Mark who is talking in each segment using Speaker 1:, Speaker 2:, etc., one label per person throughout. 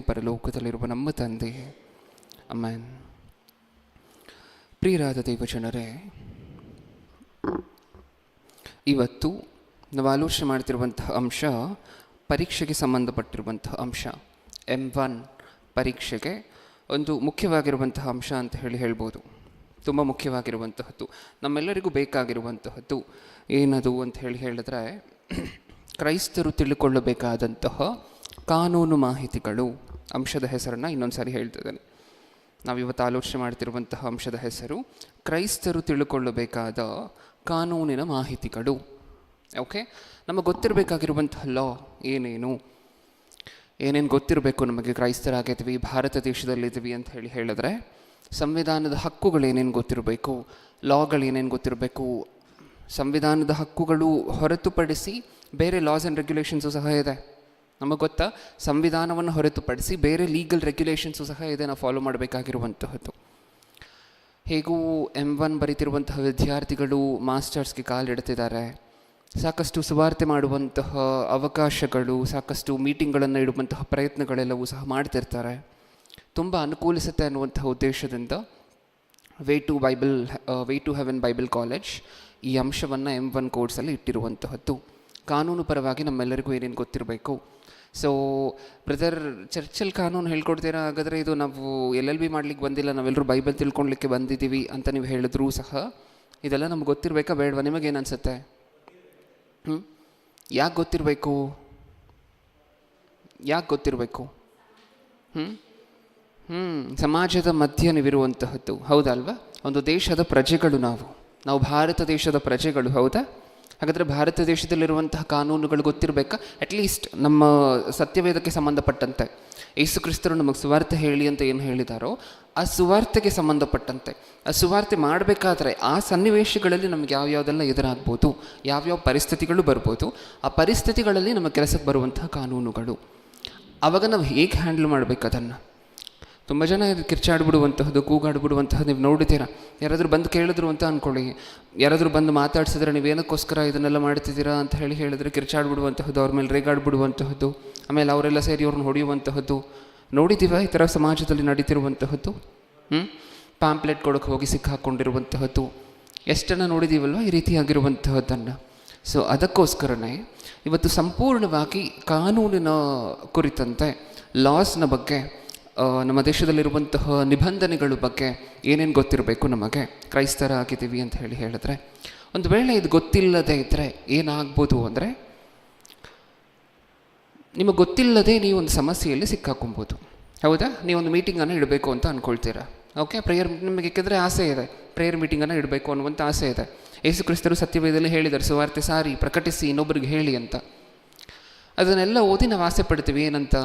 Speaker 1: ಪರಲೋಕದಲ್ಲಿರುವ ನಮ್ಮ ತಂದೆ, ಅಮೆನ್. ಪ್ರಿಯರಾದ ದೈವಜನರೇ, ಇವತ್ತು ನಾವು ಆಲೋಚನೆ ಮಾಡ್ತಿರುವಂತಹ ಅಂಶ ಪರೀಕ್ಷೆಗೆ ಸಂಬಂಧಪಟ್ಟಿರುವಂತಹ ಅಂಶ. M1 ಪರೀಕ್ಷೆಗೆ ಒಂದು ಮುಖ್ಯವಾಗಿರುವಂತಹ ಅಂಶ ಅಂತ ಹೇಳ್ಬೋದು. ತುಂಬ ಮುಖ್ಯವಾಗಿರುವಂತಹದ್ದು, ನಮ್ಮೆಲ್ಲರಿಗೂ ಬೇಕಾಗಿರುವಂತಹದ್ದು. ಏನದು ಅಂತ ಹೇಳಿದ್ರೆ, ಕ್ರೈಸ್ತರು ತಿಳ್ಕೊಳ್ಳಬೇಕಾದಂತಹ ಕಾನೂನು ಮಾಹಿತಿಗಳು. ಅಂಶದ ಹೆಸರನ್ನು ಇನ್ನೊಂದು ಸಾರಿ ಹೇಳ್ತಿದ್ದೇನೆ. ನಾವಿವತ್ತು ಆಲೋಚನೆ ಮಾಡ್ತಿರುವಂತಹ ಅಂಶದ ಹೆಸರು ಕ್ರೈಸ್ತರು ತಿಳ್ಕೊಳ್ಳಬೇಕಾದ ಕಾನೂನಿನ ಮಾಹಿತಿಗಳು. ಓಕೆ, ನಮಗೆ ಗೊತ್ತಿರಬೇಕಾಗಿರುವಂತಹ ಲಾ ಏನೇನು ಗೊತ್ತಿರಬೇಕು ನಮಗೆ. ಕ್ರೈಸ್ತರಾಗಿದ್ದೀವಿ, ಭಾರತ ದೇಶದಲ್ಲಿದ್ದೀವಿ ಅಂತ ಹೇಳಿದ್ರೆ ಸಂವಿಧಾನದ ಹಕ್ಕುಗಳೇನೇನು ಗೊತ್ತಿರಬೇಕು, ಲಾಗಳೇನೇನು ಗೊತ್ತಿರಬೇಕು. ಸಂವಿಧಾನದ ಹಕ್ಕುಗಳು ಹೊರತುಪಡಿಸಿ ಬೇರೆ ಲಾಸ್ ಆ್ಯಂಡ್ ರೆಗ್ಯುಲೇಷನ್ಸು ಸಹ ಇದೆ. ನಮಗೆ ಗೊತ್ತಾ, ಸಂವಿಧಾನವನ್ನು ಹೊರತುಪಡಿಸಿ ಬೇರೆ ಲೀಗಲ್ ರೆಗ್ಯುಲೇಷನ್ಸು ಸಹ ಇದೆ, ನಾವು ಫಾಲೋ ಮಾಡಬೇಕಾಗಿರುವಂತಹದ್ದು. ಹೇಗೂ M1 ಬರೀತಿರುವಂತಹ ವಿದ್ಯಾರ್ಥಿಗಳು ಮಾಸ್ಟರ್ಸ್ಗೆ ಕಾಲಿಡ್ತಿದ್ದಾರೆ. ಸಾಕಷ್ಟು ಸುವಾರ್ತೆ ಮಾಡುವಂತಹ ಅವಕಾಶಗಳು, ಸಾಕಷ್ಟು ಮೀಟಿಂಗ್ಗಳನ್ನು ಇಡುವಂತಹ ಪ್ರಯತ್ನಗಳೆಲ್ಲವೂ ಸಹ ಮಾಡ್ತಿರ್ತಾರೆ. ತುಂಬ ಅನುಕೂಲಿಸುತ್ತೆ ಅನ್ನುವಂತಹ ಉದ್ದೇಶದಿಂದ Way to Heaven Bible College ಈ ಅಂಶವನ್ನು M1 ಕೋರ್ಸಲ್ಲಿ ಇಟ್ಟಿರುವಂತಹದ್ದು. ಕಾನೂನು ಪರವಾಗಿ ನಮ್ಮೆಲ್ಲರಿಗೂ ಏನೇನು ಗೊತ್ತಿರಬೇಕು. ಸೊ ಬ್ರದರ್, ಚರ್ಚಲ್ಲಿ ಕಾನೂನು ಹೇಳ್ಕೊಡ್ತೀರಾ, ಹಾಗಾದರೆ ಇದು ನಾವು LLB ಮಾಡಲಿಕ್ಕೆ ಬಂದಿಲ್ಲ, ನಾವೆಲ್ಲರೂ ಬೈಬಲ್ ತಿಳ್ಕೊಳ್ಲಿಕ್ಕೆ ಬಂದಿದ್ದೀವಿ ಅಂತ ನೀವು ಹೇಳಿದ್ರೂ ಸಹ ಇದೆಲ್ಲ ನಮ್ಗೆ ಗೊತ್ತಿರಬೇಕಾ ಬೇಡವಾ? ನಿಮಗೇನು ಅನಿಸುತ್ತೆ? ಯಾಕೆ ಗೊತ್ತಿರಬೇಕು? ಸಮಾಜದ ಮಧ್ಯೆ ನೀವಿರುವಂತಹದ್ದು, ಹೌದಲ್ವಾ? ಒಂದು ದೇಶದ ಪ್ರಜೆಗಳು ನಾವು ಭಾರತ ದೇಶದ ಪ್ರಜೆಗಳು, ಹೌದಾ? ಹಾಗಾದರೆ ಭಾರತ ದೇಶದಲ್ಲಿರುವಂತಹ ಕಾನೂನುಗಳು ಗೊತ್ತಿರಬೇಕಾ? ಅಟ್ಲೀಸ್ಟ್ ನಮ್ಮ ಸತ್ಯವೇದಕ್ಕೆ ಸಂಬಂಧಪಟ್ಟಂತೆ, ಯೇಸು ಕ್ರಿಸ್ತರು ನಮಗೆ ಸುವಾರ್ತೆ ಹೇಳಿ ಅಂತ ಏನು ಹೇಳಿದಾರೋ ಆ ಸುವಾರ್ತೆಗೆ ಸಂಬಂಧಪಟ್ಟಂತೆ, ಆ ಸುವಾರ್ತೆ ಮಾಡಬೇಕಾದ್ರೆ ಆ ಸನ್ನಿವೇಶಗಳಲ್ಲಿ ನಮಗೆ ಯಾವ್ಯಾವುದೆಲ್ಲ ಎದುರಾಗ್ಬೋದು, ಯಾವ್ಯಾವ ಪರಿಸ್ಥಿತಿಗಳು ಬರ್ಬೋದು, ಆ ಪರಿಸ್ಥಿತಿಗಳಲ್ಲಿ ನಮ್ಮ ಕೆಲಸಕ್ಕೆ ಬರುವಂತಹ ಕಾನೂನುಗಳು. ಆವಾಗ ನಾವು ಹೇಗೆ ಹ್ಯಾಂಡಲ್ ಮಾಡಬೇಕು ಅದನ್ನು. ತುಂಬ ಜನ ಕಿರ್ಚಾಡ್ಬಿಡುವಂತಹದ್ದು, ಕೂಗಾಡ್ಬಿಡುವಂತಹದ್ದು ನೀವು ನೋಡಿದ್ದೀರಾ. ಯಾರಾದರೂ ಬಂದು ಕೇಳಿದ್ರು ಅಂತ ಅಂದ್ಕೊಳ್ಳಿ, ಯಾರಾದರೂ ಬಂದು ಮಾತಾಡ್ಸಿದ್ರೆ ನೀವೇನಕ್ಕೋಸ್ಕರ ಇದನ್ನೆಲ್ಲ ಮಾಡ್ತಿದ್ದೀರಾ ಅಂತ ಹೇಳಿದ್ರೆ ಕಿರ್ಚಾಡ್ಬಿಡುವಂತಹದ್ದು, ಅವ್ರ ಮೇಲೆ ರೇಗಾಡ್ಬಿಡುವಂತಹದ್ದು, ಆಮೇಲೆ ಅವರೆಲ್ಲ ಸೇರಿ ಅವ್ರನ್ನ ಹೊಡೆಯುವಂತಹದ್ದು ನೋಡಿದ್ದೀವ. ಈ ಥರ ಸಮಾಜದಲ್ಲಿ ನಡೀತಿರುವಂತಹದ್ದು. ಪಾಂಪ್ಲೆಟ್ ಕೊಡೋಕ್ಕೆ ಹೋಗಿ ಸಿಕ್ಕಾಕೊಂಡಿರುವಂತಹದ್ದು ಎಷ್ಟನ್ನು ನೋಡಿದ್ದೀವಲ್ವ ಈ ರೀತಿಯಾಗಿರುವಂತಹದ್ದನ್ನು. ಸೊ ಅದಕ್ಕೋಸ್ಕರನೇ ಇವತ್ತು ಸಂಪೂರ್ಣವಾಗಿ ಕಾನೂನಿನ ಕುರಿತಂತೆ, ಲಾಸ್ನ ಬಗ್ಗೆ, ನಮ್ಮ ದೇಶದಲ್ಲಿರುವಂತಹ ನಿಬಂಧನೆಗಳ ಬಗ್ಗೆ ಏನೇನು ಗೊತ್ತಿರಬೇಕು ನಮಗೆ ಕ್ರೈಸ್ತರಾಗಿದ್ದೀವಿ ಅಂತ ಹೇಳಿದ್ರೆ. ಒಂದು ವೇಳೆ ಇದು ಗೊತ್ತಿಲ್ಲದೆ ಇದ್ದರೆ ಏನಾಗ್ಬೋದು ಅಂದರೆ, ನಿಮಗೆ ಗೊತ್ತಿಲ್ಲದೆ ನೀವು ಒಂದು ಸಮಸ್ಯೆಯಲ್ಲಿ ಸಿಕ್ಕಾಕೊಬೋದು, ಹೌದಾ? ನೀವೊಂದು ಮೀಟಿಂಗನ್ನು ಇಡಬೇಕು ಅಂತ ಅಂದ್ಕೊಳ್ತೀರಾ. ಓಕೆ, ಪ್ರೇಯರ್ ನಿಮಗೆ ಯಾಕೆಂದರೆ ಆಸೆ ಇದೆ, ಪ್ರೇಯರ್ ಮೀಟಿಂಗನ್ನು ಇಡಬೇಕು ಅನ್ನುವಂಥ ಆಸೆ ಇದೆ. ಯೇಸು ಕ್ರಿಸ್ತರು ಸತ್ಯವೇದದಲ್ಲಿ ಹೇಳಿದ್ದಾರೆ, ಸುವಾರ್ತೆ ಸಾರಿ ಪ್ರಕಟಿಸಿ ಇನ್ನೊಬ್ಬರಿಗೆ ಹೇಳಿ ಅಂತ. ಅದನ್ನೆಲ್ಲ ಓದಿ ನಾವು ಆಸೆ ಪಡ್ತೀವಿ ಏನಂತ,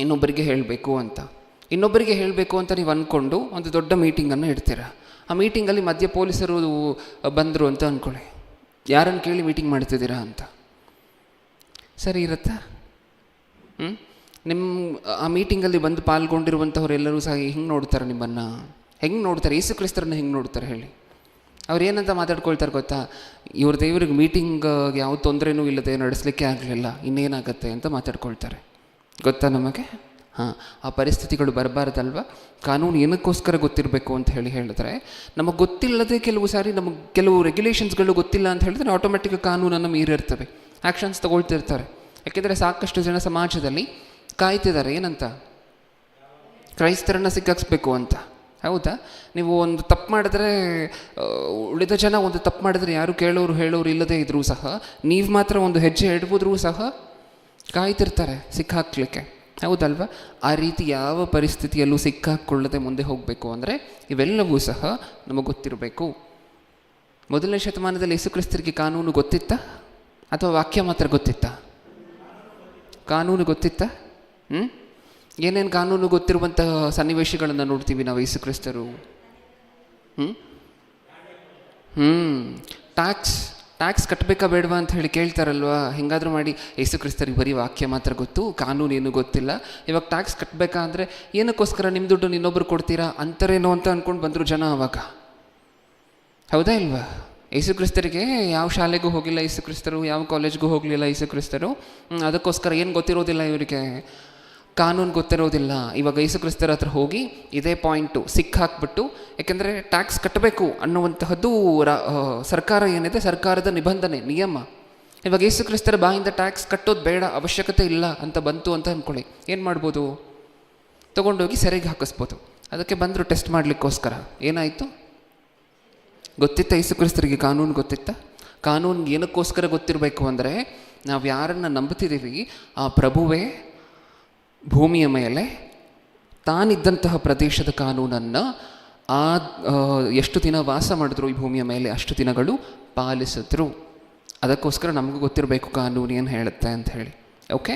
Speaker 1: ಇನ್ನೊಬ್ಬರಿಗೆ ಹೇಳಬೇಕು ಅಂತ ನೀವು ಅಂದ್ಕೊಂಡು ಒಂದು ದೊಡ್ಡ ಮೀಟಿಂಗನ್ನು ಇಡ್ತೀರ. ಆ ಮೀಟಿಂಗಲ್ಲಿ ಮಧ್ಯ ಪೊಲೀಸರು ಬಂದರು ಅಂತ ಅಂದ್ಕೊಳ್ಳಿ, ಯಾರನ್ನು ಕೇಳಿ ಮೀಟಿಂಗ್ ಮಾಡ್ತಿದ್ದೀರಾ ಅಂತ. ಸರಿ ಇರುತ್ತಾ? ಆ ಮೀಟಿಂಗಲ್ಲಿ ಬಂದು ಪಾಲ್ಗೊಂಡಿರುವಂಥವ್ರೆಲ್ಲರೂ ಸಹ ಹಿಂಗೆ ನೋಡ್ತಾರೆ, ನಿಮ್ಮನ್ನು ಹೆಂಗೆ ನೋಡ್ತಾರೆ, ಯೇಸು ಕ್ರಿಸ್ತರನ್ನ ಹೆಂಗೆ ನೋಡ್ತಾರೆ ಹೇಳಿ? ಅವ್ರು ಏನಂತ ಮಾತಾಡ್ಕೊಳ್ತಾರೆ ಗೊತ್ತಾ? ಇವ್ರ ದೇವ್ರಿಗೆ ಮೀಟಿಂಗ್ ಯಾವ ತೊಂದರೆನೂ ಇಲ್ಲದೆ ನಡೆಸಲಿಕ್ಕೆ ಆಗಲಿಲ್ಲ, ಇನ್ನೇನಾಗತ್ತೆ ಅಂತ ಮಾತಾಡ್ಕೊಳ್ತಾರೆ. ಗೊತ್ತಾ ನಮಗೆ? ಆ ಪರಿಸ್ಥಿತಿಗಳು ಬರಬಾರ್ದಲ್ವ? ಕಾನೂನು ಏನಕ್ಕೋಸ್ಕರ ಗೊತ್ತಿರಬೇಕು ಅಂತ ಹೇಳಿದ್ರೆ, ನಮಗೆ ಗೊತ್ತಿಲ್ಲದೆ ಕೆಲವು ಸಾರಿ ನಮಗೆ ಕೆಲವು ರೆಗ್ಯುಲೇಷನ್ಸ್ಗಳು ಗೊತ್ತಿಲ್ಲ ಅಂತ ಹೇಳಿದ್ರೆ ಆಟೋಮೆಟಿಕ್ ಕಾನೂನನ್ನು ಮೀರಿರ್ತವೆ, ಆ್ಯಕ್ಷನ್ಸ್ ತಗೊಳ್ತಿರ್ತಾರೆ. ಯಾಕೆಂದರೆ ಸಾಕಷ್ಟು ಜನ ಸಮಾಜದಲ್ಲಿ ಕಾಯ್ತಿದ್ದಾರೆ ಏನಂತ, ಕ್ರೈಸ್ತರನ್ನು ಸಿಕ್ಕಾಕ್ಸ್ಬೇಕು ಅಂತ, ಹೌದಾ? ನೀವು ಒಂದು ತಪ್ಪು ಮಾಡಿದ್ರೆ, ಉಳಿದ ಜನ ಒಂದು ತಪ್ಪು ಮಾಡಿದ್ರೆ ಯಾರು ಹೇಳೋರು ಇಲ್ಲದೇ ಇದ್ರೂ ಸಹ ನೀವು ಮಾತ್ರ ಒಂದು ಹೆಜ್ಜೆ ಇಡ್ಬೋದ್ರೂ ಸಹ ಕಾಯ್ತಿರ್ತಾರೆ ಸಿಕ್ಕಾಕ್ಲಿಕ್ಕೆ, ಹೌದಲ್ವ? ಆ ರೀತಿ ಯಾವ ಪರಿಸ್ಥಿತಿಯಲ್ಲೂ ಸಿಕ್ಕಾಕೊಳ್ಳದೆ ಮುಂದೆ ಹೋಗಬೇಕು ಅಂದರೆ ಇವೆಲ್ಲವೂ ಸಹ ನಮಗೆ ಗೊತ್ತಿರಬೇಕು. ಮೊದಲನೇ ಶತಮಾನದಲ್ಲಿ ಯೇಸು ಕ್ರಿಸ್ತರಿಗೆ ಕಾನೂನು ಗೊತ್ತಿತ್ತಾ ಅಥವಾ ವಾಕ್ಯ ಮಾತ್ರ ಗೊತ್ತಿತ್ತಾ? ಕಾನೂನು ಗೊತ್ತಿತ್ತಾ? ಏನೇನು ಕಾನೂನು ಗೊತ್ತಿರುವಂತಹ ಸನ್ನಿವೇಶಗಳನ್ನು ನೋಡ್ತೀವಿ ನಾವು ಯೇಸು ಕ್ರಿಸ್ತರು. ಟ್ಯಾಕ್ಸ್ ಕಟ್ಟಬೇಕಾ ಬೇಡವಾ ಅಂತ ಹೇಳಿ ಕೇಳ್ತಾರಲ್ವ. ಹೆಂಗಾದರೂ ಮಾಡಿ ಯೇಸು ಕ್ರಿಸ್ತರಿಗೆ ಬರೀ ವಾಕ್ಯ ಮಾತ್ರ ಗೊತ್ತು, ಕಾನೂನು ಏನೂ ಗೊತ್ತಿಲ್ಲ. ಇವಾಗ ಟ್ಯಾಕ್ಸ್ ಕಟ್ಟಬೇಕಾ ಅಂದರೆ ಏನಕ್ಕೋಸ್ಕರ ನಿಮ್ಮ ದುಡ್ಡು ಇನ್ನೊಬ್ರು ಕೊಡ್ತೀರಾ ಅಂತಾರೇನೋ ಅಂತ ಅಂದ್ಕೊಂಡು ಬಂದರು ಜನ ಅವಾಗ, ಹೌದಾ ಇಲ್ವಾ? ಯೇಸು ಕ್ರಿಸ್ತರಿಗೆ ಯಾವ ಶಾಲೆಗೂ ಹೋಗಿಲ್ಲ ಯೇಸು ಕ್ರಿಸ್ತರು, ಯಾವ ಕಾಲೇಜ್ಗೂ ಹೋಗಲಿಲ್ಲ ಯೇಸು ಕ್ರಿಸ್ತರು. ಅದಕ್ಕೋಸ್ಕರ ಏನು ಗೊತ್ತಿರೋದಿಲ್ಲ ಇವರಿಗೆ, ಕಾನೂನು ಗೊತ್ತಿರೋದಿಲ್ಲ. ಇವಾಗ ಯೇಸು ಕ್ರಿಸ್ತರ ಹತ್ರ ಹೋಗಿ ಇದೇ ಪಾಯಿಂಟು ಸಿಕ್ಕಾಕ್ಬಿಟ್ಟು, ಯಾಕೆಂದರೆ ಟ್ಯಾಕ್ಸ್ ಕಟ್ಟಬೇಕು ಅನ್ನುವಂತಹದ್ದು ಸರ್ಕಾರ ಏನಿದೆ, ಸರ್ಕಾರದ ನಿಬಂಧನೆ, ನಿಯಮ. ಇವಾಗ ಯೇಸು ಕ್ರಿಸ್ತರ ಬಾಯಿಂದ ಟ್ಯಾಕ್ಸ್ ಕಟ್ಟೋದು ಬೇಡ, ಅವಶ್ಯಕತೆ ಇಲ್ಲ ಅಂತ ಬಂತು ಅಂತ ಅಂದ್ಕೊಳ್ಳಿ, ಏನು ಮಾಡ್ಬೋದು? ತೊಗೊಂಡೋಗಿ ಸೆರೆಗೆ ಹಾಕಿಸ್ಬೋದು. ಅದಕ್ಕೆ ಬಂದರು ಟೆಸ್ಟ್ ಮಾಡಲಿಕ್ಕೋಸ್ಕರ. ಏನಾಯಿತು? ಗೊತ್ತಿತ್ತ ಯೇಸು ಕ್ರಿಸ್ತರಿಗೆ ಕಾನೂನು ಗೊತ್ತಿತ್ತ? ಕಾನೂನು ಏನಕ್ಕೋಸ್ಕರ ಗೊತ್ತಿರಬೇಕು ಅಂದರೆ, ನಾವು ಯಾರನ್ನು ನಂಬುತ್ತಿದ್ದೀವಿ ಆ ಪ್ರಭುವೇ ಭೂಮಿಯ ಮೇಲೆ ತಾನಿದ್ದಂತಹ ಪ್ರದೇಶದ ಕಾನೂನನ್ನು ಎಷ್ಟು ದಿನ ವಾಸ ಮಾಡಿದ್ರು ಈ ಭೂಮಿಯ ಮೇಲೆ ಅಷ್ಟು ದಿನಗಳು ಪಾಲಿಸಿದ್ರು. ಅದಕ್ಕೋಸ್ಕರ ನಮಗೂ ಗೊತ್ತಿರಬೇಕು ಕಾನೂನು ಏನು ಹೇಳುತ್ತೆ ಅಂತ ಹೇಳಿ. ಓಕೆ,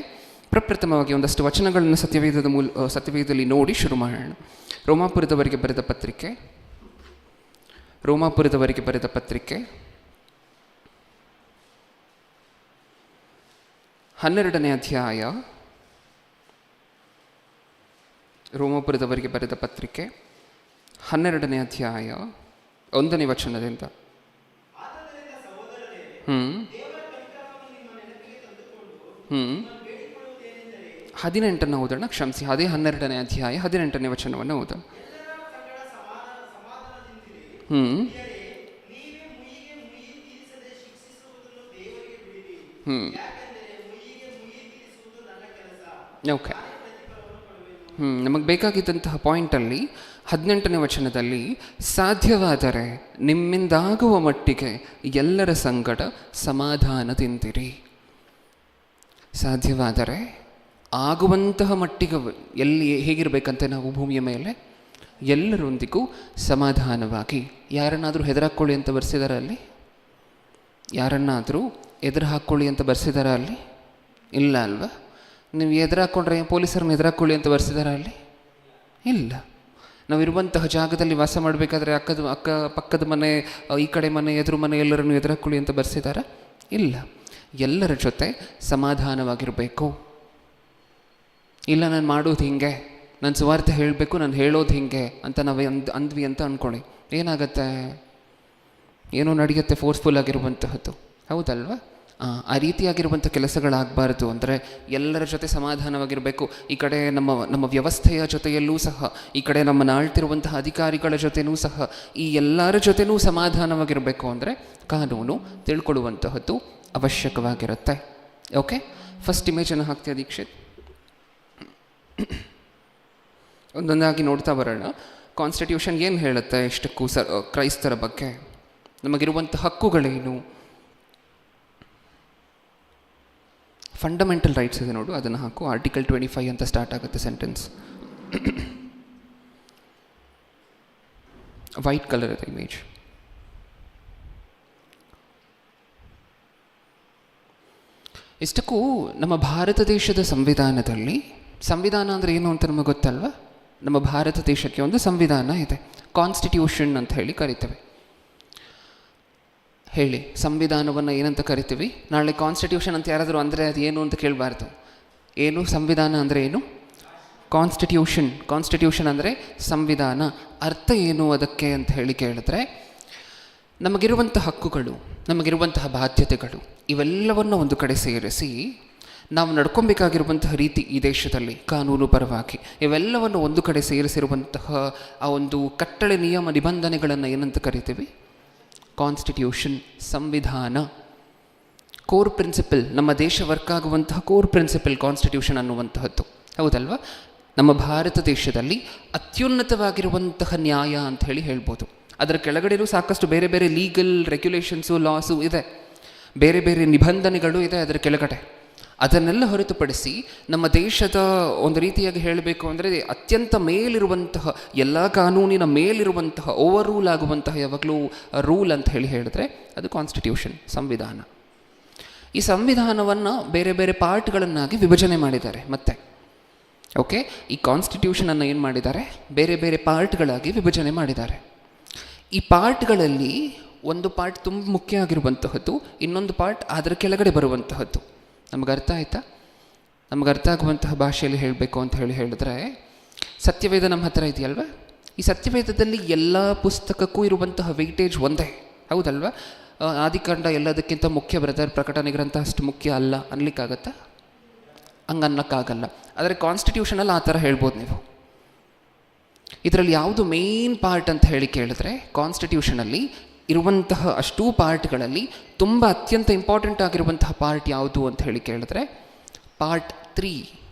Speaker 1: ಪ್ರಪ್ರಥಮವಾಗಿ ಒಂದಷ್ಟು ವಚನಗಳನ್ನು ಸತ್ಯವೇದದಲ್ಲಿ ನೋಡಿ ಶುರು ಮಾಡೋಣ. ರೋಮಾಪುರದವರಿಗೆ ಬರೆದ ಪತ್ರಿಕೆ 12ನೇ ಅಧ್ಯಾಯ, ರೋಮಾಪುರದವರಿಗೆ ಬರೆದ ಪತ್ರಿಕೆ 12ನೇ ಅಧ್ಯಾಯ 1ನೇ ವಚನದಿಂದ 18ನ್ನು ಓದೋಣ. ಕ್ಷಮಿಸಿ, ಅದೇ 12ನೇ ಅಧ್ಯಾಯ 18ನೇ ವಚನವನ್ನು ಓದೋಣ. ಓಕೆ, ನಮಗೆ ಬೇಕಾಗಿದ್ದಂತಹ ಪಾಯಿಂಟಲ್ಲಿ 18ನೇ ವಚನದಲ್ಲಿ ಸಾಧ್ಯವಾದರೆ ನಿಮ್ಮಿಂದಾಗುವ ಮಟ್ಟಿಗೆ ಎಲ್ಲರ ಸಂಗಡ ಸಮಾಧಾನದಿಂದಿರಿ. ಸಾಧ್ಯವಾದರೆ ಆಗುವಂತಹ ಮಟ್ಟಿಗೆ ಹೇಗಿರಬೇಕಂತೆ ನಾವು ಭೂಮಿಯ ಮೇಲೆ ಎಲ್ಲರೊಂದಿಗೂ ಸಮಾಧಾನವಾಗಿ. ಯಾರನ್ನಾದರೂ ಹೆದರಾಕ್ಕೊಳ್ಳಿ ಅಂತ ಬರ್ಸಿದಾರ ಅಲ್ಲಿ? ಯಾರನ್ನಾದರೂ ಎದುರು ಹಾಕ್ಕೊಳ್ಳಿ ಅಂತ ಬರ್ಸಿದಾರ ಅಲ್ಲಿ? ಇಲ್ಲ ಅಲ್ವಾ? ನೀವು ಎದುರು ಹಾಕ್ಕೊಂಡ್ರೆ ಪೊಲೀಸರನ್ನ ಎದುರಾಕ್ಕೊಳ್ಳಿ ಅಂತ ಬರ್ಸಿದಾರ ಅಲ್ಲಿ? ಇಲ್ಲ. ನಾವಿರುವಂತಹ ಜಾಗದಲ್ಲಿ ವಾಸ ಮಾಡಬೇಕಾದ್ರೆ ಅಕ್ಕ ಪಕ್ಕದ ಮನೆ, ಈ ಕಡೆ ಮನೆ, ಎದುರು ಮನೆ ಎಲ್ಲರನ್ನು ಎದುರಾಕ್ಕೊಳ್ಳಿ ಅಂತ ಬರ್ಸಿದಾರ? ಇಲ್ಲ. ಎಲ್ಲರ ಜೊತೆ ಸಮಾಧಾನವಾಗಿರಬೇಕು. ಇಲ್ಲ, ನಾನು ಮಾಡೋದು ಹಿಂಗೆ, ನಾನು ಸುವಾರ್ತೆ ಹೇಳಬೇಕು, ನಾನು ಹೇಳೋದು ಹಿಂಗೆ ಅಂತ ನಾವು ಅಂದ್ವಿ ಅಂತ ಅಂದ್ಕೊಳ್ಳಿ, ಏನಾಗತ್ತೆ? ಏನೋ ನಡೆಯುತ್ತೆ, ಫೋರ್ಸ್ಫುಲ್ ಆಗಿರುವಂತಹದ್ದು, ಹೌದಲ್ವಾ? ಆ ರೀತಿಯಾಗಿರುವಂಥ ಕೆಲಸಗಳಾಗಬಾರ್ದು. ಅಂದರೆ ಎಲ್ಲರ ಜೊತೆ ಸಮಾಧಾನವಾಗಿರಬೇಕು. ಈ ಕಡೆ ನಮ್ಮ ವ್ಯವಸ್ಥೆಯ ಜೊತೆಯಲ್ಲೂ ಸಹ, ಈ ಕಡೆ ನಮ್ಮನ್ನು ಆಳ್ತಿರುವಂತಹ ಅಧಿಕಾರಿಗಳ ಜೊತೆನೂ ಸಹ, ಈ ಎಲ್ಲರ ಜೊತೆನೂ ಸಮಾಧಾನವಾಗಿರಬೇಕು. ಅಂದರೆ ಕಾನೂನು ತಿಳ್ಕೊಳ್ಳುವಂತಹದ್ದು ಅವಶ್ಯಕವಾಗಿರುತ್ತೆ. ಓಕೆ, ಫಸ್ಟ್ ಇಮೇಜನ್ನು ಹಾಕ್ತೀಯ ದೀಕ್ಷಿತ್? ಒಂದೊಂದಾಗಿ ನೋಡ್ತಾ ಬರೋಣ. ಕಾನ್ಸ್ಟಿಟ್ಯೂಷನ್ ಏನು ಹೇಳುತ್ತೆ ಇಷ್ಟಕ್ಕೂ ಕ್ರೈಸ್ತರ ಬಗ್ಗೆ? ನಮಗಿರುವಂಥ ಹಕ್ಕುಗಳೇನು? ಫಂಡಮೆಂಟಲ್ ರೈಟ್ಸ್ ಇದೆ ನೋಡು, ಅದನ್ನು ಹಾಕು. ಆರ್ಟಿಕಲ್ 25 ಅಂತ ಸ್ಟಾರ್ಟ್ ಆಗುತ್ತೆ ಸೆಂಟೆನ್ಸ್. ವೈಟ್ ಕಲರ್ ಇದೆ ಇಮೇಜ್. ಇಷ್ಟಕ್ಕೂ ನಮ್ಮ ಭಾರತ ದೇಶದ ಸಂವಿಧಾನದಲ್ಲಿ, ಸಂವಿಧಾನ ಅಂದರೆ ಏನು ಅಂತ ನಮಗೆ ಗೊತ್ತಲ್ವ? ನಮ್ಮ ಭಾರತ ದೇಶಕ್ಕೆ ಒಂದು ಸಂವಿಧಾನ ಇದೆ, ಕಾನ್ಸ್ಟಿಟ್ಯೂಷನ್ ಅಂತ ಹೇಳಿ ಕರಿತೇವೆ. ಹೇಳಿ, ಸಂವಿಧಾನವನ್ನು ಏನಂತ ಕರಿತೀವಿ? ನಾಳೆ ಕಾನ್ಸ್ಟಿಟ್ಯೂಷನ್ ಅಂತ ಯಾರಾದರೂ ಅಂದರೆ ಅದು ಏನು ಅಂತ ಕೇಳಬಾರ್ದು. ಏನು ಸಂವಿಧಾನ ಅಂದರೆ ಏನು? ಕಾನ್ಸ್ಟಿಟ್ಯೂಷನ್ ಅಂದರೆ ಸಂವಿಧಾನ. ಅರ್ಥ ಏನು ಅದಕ್ಕೆ ಅಂತ ಹೇಳಿ ಕೇಳಿದ್ರೆ, ನಮಗಿರುವಂಥ ಹಕ್ಕುಗಳು, ನಮಗಿರುವಂತಹ ಬಾಧ್ಯತೆಗಳು, ಇವೆಲ್ಲವನ್ನು ಒಂದು ಕಡೆ ಸೇರಿಸಿ ನಾವು ನಡ್ಕೊಬೇಕಾಗಿರುವಂತಹ ರೀತಿ ಈ ದೇಶದಲ್ಲಿ ಕಾನೂನು ಪರವಾಗಿ ಇವೆಲ್ಲವನ್ನು ಒಂದು ಕಡೆ ಸೇರಿಸಿರುವಂತಹ ಆ ಒಂದು ಕಟ್ಟಳೆ, ನಿಯಮ, ನಿಬಂಧನೆಗಳನ್ನು ಏನಂತ ಕರಿತೀವಿ? ಕಾನ್ಸ್ಟಿಟ್ಯೂಷನ್, ಸಂವಿಧಾನ. ಕೋರ್ ಪ್ರಿನ್ಸಿಪಲ್, ನಮ್ಮ ದೇಶ ವರ್ಕ್ ಆಗುವಂತಹ ಕೋರ್ ಪ್ರಿನ್ಸಿಪಲ್ ಕಾನ್ಸ್ಟಿಟ್ಯೂಷನ್ ಅನ್ನುವಂತಹದ್ದು, ಹೌದಲ್ವಾ? ನಮ್ಮ ಭಾರತ ದೇಶದಲ್ಲಿ ಅತ್ಯುನ್ನತವಾಗಿರುವಂತಹ ನ್ಯಾಯ ಅಂತ ಹೇಳ್ಬೋದು. ಅದರ ಕೆಳಗಡೆಯೂ ಸಾಕಷ್ಟು ಬೇರೆ ಬೇರೆ ಲೀಗಲ್ ರೆಗ್ಯುಲೇಷನ್ಸು, ಲಾಸು ಇದೆ, ಬೇರೆ ಬೇರೆ ನಿಬಂಧನೆಗಳು ಇದೆ ಅದರ ಕೆಳಗಡೆ. ಅದನ್ನೆಲ್ಲ ಹೊರತುಪಡಿಸಿ ನಮ್ಮ ದೇಶದ ಒಂದು ರೀತಿಯಾಗಿ ಹೇಳಬೇಕು ಅಂದರೆ ಅತ್ಯಂತ ಮೇಲಿರುವಂತಹ, ಎಲ್ಲ ಕಾನೂನಿನ ಮೇಲಿರುವಂತಹ, ಓವರ್ ರೂಲ್ ಆಗುವಂತಹ ಯಾವಾಗಲೂ ರೂಲ್ ಅಂತ ಹೇಳಿದ್ರೆ ಅದು ಕಾನ್ಸ್ಟಿಟ್ಯೂಷನ್, ಸಂವಿಧಾನ. ಈ ಸಂವಿಧಾನವನ್ನು ಬೇರೆ ಬೇರೆ ಪಾರ್ಟ್ಗಳನ್ನಾಗಿ ವಿಭಜನೆ ಮಾಡಿದ್ದಾರೆ. ಮತ್ತೆ ಓಕೆ, ಈ ಕಾನ್ಸ್ಟಿಟ್ಯೂಷನನ್ನು ಏನು ಮಾಡಿದ್ದಾರೆ? ಬೇರೆ ಬೇರೆ ಪಾರ್ಟ್ಗಳಾಗಿ ವಿಭಜನೆ ಮಾಡಿದ್ದಾರೆ. ಈ ಪಾರ್ಟ್ಗಳಲ್ಲಿ ಒಂದು ಪಾರ್ಟ್ ತುಂಬ ಮುಖ್ಯ ಆಗಿರುವಂತಹದ್ದು, ಇನ್ನೊಂದು ಪಾರ್ಟ್ ಅದರ ಕೆಳಗಡೆ ಬರುವಂತಹದ್ದು. ನಮಗೆ ಅರ್ಥ ಆಯಿತಾ? ನಮಗೆ ಅರ್ಥ ಆಗುವಂತಹ ಭಾಷೆಯಲ್ಲಿ ಹೇಳಬೇಕು ಅಂತ ಹೇಳಿದ್ರೆ, ಸತ್ಯವೇದ ನಮ್ಮ ಹತ್ರ ಇದೆಯಲ್ವ? ಈ ಸತ್ಯವೇದದಲ್ಲಿ ಎಲ್ಲ ಪುಸ್ತಕಕ್ಕೂ ಇರುವಂತಹ ವೆಯ್ಟೇಜ್ ಒಂದೇ, ಹೌದಲ್ವ? ಆದಿಕಾಂಡ ಎಲ್ಲದಕ್ಕಿಂತ ಮುಖ್ಯ ಬ್ರದರ್, ಪ್ರಕಟಣೆ ಗ್ರಂಥ ಅಷ್ಟು ಮುಖ್ಯ ಅಲ್ಲ ಅನ್ಲಿಕ್ಕಾಗತ್ತಾ? ಹಂಗನ್ನಕ್ಕಾಗಲ್ಲ. ಆದರೆ ಕಾನ್ಸ್ಟಿಟ್ಯೂಷನಲ್ಲಿ ಆ ಥರ ಹೇಳ್ಬೋದು ನೀವು. ಇದರಲ್ಲಿ ಯಾವುದು ಮೇನ್ ಪಾರ್ಟ್ ಅಂತ ಹೇಳಿ ಕೇಳಿದ್ರೆ, ಕಾನ್ಸ್ಟಿಟ್ಯೂಷನಲ್ಲಿ ಇರುವಂತಹ ಅಷ್ಟೂ ಪಾರ್ಟ್ಗಳಲ್ಲಿ ತುಂಬ ಅತ್ಯಂತ ಇಂಪಾರ್ಟೆಂಟ್ ಆಗಿರುವಂತಹ ಪಾರ್ಟ್ ಯಾವುದು ಅಂತ ಹೇಳಿ ಕೇಳಿದ್ರೆ ಪಾರ್ಟ್ 3.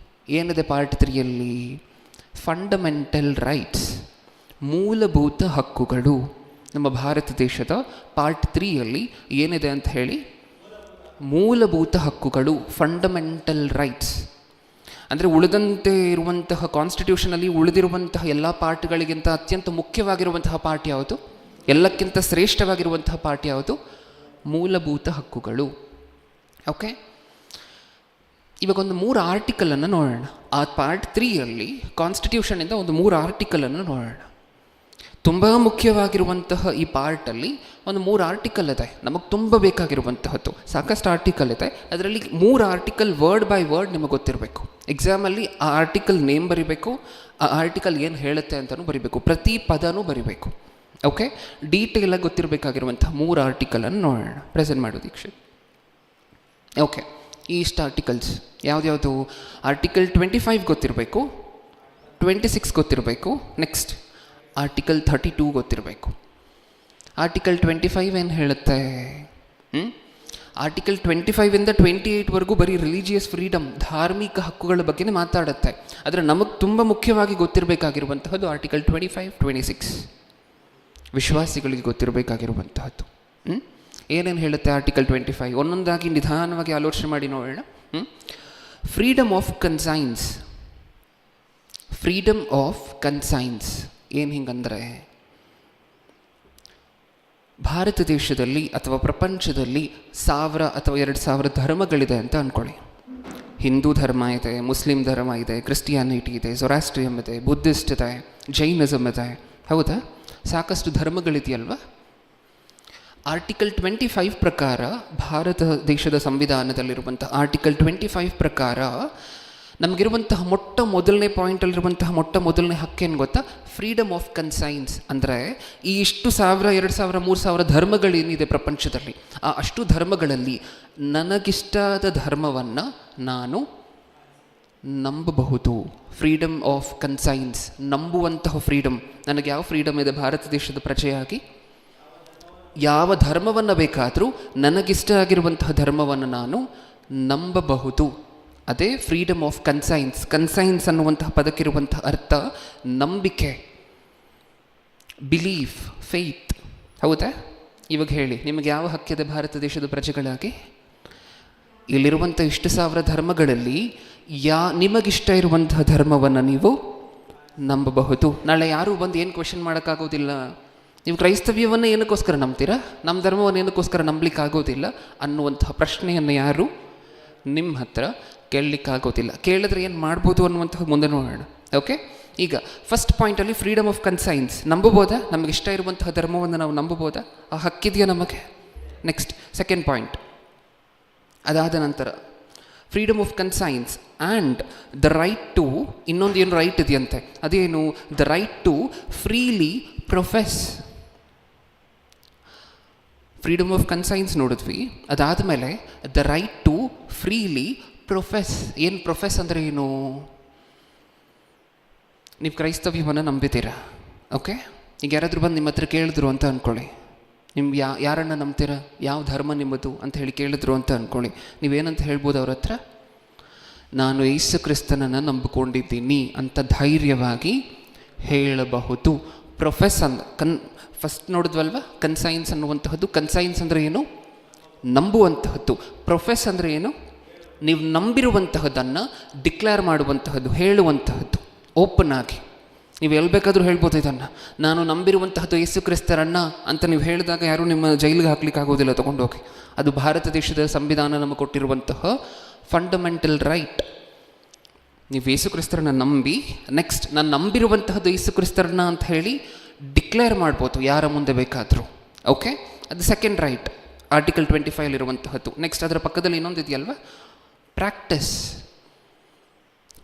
Speaker 1: ಏನಿದೆ ಪಾರ್ಟ್ 3ಯಲ್ಲಿ? ಫಂಡಮೆಂಟಲ್ ರೈಟ್ಸ್, ಮೂಲಭೂತ ಹಕ್ಕುಗಳು. ನಮ್ಮ ಭಾರತ ದೇಶದ ಪಾರ್ಟ್ 3ಯಲ್ಲಿ ಏನಿದೆ ಅಂತ ಹೇಳಿ? ಮೂಲಭೂತ ಹಕ್ಕುಗಳು, ಫಂಡಮೆಂಟಲ್ ರೈಟ್ಸ್. ಅಂದರೆ ಉಳಿದಂತೆ ಇರುವಂತಹ ಕಾನ್ಸ್ಟಿಟ್ಯೂಷನಲ್ಲಿ ಉಳಿದಿರುವಂತಹ ಎಲ್ಲ ಪಾರ್ಟ್ಗಳಿಗಿಂತ ಅತ್ಯಂತ ಮುಖ್ಯವಾಗಿರುವಂತಹ ಪಾರ್ಟ್ ಯಾವುದು? ಎಲ್ಲಕ್ಕಿಂತ ಶ್ರೇಷ್ಠವಾಗಿರುವಂತಹ ಪಾರ್ಟ್ ಯಾವುದು? ಮೂಲಭೂತ ಹಕ್ಕುಗಳು. ಓಕೆ, ಇವಾಗ ಒಂದು 3 ಆರ್ಟಿಕಲನ್ನು ನೋಡೋಣ. ಆ ಪಾರ್ಟ್ 3ಯಲ್ಲಿ ಕಾನ್ಸ್ಟಿಟ್ಯೂಷನಿಂದ ಒಂದು 3 ಆರ್ಟಿಕಲನ್ನು ನೋಡೋಣ. ತುಂಬ ಮುಖ್ಯವಾಗಿರುವಂತಹ ಈ ಪಾರ್ಟಲ್ಲಿ ಒಂದು 3 ಆರ್ಟಿಕಲ್ ಇದೆ, ನಮಗೆ ತುಂಬ ಬೇಕಾಗಿರುವಂತಹದ್ದು. ಸಾಕಷ್ಟು ಆರ್ಟಿಕಲ್ ಇದೆ, ಅದರಲ್ಲಿ 3 ಆರ್ಟಿಕಲ್ ವರ್ಡ್ ಬೈ ವರ್ಡ್ ನಿಮಗೆ ಗೊತ್ತಿರಬೇಕು. ಎಕ್ಸಾಮಲ್ಲಿ ಆ ಆರ್ಟಿಕಲ್ ನೇಮ್ ಬರಿಬೇಕು, ಆ ಆರ್ಟಿಕಲ್ ಏನು ಹೇಳುತ್ತೆ ಅಂತಲೂ ಬರಿಬೇಕು, ಪ್ರತಿ ಪದನೂ ಬರಿಬೇಕು. ಓಕೆ, ಡೀಟೇಲಾಗಿ ಗೊತ್ತಿರಬೇಕಾಗಿರುವಂತಹ 3 ಆರ್ಟಿಕಲನ್ನು ನೋಡೋಣ. ಪ್ರೆಸೆಂಟ್ ಮಾಡು ದೀಕ್ಷಿತ್. ಓಕೆ, ಇಷ್ಟು ಆರ್ಟಿಕಲ್ಸ್ ಯಾವುದ್ಯಾವುದು? ಆರ್ಟಿಕಲ್ 25 ಗೊತ್ತಿರಬೇಕು, 26 ಗೊತ್ತಿರಬೇಕು, ನೆಕ್ಸ್ಟ್ ಆರ್ಟಿಕಲ್ 32 ಗೊತ್ತಿರಬೇಕು. ಆರ್ಟಿಕಲ್ 25 ಏನು ಹೇಳುತ್ತೆ? ಆರ್ಟಿಕಲ್ 25ಇಂದ 28ವರೆಗೂ ಬರೀ ರಿಲಿಜಿಯಸ್ ಫ್ರೀಡಮ್, ಧಾರ್ಮಿಕ ಹಕ್ಕುಗಳ ಬಗ್ಗೆನೇ ಮಾತಾಡುತ್ತೆ. ಆದರೆ ನಮಗೆ ತುಂಬ ಮುಖ್ಯವಾಗಿ ಗೊತ್ತಿರಬೇಕಾಗಿರುವಂತಹದ್ದು ಆರ್ಟಿಕಲ್ 25, 26, ವಿಶ್ವಾಸಿಗಳಿಗೆ ಗೊತ್ತಿರಬೇಕಾಗಿರುವಂತಹದ್ದು. ಏನೇನು ಹೇಳುತ್ತೆ ಆರ್ಟಿಕಲ್ 25? ಒಂದೊಂದಾಗಿ ನಿಧಾನವಾಗಿ ಆಲೋಚನೆ ಮಾಡಿ ನೋಡೋಣ. Freedom of conscience. Freedom of conscience ಏನು ಹಿಂಗಂದರೆ, ಭಾರತ ದೇಶದಲ್ಲಿ ಅಥವಾ ಪ್ರಪಂಚದಲ್ಲಿ 1000 ಅಥವಾ 2000 ಧರ್ಮಗಳಿದೆ ಅಂತ ಅಂದ್ಕೊಳ್ಳಿ. ಹಿಂದೂ ಧರ್ಮ ಇದೆ, ಮುಸ್ಲಿಂ ಧರ್ಮ ಇದೆ, ಕ್ರಿಸ್ಟಿಯಾನಿಟಿ ಇದೆ, ಜೊರಾಸ್ಟ್ರಿಯಮ್ ಇದೆ, ಬುದ್ಧಿಸ್ಟ್ ಇದೆ, ಜೈನಿಸಮ್ ಇದೆ. ಹೌದಾ? ಸಾಕಷ್ಟು ಧರ್ಮಗಳಿದೆಯಲ್ವ. ಆರ್ಟಿಕಲ್ 25 ಪ್ರಕಾರ, ಭಾರತ ದೇಶದ ಸಂವಿಧಾನದಲ್ಲಿರುವಂಥ ಆರ್ಟಿಕಲ್ 25 ಪ್ರಕಾರ ನಮಗಿರುವಂತಹ ಮೊಟ್ಟ ಮೊದಲನೇ ಪಾಯಿಂಟಲ್ಲಿರುವಂತಹ ಮೊಟ್ಟ ಮೊದಲನೇ ಹಕ್ಕೇನು ಗೊತ್ತಾ? Freedom of conscience. ಅಂದರೆ ಈ ಇಷ್ಟು 1000, 2000, 3000 ಧರ್ಮಗಳೇನಿದೆ ಪ್ರಪಂಚದಲ್ಲಿ, ಆ ಅಷ್ಟು ಧರ್ಮಗಳಲ್ಲಿ ನನಗಿಷ್ಟಾದ ಧರ್ಮವನ್ನು ನಾನು ನಂಬಬಹುದು. ಫ್ರೀಡಮ್ ಆಫ್ ಕನ್ಸೈನ್ಸ್, ನಂಬುವಂತಹ ಫ್ರೀಡಮ್. ನನಗೆ ಯಾವ ಫ್ರೀಡಮ್ ಇದೆ ಭಾರತ ದೇಶದ ಪ್ರಜೆಯಾಗಿ? ಯಾವ ಧರ್ಮವನ್ನು ಬೇಕಾದರೂ ನನಗಿಷ್ಟ ಆಗಿರುವಂತಹ ಧರ್ಮವನ್ನು ನಾನು ನಂಬಬಹುದು. ಅದೇ ಫ್ರೀಡಮ್ ಆಫ್ ಕನ್ಸೈನ್ಸ್. ಕನ್ಸೈನ್ಸ್ ಅನ್ನುವಂತಹ ಪದಕ್ಕಿರುವಂತಹ ಅರ್ಥ ನಂಬಿಕೆ, ಬಿಲೀಫ್, ಫೇತ್. ಹೌದಾ? ಇವಾಗ ಹೇಳಿ, ನಿಮಗೆ ಯಾವ ಹಕ್ಕಿದೆ ಭಾರತ ದೇಶದ ಪ್ರಜೆಗಳಾಗಿ? ಇಲ್ಲಿರುವಂಥ ಇಷ್ಟು 1000 ಧರ್ಮಗಳಲ್ಲಿ ನಿಮಗಿಷ್ಟ ಇರುವಂತಹ ಧರ್ಮವನ್ನು ನೀವು ನಂಬಬಹುದು. ನಾಳೆ ಯಾರೂ ಬಂದು ಏನು ಕ್ವೆಶನ್ ಮಾಡೋಕ್ಕಾಗೋದಿಲ್ಲ, ನೀವು ಕ್ರೈಸ್ತವ್ಯವನ್ನು ಏನಕ್ಕೋಸ್ಕರ ನಂಬ್ತೀರಾ, ನಮ್ಮ ಧರ್ಮವನ್ನು ಏನಕ್ಕೋಸ್ಕರ ನಂಬಲಿಕ್ಕಾಗೋದಿಲ್ಲ ಅನ್ನುವಂತಹ ಪ್ರಶ್ನೆಯನ್ನು ಯಾರು ನಿಮ್ಮ ಹತ್ರ ಕೇಳಲಿಕ್ಕಾಗೋದಿಲ್ಲ. ಕೇಳಿದ್ರೆ ಏನು ಮಾಡ್ಬೋದು ಅನ್ನುವಂತಹ ಮುಂದೆ ನೋಡೋಣ. ಓಕೆ, ಈಗ ಫಸ್ಟ್ ಪಾಯಿಂಟಲ್ಲಿ ಫ್ರೀಡಮ್ ಆಫ್ ಕನ್ಸೈನ್ಸ್. ನಂಬಬೋದಾ? ನಮಗೆ ಇಷ್ಟ ಇರುವಂತಹ ಧರ್ಮವನ್ನು ನಾವು ನಂಬಬೋದಾ? ಆ ಹಕ್ಕಿದೆಯಾ ನಮಗೆ? Next second point. ಅದಾದ ನಂತರ freedom of conscience and the right to, ಇನ್ನೊಂದು ಏನು ರೈಟ್ ಇದೆಯಂತೆ, ಅದೇನು? The right to freely profess. Freedom of conscience ನೋಡಿದ್ವಿ. ಅದಾದಮೇಲೆ the right to freely profess. ಏನು ಪ್ರೊಫೆಸ್ ಅಂದರೆ ಏನು? ನೀವು ಕ್ರೈಸ್ತವ್ಯವನ್ನು ನಂಬಿದ್ದೀರಾ. ಓಕೆ, ಈಗ ಯಾರಾದರೂ ಬಂದು ನಿಮ್ಮ ಹತ್ರ ಕೇಳಿದ್ರು ಅಂತ ಅಂದ್ಕೊಳ್ಳಿ, ನಿಮ್ಗೆ ಯಾರನ್ನು ನಂಬ್ತೀರಾ, ಯಾವ ಧರ್ಮ ನಿಮ್ಮದು ಅಂತ ಹೇಳಿ ಕೇಳಿದ್ರು ಅಂತ ಅಂದ್ಕೊಳ್ಳಿ. ನೀವೇನಂತ ಹೇಳ್ಬೋದು ಅವ್ರ ಹತ್ರ? ನಾನು ಯೇಸು ಕ್ರಿಸ್ತನನ್ನು ನಂಬಿಕೊಂಡಿದ್ದೀನಿ ಅಂತ ಧೈರ್ಯವಾಗಿ ಹೇಳಬಹುದು. ಪ್ರೊಫೆಸ್ ಫಸ್ಟ್ ನೋಡಿದ್ವಲ್ವ, ಕನ್ಸೈನ್ಸ್ ಅನ್ನುವಂತಹದ್ದು. ಕನ್ಸೈನ್ಸ್ ಅಂದರೆ ಏನು? ನಂಬುವಂತಹದ್ದು. ಪ್ರೊಫೆಸ್ ಅಂದರೆ ಏನು? ನೀವು ನಂಬಿರುವಂತಹದ್ದನ್ನು ಡಿಕ್ಲೇರ್ ಮಾಡುವಂತಹದ್ದು, ಹೇಳುವಂತಹದ್ದು ಓಪನ್ ಆಗಿ. ನೀವು ಎಲ್ಲಿ ಬೇಕಾದರೂ ಹೇಳ್ಬೋದು ಇದನ್ನು, ನಾನು ನಂಬಿರುವಂತಹದ್ದು ಯೇಸು ಕ್ರಿಸ್ತರನ್ನ ಅಂತ ನೀವು ಹೇಳಿದಾಗ ಯಾರೂ ನಿಮ್ಮ ಜೈಲಿಗೆ ಹಾಕ್ಲಿಕ್ಕೆ ಆಗೋದಿಲ್ಲ ತೊಗೊಂಡೋಗಿ. ಅದು ಭಾರತ ದೇಶದ ಸಂವಿಧಾನ ನಮಗೆ ಕೊಟ್ಟಿರುವಂತಹ ಫಂಡಮೆಂಟಲ್ ರೈಟ್. ನೀವು ಯೇಸು ಕ್ರಿಸ್ತರನ್ನ ನಂಬಿ, ನೆಕ್ಸ್ಟ್ ನಾನು ನಂಬಿರುವಂತಹದ್ದು ಯೇಸು ಕ್ರಿಸ್ತರನ್ನ ಅಂತ ಹೇಳಿ ಡಿಕ್ಲೇರ್ ಮಾಡ್ಬೋದು ಯಾರ ಮುಂದೆ ಬೇಕಾದರೂ. ಓಕೆ, ಅದು ಸೆಕೆಂಡ್ ರೈಟ್, ಆರ್ಟಿಕಲ್ 25 ನೆಕ್ಸ್ಟ್ ಅದರ ಪಕ್ಕದಲ್ಲಿ ಇನ್ನೊಂದು ಇದೆಯಲ್ವ, ಪ್ರಾಕ್ಟಿಸ್.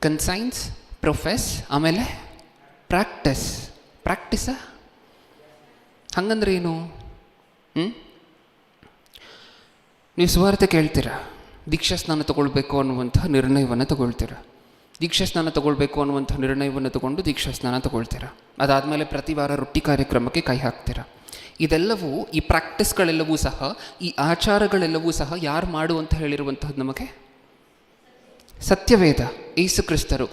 Speaker 1: ಕನ್ಸೈನ್ಸ್, ಪ್ರೊಫೆಸ್, ಆಮೇಲೆ ಪ್ರಾಕ್ಟಿಸ್. ಪ್ರಾಕ್ಟಿಸಾ? ಹಂಗಂದ್ರೆ ಏನು? ನೀವು ಸುವಾರ್ತೆ ಕೇಳ್ತೀರಾ, ದೀಕ್ಷಾಸ್ನಾನ ತಗೊಳ್ಬೇಕು ಅನ್ನುವಂತಹ ನಿರ್ಣಯವನ್ನು ತಗೊಳ್ತೀರ. ದೀಕ್ಷಾಸ್ನಾನ ತಗೊಳ್ಬೇಕು ಅನ್ನುವಂಥ ನಿರ್ಣಯವನ್ನು ತಗೊಂಡು ದೀಕ್ಷಾಸ್ನಾನ ತಗೊಳ್ತೀರ. ಅದಾದಮೇಲೆ ಪ್ರತಿ ವಾರ ರೊಟ್ಟಿ ಕಾರ್ಯಕ್ರಮಕ್ಕೆ ಕೈ ಹಾಕ್ತೀರ. ಇದೆಲ್ಲವೂ, ಈ ಪ್ರಾಕ್ಟೀಸ್ಗಳೆಲ್ಲವೂ ಸಹ, ಈ ಆಚಾರಗಳೆಲ್ಲವೂ ಸಹ ಯಾರು ಮಾಡು ಅಂತ ಹೇಳಿರುವಂಥದ್ದು ನಮಗೆ? ಸತ್ಯವೇದ, ಯೇಸು ಕ್ರಿಸ್ತರು.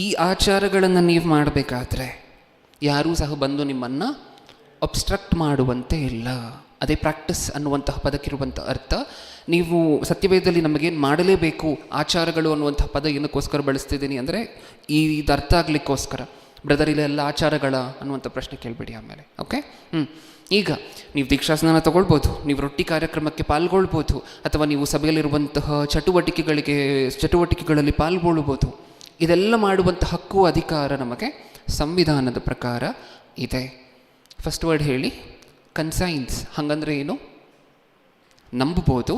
Speaker 1: ಈ ಆಚಾರಗಳನ್ನು ನೀವು ಮಾಡಬೇಕಾದ್ರೆ ಯಾರೂ ಸಹ ಬಂದು ನಿಮ್ಮನ್ನು ಅಬ್ಸ್ಟ್ರಕ್ಟ್ ಮಾಡುವಂತೆ ಇಲ್ಲ. ಅದೇ ಪ್ರಾಕ್ಟೀಸ್ ಅನ್ನುವಂತಹ ಪದಕ್ಕಿರುವಂಥ ಅರ್ಥ. ನೀವು ಸತ್ಯವೇದದಲ್ಲಿ ನಮಗೇನು ಮಾಡಲೇಬೇಕು ಆಚಾರಗಳು ಅನ್ನುವಂಥ ಪದ ಏನಕ್ಕೋಸ್ಕರ ಬಳಸ್ತಿದ್ದೀನಿ ಅಂದರೆ ಇದು ಅರ್ಥ ಆಗಲಿಕ್ಕೋಸ್ಕರ. ಬ್ರದರ್, ಇಲ್ಲೆಲ್ಲ ಆಚಾರಗಳ ಅನ್ನುವಂಥ ಪ್ರಶ್ನೆ ಕೇಳಬೇಡಿ ಆಮೇಲೆ. ಓಕೆ, ಈಗ ನೀವು ದೀಕ್ಷಾಸ್ನಾನ ತಗೊಳ್ಬೋದು, ನೀವು ರೊಟ್ಟಿ ಕಾರ್ಯಕ್ರಮಕ್ಕೆ ಪಾಲ್ಗೊಳ್ಬೋದು, ಅಥವಾ ನೀವು ಸಭೆಯಲ್ಲಿರುವಂತಹ ಚಟುವಟಿಕೆಗಳಲ್ಲಿ ಪಾಲ್ಗೊಳ್ಬೋದು. ಇದೆಲ್ಲ ಮಾಡುವಂಥ ಹಕ್ಕು, ಅಧಿಕಾರ ನಮಗೆ ಸಂವಿಧಾನದ ಪ್ರಕಾರ ಇದೆ. ಫಸ್ಟ್ ವರ್ಡ್ ಹೇಳಿ, ಕನ್ಸೈನ್ಸ್. ಹಾಗಂದ್ರೆ ಏನು? ನಂಬಬಹುದು.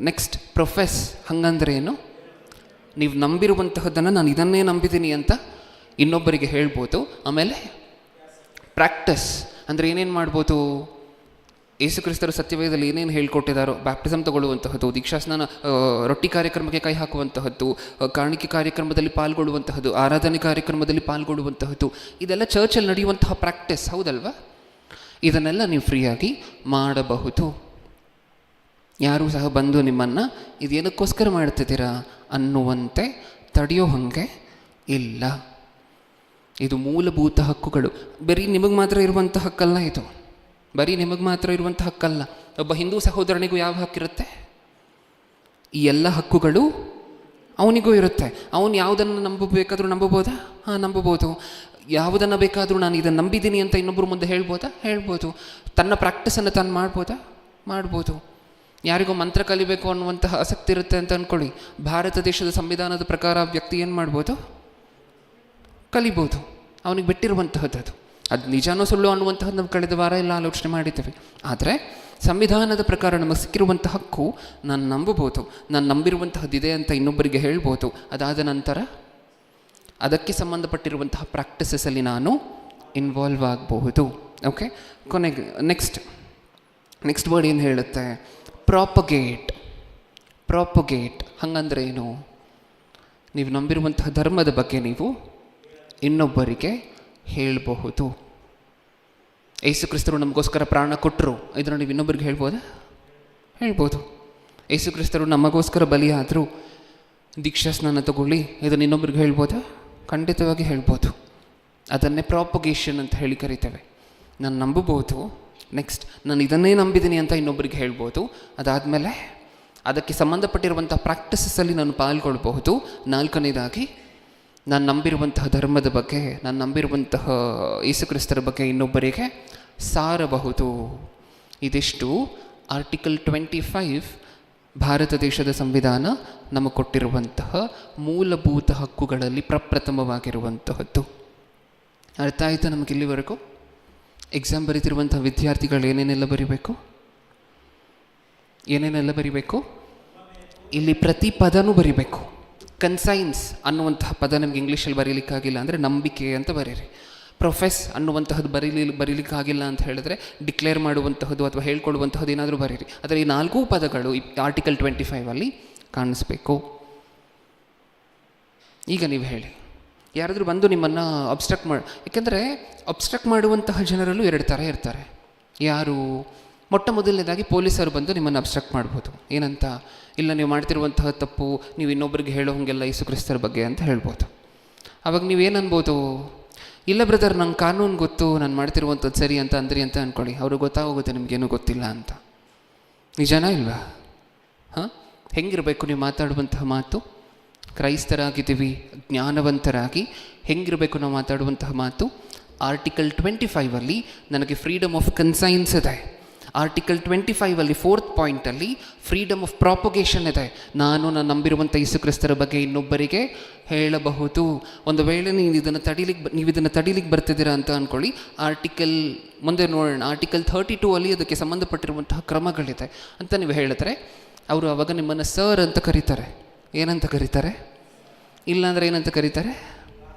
Speaker 1: Next, profess. ಹಾಗಂದ್ರೆ ಏನು? ನೀವು ನಂಬಿರುವಂತಹದ್ದನ್ನು ನಾನು ಇದನ್ನೇ ನಂಬಿದ್ದೀನಿ ಅಂತ ಇನ್ನೊಬ್ಬರಿಗೆ ಹೇಳ್ಬೋದು. ಆಮೇಲೆ ಪ್ರಾಕ್ಟೀಸ್ ಅಂದರೆ ಏನೇನು ಮಾಡ್ಬೋದು? ಯೇಸು ಕ್ರಿಸ್ತರು ಸತ್ಯವೇದದಲ್ಲಿ ಏನೇನು ಹೇಳ್ಕೊಟ್ಟಿದ್ದಾರೋ, ಬ್ಯಾಪ್ಟಿಸಮ್ ತಗೊಳ್ಳುವಂತಹದ್ದು, ದೀಕ್ಷಾಸ್ನಾನ, ರೊಟ್ಟಿ ಕಾರ್ಯಕ್ರಮಕ್ಕೆ ಕೈ ಹಾಕುವಂತಹದ್ದು, ಕಾಣಿಕೆ ಕಾರ್ಯಕ್ರಮದಲ್ಲಿ ಪಾಲ್ಗೊಳ್ಳುವಂತಹದ್ದು, ಆರಾಧನೆ ಕಾರ್ಯಕ್ರಮದಲ್ಲಿ ಪಾಲ್ಗೊಳ್ಳುವಂತಹದ್ದು, ಇದೆಲ್ಲ ಚರ್ಚಲ್ಲಿ ನಡೆಯುವಂತಹ ಪ್ರಾಕ್ಟೀಸ್, ಹೌದಲ್ವಾ? ಇದನ್ನೆಲ್ಲ ನೀವು ಫ್ರೀಯಾಗಿ ಮಾಡಬಹುದು. ಯಾರೂ ಸಹ ಬಂದು ನಿಮ್ಮನ್ನು ಇದೇನಕ್ಕೋಸ್ಕರ ಮಾಡ್ತಿದ್ದೀರಾ ಅನ್ನುವಂತೆ ತಡೆಯೋ ಹಾಗೆ ಇಲ್ಲ. ಇದು ಮೂಲಭೂತ ಹಕ್ಕುಗಳು. ಬರೀ ನಿಮಗೆ ಮಾತ್ರ ಇರುವಂಥ ಹಕ್ಕಲ್ಲ ಇದು. ಬರೀ ನಿಮಗೆ ಮಾತ್ರ ಇರುವಂಥ ಹಕ್ಕಲ್ಲ. ಒಬ್ಬ ಹಿಂದೂ ಸಹೋದರನಿಗೂ ಯಾವ ಹಕ್ಕಿರುತ್ತೆ? ಈ ಎಲ್ಲ ಹಕ್ಕುಗಳು ಅವನಿಗೂ ಇರುತ್ತೆ. ಅವನು ಯಾವುದನ್ನು ನಂಬಬೇಕಾದ್ರೂ ನಂಬಬೋದಾ? ಹಾಂ, ನಂಬಬೋದು. ಯಾವುದನ್ನು ಬೇಕಾದರೂ ನಾನು ಇದನ್ನು ನಂಬಿದ್ದೀನಿ ಅಂತ ಇನ್ನೊಬ್ಬರು ಮುಂದೆ ಹೇಳ್ಬೋದಾ? ಹೇಳ್ಬೋದು. ತನ್ನ ಪ್ರಾಕ್ಟೀಸನ್ನು ತಾನು ಮಾಡ್ಬೋದಾ? ಮಾಡ್ಬೋದು. ಯಾರಿಗೋ ಮಂತ್ರ ಕಲಿಬೇಕು ಅನ್ನುವಂತಹ ಆಸಕ್ತಿ ಇರುತ್ತೆ ಅಂತ ಅಂದ್ಕೊಳ್ಳಿ. ಭಾರತ ದೇಶದ ಸಂವಿಧಾನದ ಪ್ರಕಾರ ವ್ಯಕ್ತಿ ಏನು ಮಾಡ್ಬೋದು? ಕಲಿಬೋದು. ಅವನಿಗೆ ಬಿಟ್ಟಿರುವಂತಹದ್ದು ಅದು. ಅದು ನಿಜಾನೋ ಸುಳ್ಳು ಅನ್ನುವಂತಹದ್ದು ನಾವು ಕಳೆದ ವಾರ ಎಲ್ಲ ಆಲೋಚನೆ ಮಾಡಿದ್ದೇವೆ. ಆದರೆ ಸಂವಿಧಾನದ ಪ್ರಕಾರ ನಮಗೆ ಸಿಕ್ಕಿರುವಂಥ ಹಕ್ಕು, ನಾನು ನಂಬಬಹುದು, ನಾನು ನಂಬಿರುವಂತಹದ್ದಿದೆ ಅಂತ ಇನ್ನೊಬ್ಬರಿಗೆ ಹೇಳ್ಬೋದು. ಅದಾದ ನಂತರ ಅದಕ್ಕೆ ಸಂಬಂಧಪಟ್ಟಿರುವಂತಹ ಪ್ರಾಕ್ಟೀಸಸಲ್ಲಿ ನಾನು ಇನ್ವಾಲ್ವ್ ಆಗಬಹುದು. ಓಕೆ, ಕೊನೆಗೆ ನೆಕ್ಸ್ಟ್ ವರ್ಡ್ ಏನು ಹೇಳುತ್ತೆ? ಪ್ರಾಪಗೇಟ್. ಹಾಗಂದ್ರೆ ಏನು? ನೀವು ನಂಬಿರುವಂತಹ ಧರ್ಮದ ಬಗ್ಗೆ ನೀವು ಇನ್ನೊಬ್ಬರಿಗೆ ಹೇಳಬಹುದು. ಯೇಸು ಕ್ರಿಸ್ತರು ನಮಗೋಸ್ಕರ ಪ್ರಾಣ ಕೊಟ್ಟರು, ಇದನ್ನು ನೀವು ಇನ್ನೊಬ್ಬರಿಗೆ ಹೇಳ್ಬೋದಾ? ಹೇಳ್ಬೋದು. ಯೇಸು ಕ್ರಿಸ್ತರು ನಮಗೋಸ್ಕರ ಬಲಿಯಾದರು, ದೀಕ್ಷಾಸ್ನಾನ ತಗೊಳ್ಳಿ, ಇದನ್ನು ಇನ್ನೊಬ್ಬರಿಗೆ ಹೇಳ್ಬೋದಾ? ಖಂಡಿತವಾಗಿ ಹೇಳ್ಬೋದು. ಅದನ್ನೇ ಪ್ರಾಪಗೇಷನ್ ಅಂತ ಹೇಳಿ ಕರಿತೇವೆ. ನಾನು ನಂಬಬಹುದು. ನೆಕ್ಸ್ಟ್, ನಾನು ಇದನ್ನೇ ನಂಬಿದ್ದೀನಿ ಅಂತ ಇನ್ನೊಬ್ಬರಿಗೆ ಹೇಳ್ಬೋದು. ಅದಾದಮೇಲೆ ಅದಕ್ಕೆ ಸಂಬಂಧಪಟ್ಟಿರುವಂಥ ಪ್ರಾಕ್ಟೀಸಸಲ್ಲಿ ನಾನು ಪಾಲ್ಗೊಳ್ಬಹುದು. ನಾಲ್ಕನೇದಾಗಿ, ನಾನು ನಂಬಿರುವಂತಹ ಧರ್ಮದ ಬಗ್ಗೆ, ನಾನು ನಂಬಿರುವಂತಹ ಯೇಸು ಕ್ರಿಸ್ತರ ಬಗ್ಗೆ ಇನ್ನೊಬ್ಬರಿಗೆ ಸಾರಬಹುದು. ಇದಿಷ್ಟು ಆರ್ಟಿಕಲ್ 25 ಭಾರತ ದೇಶದ ಸಂವಿಧಾನ ನಮಗೆ ಕೊಟ್ಟಿರುವಂತಹ ಮೂಲಭೂತ ಹಕ್ಕುಗಳಲ್ಲಿ ಪ್ರಪ್ರಥಮವಾಗಿರುವಂತಹದ್ದು. ಅರ್ಥ ಆಯಿತಾ ನಮಗೆ ಇಲ್ಲಿವರೆಗೂ? ಎಕ್ಸಾಮ್ ಬರೀತಿರುವಂಥ ವಿದ್ಯಾರ್ಥಿಗಳು ಏನೇನೆಲ್ಲ ಬರಿಬೇಕು? ಇಲ್ಲಿ ಪ್ರತಿ ಪದನೂ ಬರಿಬೇಕು. ಕನ್ಸೈನ್ಸ್ ಅನ್ನುವಂತಹ ಪದ ನಿಮ್ಗೆ ಇಂಗ್ಲೀಷಲ್ಲಿ ಬರೀಲಿಕ್ಕಾಗಿಲ್ಲ ಅಂದರೆ ನಂಬಿಕೆ ಅಂತ ಬರೀರಿ. ಪ್ರೊಫೆಸ್ ಅನ್ನುವಂತಹದ್ದು ಬರೀಲಿಕ್ಕಾಗಿಲ್ಲ ಅಂತ ಹೇಳಿದ್ರೆ ಡಿಕ್ಲೇರ್ ಮಾಡುವಂತಹದ್ದು ಅಥವಾ ಹೇಳ್ಕೊಳ್ಳುವಂತಹದ್ದು ಏನಾದರೂ ಬರೀರಿ. ಆದರೆ ಈ 4 ಪದಗಳು ಆರ್ಟಿಕಲ್ 25 ಕಾಣಿಸ್ಬೇಕು. ಈಗ ನೀವು ಹೇಳಿ, ಯಾರಾದರೂ ಬಂದು ನಿಮ್ಮನ್ನು ಅಬ್ಸ್ಟ್ರಕ್ಟ್ ಯಾಕೆಂದರೆ ಅಬ್ಸ್ಟ್ರಕ್ಟ್ ಮಾಡುವಂತಹ ಜನರಲ್ಲೂ 2 ಥರ ಇರ್ತಾರೆ. ಯಾರು? ಮೊಟ್ಟ ಮೊದಲನೇದಾಗಿ ಪೊಲೀಸರು ಬಂದು ನಿಮ್ಮನ್ನು ಅಬ್ಸ್ಟ್ರಕ್ಟ್ ಮಾಡ್ಬೋದು. ಏನಂತ? ಇಲ್ಲ, ನೀವು ಮಾಡ್ತಿರುವಂತಹ ತಪ್ಪು, ನೀವು ಇನ್ನೊಬ್ಬರಿಗೆ ಹೇಳೋ ಹಾಗೆಲ್ಲ ಯೇಸು ಕ್ರಿಸ್ತರ ಬಗ್ಗೆ ಅಂತ ಹೇಳ್ಬೋದು. ಆವಾಗ ನೀವೇನು ಅನ್ಬೋದು? ಇಲ್ಲ ಬ್ರದರ್, ನಂಗೆ ಕಾನೂನು ಗೊತ್ತು, ನಾನು ಮಾಡ್ತಿರುವಂಥದ್ದು ಸರಿ ಅಂತ ಅಂದ್ರಿ ಅಂತ ಅಂದ್ಕೊಳ್ಳಿ. ಅವ್ರಿಗೆ ಗೊತ್ತಾಗೋಗುತ್ತೆ ನಿಮಗೇನು ಗೊತ್ತಿಲ್ಲ ಅಂತ. ನಿಜನಾ ಇಲ್ವಾ? ಹಾಂ, ಹೆಂಗಿರಬೇಕು ನೀವು ಮಾತಾಡುವಂತಹ ಮಾತು? ಕ್ರೈಸ್ತರಾಗಿದ್ದೀವಿ, ಜ್ಞಾನವಂತರಾಗಿ ಹೆಂಗಿರಬೇಕು ನಾವು ಮಾತಾಡುವಂತಹ ಮಾತು? ಆರ್ಟಿಕಲ್ 25 ನನಗೆ ಫ್ರೀಡಮ್ ಆಫ್ ಕನ್ಸೈನ್ಸ್ ಇದೆ. ಆರ್ಟಿಕಲ್ 25 4th ಪಾಯಿಂಟಲ್ಲಿ ಫ್ರೀಡಮ್ ಆಫ್ ಪ್ರಾಪಗೇಷನ್ ಇದೆ. ನಾನು ನಂಬಿರುವಂಥ ಯೇಸು ಕ್ರಿಸ್ತರ ಬಗ್ಗೆ ಇನ್ನೊಬ್ಬರಿಗೆ ಹೇಳಬಹುದು. ಒಂದು ವೇಳೆ ನೀವು ಇದನ್ನು ತಡೀಲಿಕ್ಕೆ ಬರ್ತಿದ್ದೀರಾ ಅಂತ ಅಂದ್ಕೊಳ್ಳಿ, ಮುಂದೆ ನೋಡೋಣ, ಆರ್ಟಿಕಲ್ 32 ಅದಕ್ಕೆ ಸಂಬಂಧಪಟ್ಟಿರುವಂತಹ ಕ್ರಮಗಳಿದೆ ಅಂತ ನೀವು ಹೇಳಿದ್ರೆ ಅವರು ಆವಾಗ ನಿಮ್ಮನ್ನು ಸರ್ ಅಂತ ಕರೀತಾರೆ. ಏನಂತ ಕರೀತಾರೆ? ಇಲ್ಲಾಂದರೆ ಏನಂತ ಕರೀತಾರೆ?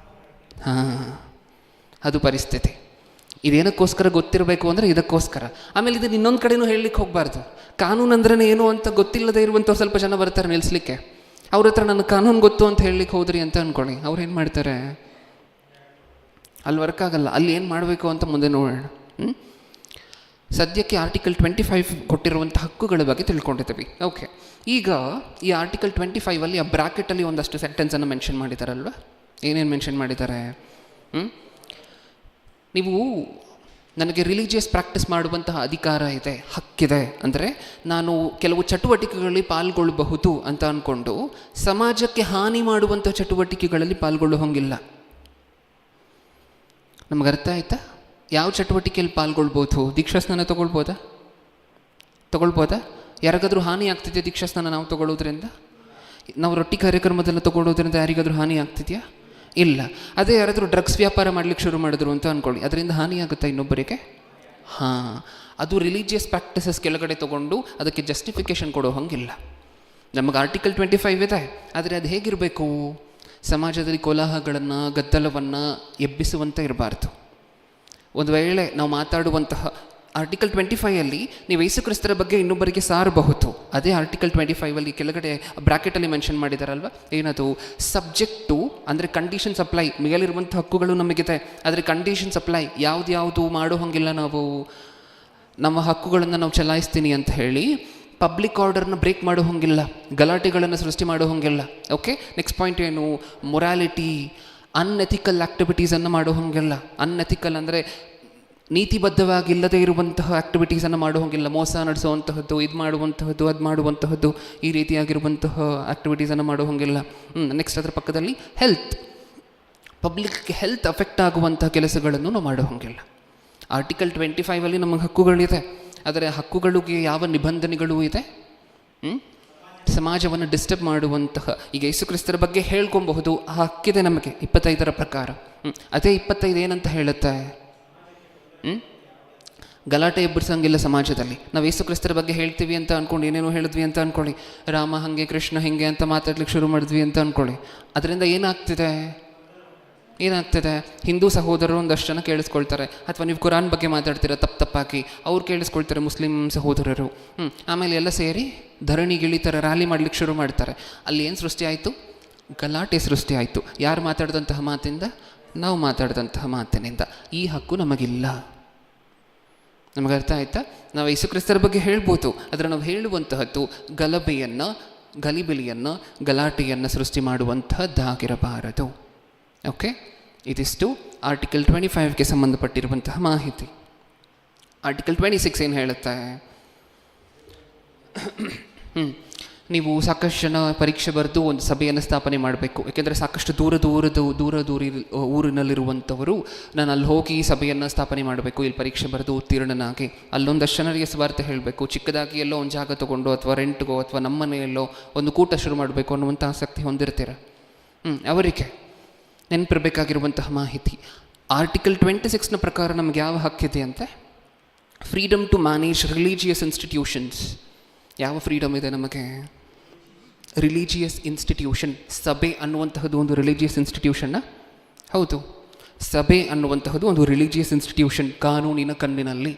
Speaker 1: ಹಾಂ, ಅದು ಪರಿಸ್ಥಿತಿ. ಇದೇನಕ್ಕೋಸ್ಕರ ಗೊತ್ತಿರಬೇಕು ಅಂದರೆ ಇದಕ್ಕೋಸ್ಕರ. ಆಮೇಲೆ ಇದನ್ನು ಇನ್ನೊಂದು ಕಡೆನೂ ಹೇಳಲಿಕ್ಕೆ ಹೋಗಬಾರ್ದು. ಕಾನೂನು ಅಂದ್ರೆ ಏನು ಅಂತ ಗೊತ್ತಿಲ್ಲದೆ ಇರುವಂಥ ಸ್ವಲ್ಪ ಜನ ಬರ್ತಾರೆ ನಿಲ್ಲಿಸ್ಲಿಕ್ಕೆ. ಅವ್ರ ಹತ್ರ ನನ್ನ ಕಾನೂನು ಗೊತ್ತು ಅಂತ ಹೇಳಲಿಕ್ಕೆ ಹೋದ್ರಿ ಅಂತ ಅಂದ್ಕೊಳ್ಳಿ, ಅವ್ರು ಏನು ಮಾಡ್ತಾರೆ, ಅಲ್ಲಿ ವರ್ಕ್ ಆಗಲ್ಲ. ಅಲ್ಲಿ ಏನು ಮಾಡಬೇಕು ಅಂತ ಮುಂದೆ ನೋಡೋಣ. ಸದ್ಯಕ್ಕೆ ಆರ್ಟಿಕಲ್ 25 ಕೊಟ್ಟಿರುವಂಥ ಹಕ್ಕುಗಳ ಬಗ್ಗೆ ತಿಳ್ಕೊಂಡಿದ್ದೀವಿ. ಓಕೆ, ಈಗ ಈ ಆರ್ಟಿಕಲ್ 25 ಆ ಬ್ರಾಕೆಟಲ್ಲಿ ಒಂದಷ್ಟು ಸೆಂಟೆನ್ಸನ್ನು ಮೆನ್ಷನ್ ಮಾಡಿದ್ದಾರಲ್ವ. ಏನೇನು ಮೆನ್ಷನ್ ಮಾಡಿದ್ದಾರೆ? ನೀವು ನನಗೆ ರಿಲಿಜಿಯಸ್ ಪ್ರಾಕ್ಟೀಸ್ ಮಾಡುವಂತಹ ಅಧಿಕಾರ ಇದೆ, ಹಕ್ಕಿದೆ ಅಂದರೆ ನಾನು ಕೆಲವು ಚಟುವಟಿಕೆಗಳಲ್ಲಿ ಪಾಲ್ಗೊಳ್ಳಬಹುದು ಅಂತ ಅಂದ್ಕೊಂಡು ಸಮಾಜಕ್ಕೆ ಹಾನಿ ಮಾಡುವಂಥ ಚಟುವಟಿಕೆಗಳಲ್ಲಿ ಪಾಲ್ಗೊಳ್ಳೋ ಹಂಗಿಲ್ಲ. ನಮ್ಗೆ ಅರ್ಥ ಆಯ್ತಾ? ಯಾವ ಚಟುವಟಿಕೆಯಲ್ಲಿ ಪಾಲ್ಗೊಳ್ಬೋದು? ದೀಕ್ಷಾಸ್ನಾನ ತಗೊಳ್ಬೋದಾ? ಯಾರಿಗಾದ್ರೂ ಹಾನಿ ಆಗ್ತಿದೆಯಾ ದೀಕ್ಷಾಸ್ನಾನ ನಾವು ತಗೊಳ್ಳೋದ್ರಿಂದ? ನಾವು ರೊಟ್ಟಿ ಕಾರ್ಯಕ್ರಮದೆಲ್ಲ ತಗೊಳ್ಳೋದ್ರಿಂದ ಯಾರಿಗಾದ್ರೂ ಹಾನಿ ಆಗ್ತಿದೆಯಾ? ಇಲ್ಲ. ಅದೇ ಯಾರಾದರೂ ಡ್ರಗ್ಸ್ ವ್ಯಾಪಾರ ಮಾಡ್ಲಿಕ್ಕೆ ಶುರು ಮಾಡಿದ್ರು ಅಂತ ಅಂದ್ಕೊಳ್ಳಿ, ಅದರಿಂದ ಹಾನಿ ಆಗುತ್ತಾ ಇನ್ನೊಬ್ಬರಿಗೆ? ಹಾಂ, ಅದು ರಿಲಿಜಿಯಸ್ ಪ್ರಾಕ್ಟೀಸಸ್ ಕೆಳಗಡೆ ತೊಗೊಂಡು ಅದಕ್ಕೆ ಜಸ್ಟಿಫಿಕೇಷನ್ ಕೊಡೋ ಹಂಗಿಲ್ಲ. ನಮಗೆ ಆರ್ಟಿಕಲ್ 25 ಇದೆ, ಆದರೆ ಅದು ಹೇಗಿರಬೇಕು? ಸಮಾಜದಲ್ಲಿ ಕೋಲಾಹಲಗಳನ್ನು, ಗದ್ದಲವನ್ನು ಎಬ್ಬಿಸುವಂತೆ ಇರಬಾರ್ದು. ಒಂದು ವೇಳೆ ನಾವು ಮಾತಾಡುವಂತಹ ಆರ್ಟಿಕಲ್ 25 ನೀವು ಯೇಸು ಕ್ರಿಸ್ತರ ಬಗ್ಗೆ ಇನ್ನೊಬ್ಬರಿಗೆ ಸಾರಬಹುದು. ಅದೇ ಆರ್ಟಿಕಲ್ 25 ಕೆಳಗಡೆ ಬ್ರಾಕೆಟಲ್ಲಿ ಮೆನ್ಷನ್ ಮಾಡಿದಾರಲ್ವ, ಏನದು? ಸಬ್ಜೆಕ್ಟು ಅಂದರೆ ಕಂಡೀಷನ್ಸ್ ಅಪ್ಲೈ. ಮೇಲಿರುವಂಥ ಹಕ್ಕುಗಳು ನಮಗಿದೆ, ಆದರೆ ಕಂಡೀಷನ್ಸ್ ಅಪ್ಲೈ. ಯಾವುದು ಮಾಡೋ ಹಂಗಿಲ್ಲ. ನಾವು ನಮ್ಮ ಹಕ್ಕುಗಳನ್ನು ನಾವು ಚಲಾಯಿಸ್ತೀನಿ ಅಂತ ಹೇಳಿ ಪಬ್ಲಿಕ್ ಆರ್ಡರ್ನ ಬ್ರೇಕ್ ಮಾಡೋ ಹಂಗಿಲ್ಲ, ಗಲಾಟೆಗಳನ್ನು ಸೃಷ್ಟಿ ಮಾಡೋ ಹಂಗಿಲ್ಲ. ಓಕೆ, ನೆಕ್ಸ್ಟ್ ಪಾಯಿಂಟ್ ಏನು? ಮೊರಾಲಿಟಿ, ಅನ್ಎಥಿಕಲ್ ಆ್ಯಕ್ಟಿವಿಟೀಸನ್ನು ಮಾಡೋ ಹಂಗಿಲ್ಲ. ಅನ್ಎಥಿಕಲ್ ಅಂದರೆ ನೀತಿಬದ್ಧವಾಗಿಲ್ಲದೆ ಇರುವಂತಹ ಆ್ಯಕ್ಟಿವಿಟೀಸನ್ನು ಮಾಡೋ ಹಂಗಿಲ್ಲ. ಮೋಸ ನಡೆಸುವಂತಹದ್ದು, ಇದು ಮಾಡುವಂತಹದ್ದು, ಅದು ಮಾಡುವಂತಹದ್ದು, ಈ ರೀತಿಯಾಗಿರುವಂತಹ ಆ್ಯಕ್ಟಿವಿಟೀಸನ್ನು ಮಾಡೋ ಹಂಗಿಲ್ಲ. ನೆಕ್ಸ್ಟ್ ಅದರ ಪಕ್ಕದಲ್ಲಿ ಹೆಲ್ತ್, ಪಬ್ಲಿಕ್ಗೆ ಹೆಲ್ತ್ ಅಫೆಕ್ಟ್ ಆಗುವಂಥ ಕೆಲಸಗಳನ್ನು ನಾವು ಮಾಡೋ ಹಂಗಿಲ್ಲ. ಆರ್ಟಿಕಲ್ 25 ನಮಗೆ ಹಕ್ಕುಗಳಿದೆ, ಆದರೆ ಹಕ್ಕುಗಳಿಗೆ ಯಾವ ನಿಬಂಧನೆಗಳೂ ಇದೆ? ಸಮಾಜವನ್ನು ಡಿಸ್ಟರ್ಬ್ ಮಾಡುವಂತಹ, ಈಗ ಯೇಸು ಕ್ರಿಸ್ತರ ಬಗ್ಗೆ ಹೇಳ್ಕೊಬಹುದು, ಆ ಹಕ್ಕಿದೆ ನಮಗೆ 25ರ ಪ್ರಕಾರ. ಅದೇ 25 ಏನಂತ ಹೇಳುತ್ತೆ? ಗಲಾಟೆ ಎಬ್ಬರಿಸಂಗಿಲ್ಲ ಸಮಾಜದಲ್ಲಿ. ನಾವು ಯೇಸು ಕ್ರಿಸ್ತರ ಬಗ್ಗೆ ಹೇಳ್ತೀವಿ ಅಂತ ಅಂದ್ಕೊಂಡು ಏನೇನೋ ಹೇಳಿದ್ವಿ ಅಂತ ಅಂದ್ಕೊಳ್ಳಿ, ರಾಮ ಹಾಗೆ ಕೃಷ್ಣ ಹಿಂಗೆ ಅಂತ ಮಾತಾಡ್ಲಿಕ್ಕೆ ಶುರು ಮಾಡಿದ್ವಿ ಅಂತ ಅಂದ್ಕೊಳ್ಳಿ. ಅದರಿಂದ ಏನಾಗ್ತಿದೆ? ಹಿಂದೂ ಸಹೋದರರು ಒಂದಷ್ಟು ಜನ ಕೇಳಿಸ್ಕೊಳ್ತಾರೆ. ಅಥವಾ ನೀವು ಕುರಾನ್ ಬಗ್ಗೆ ಮಾತಾಡ್ತೀರ ತಪ್ಪಾಕಿ, ಅವ್ರು ಕೇಳಿಸ್ಕೊಳ್ತಾರೆ, ಮುಸ್ಲಿಂ ಸಹೋದರರು. ಆಮೇಲೆ ಎಲ್ಲ ಸೇರಿ ಧರಣಿಗಿಳಿತಾರೆ, ರ್ಯಾಲಿ ಮಾಡ್ಲಿಕ್ಕೆ ಶುರು ಮಾಡ್ತಾರೆ. ಅಲ್ಲಿ ಏನು ಸೃಷ್ಟಿ ಆಯಿತು? ಗಲಾಟೆ ಸೃಷ್ಟಿ ಆಯಿತು. ಯಾರು ಮಾತಾಡಿದಂತಹ ಮಾತಿಂದ? ನಾವು ಮಾತಾಡಿದಂತಹ ಮಾತಿನಿಂದ. ಈ ಹಕ್ಕು ನಮಗಿಲ್ಲ. ನಮಗೆ ಅರ್ಥ ಆಯ್ತಾ? ನಾವು ಯೇಸು ಕ್ರಿಸ್ತರ ಬಗ್ಗೆ ಹೇಳ್ಬೋದು, ಆದರೆ ನಾವು ಹೇಳುವಂತಹದ್ದು ಗಲಿಬಿಲಿಯನ್ನು, ಗಲಾಟೆಯನ್ನು ಸೃಷ್ಟಿ ಮಾಡುವಂತಹದ್ದಾಗಿರಬಾರದು. ಓಕೆ, ಇದಿಷ್ಟು ಆರ್ಟಿಕಲ್ 25ಗೆ ಸಂಬಂಧಪಟ್ಟಿರುವಂತಹ ಮಾಹಿತಿ. ಆರ್ಟಿಕಲ್ 26 ಏನು ಹೇಳುತ್ತೆ? ನೀವು ಸಾಕಷ್ಟು ಜನ ಪರೀಕ್ಷೆ ಬರೆದು ಒಂದು ಸಭೆಯನ್ನು ಸ್ಥಾಪನೆ ಮಾಡಬೇಕು. ಯಾಕೆಂದರೆ ಸಾಕಷ್ಟು ದೂರ ಊರಿನಲ್ಲಿರುವಂಥವರು ನಾನು ಅಲ್ಲಿ ಹೋಗಿ ಸಭೆಯನ್ನು ಸ್ಥಾಪನೆ ಮಾಡಬೇಕು, ಇಲ್ಲಿ ಪರೀಕ್ಷೆ ಬರೆದು ಉತ್ತೀರ್ಣನಾಗಿ ಅಲ್ಲೊಂದಷ್ಟು ಜನರಿಗೆ ಸ್ವಾರ್ಥ ಹೇಳಬೇಕು, ಚಿಕ್ಕದಾಗಿ ಎಲ್ಲೋ ಒಂದು ಜಾಗ ತೊಗೊಂಡು ಅಥವಾ ರೆಂಟ್ಗೋ ಅಥವಾ ನಮ್ಮ ಮನೆಯಲ್ಲೋ ಒಂದು ಕೂಟ ಶುರು ಮಾಡಬೇಕು ಅನ್ನುವಂಥ ಆಸಕ್ತಿ ಹೊಂದಿರ್ತೀರ. ಅವರಿಗೆ ನೆನಪಿರಬೇಕಾಗಿರುವಂತಹ ಮಾಹಿತಿ, ಆರ್ಟಿಕಲ್ 26ನ ಪ್ರಕಾರ ನಮಗೆ ಯಾವ ಹಕ್ಕಿದೆ ಅಂತೆ? Freedom to manage religious institutions. ಯಾವ ಫ್ರೀಡಮ್ ಇದೆ ನಮಗೆ? Religious institution. ಸಭೆ ಅನ್ನುವಂತಹದ್ದು ಒಂದು ರಿಲಿಜಿಯಸ್ ಇನ್ಸ್ಟಿಟ್ಯೂಷನ್ನ? ಹೌದು, ಸಭೆ ಅನ್ನುವಂತಹದ್ದು ಒಂದು ರಿಲಿಜಿಯಸ್ ಇನ್ಸ್ಟಿಟ್ಯೂಷನ್ ಕಾನೂನಿನ ಕಣ್ಣಿನಲ್ಲಿ.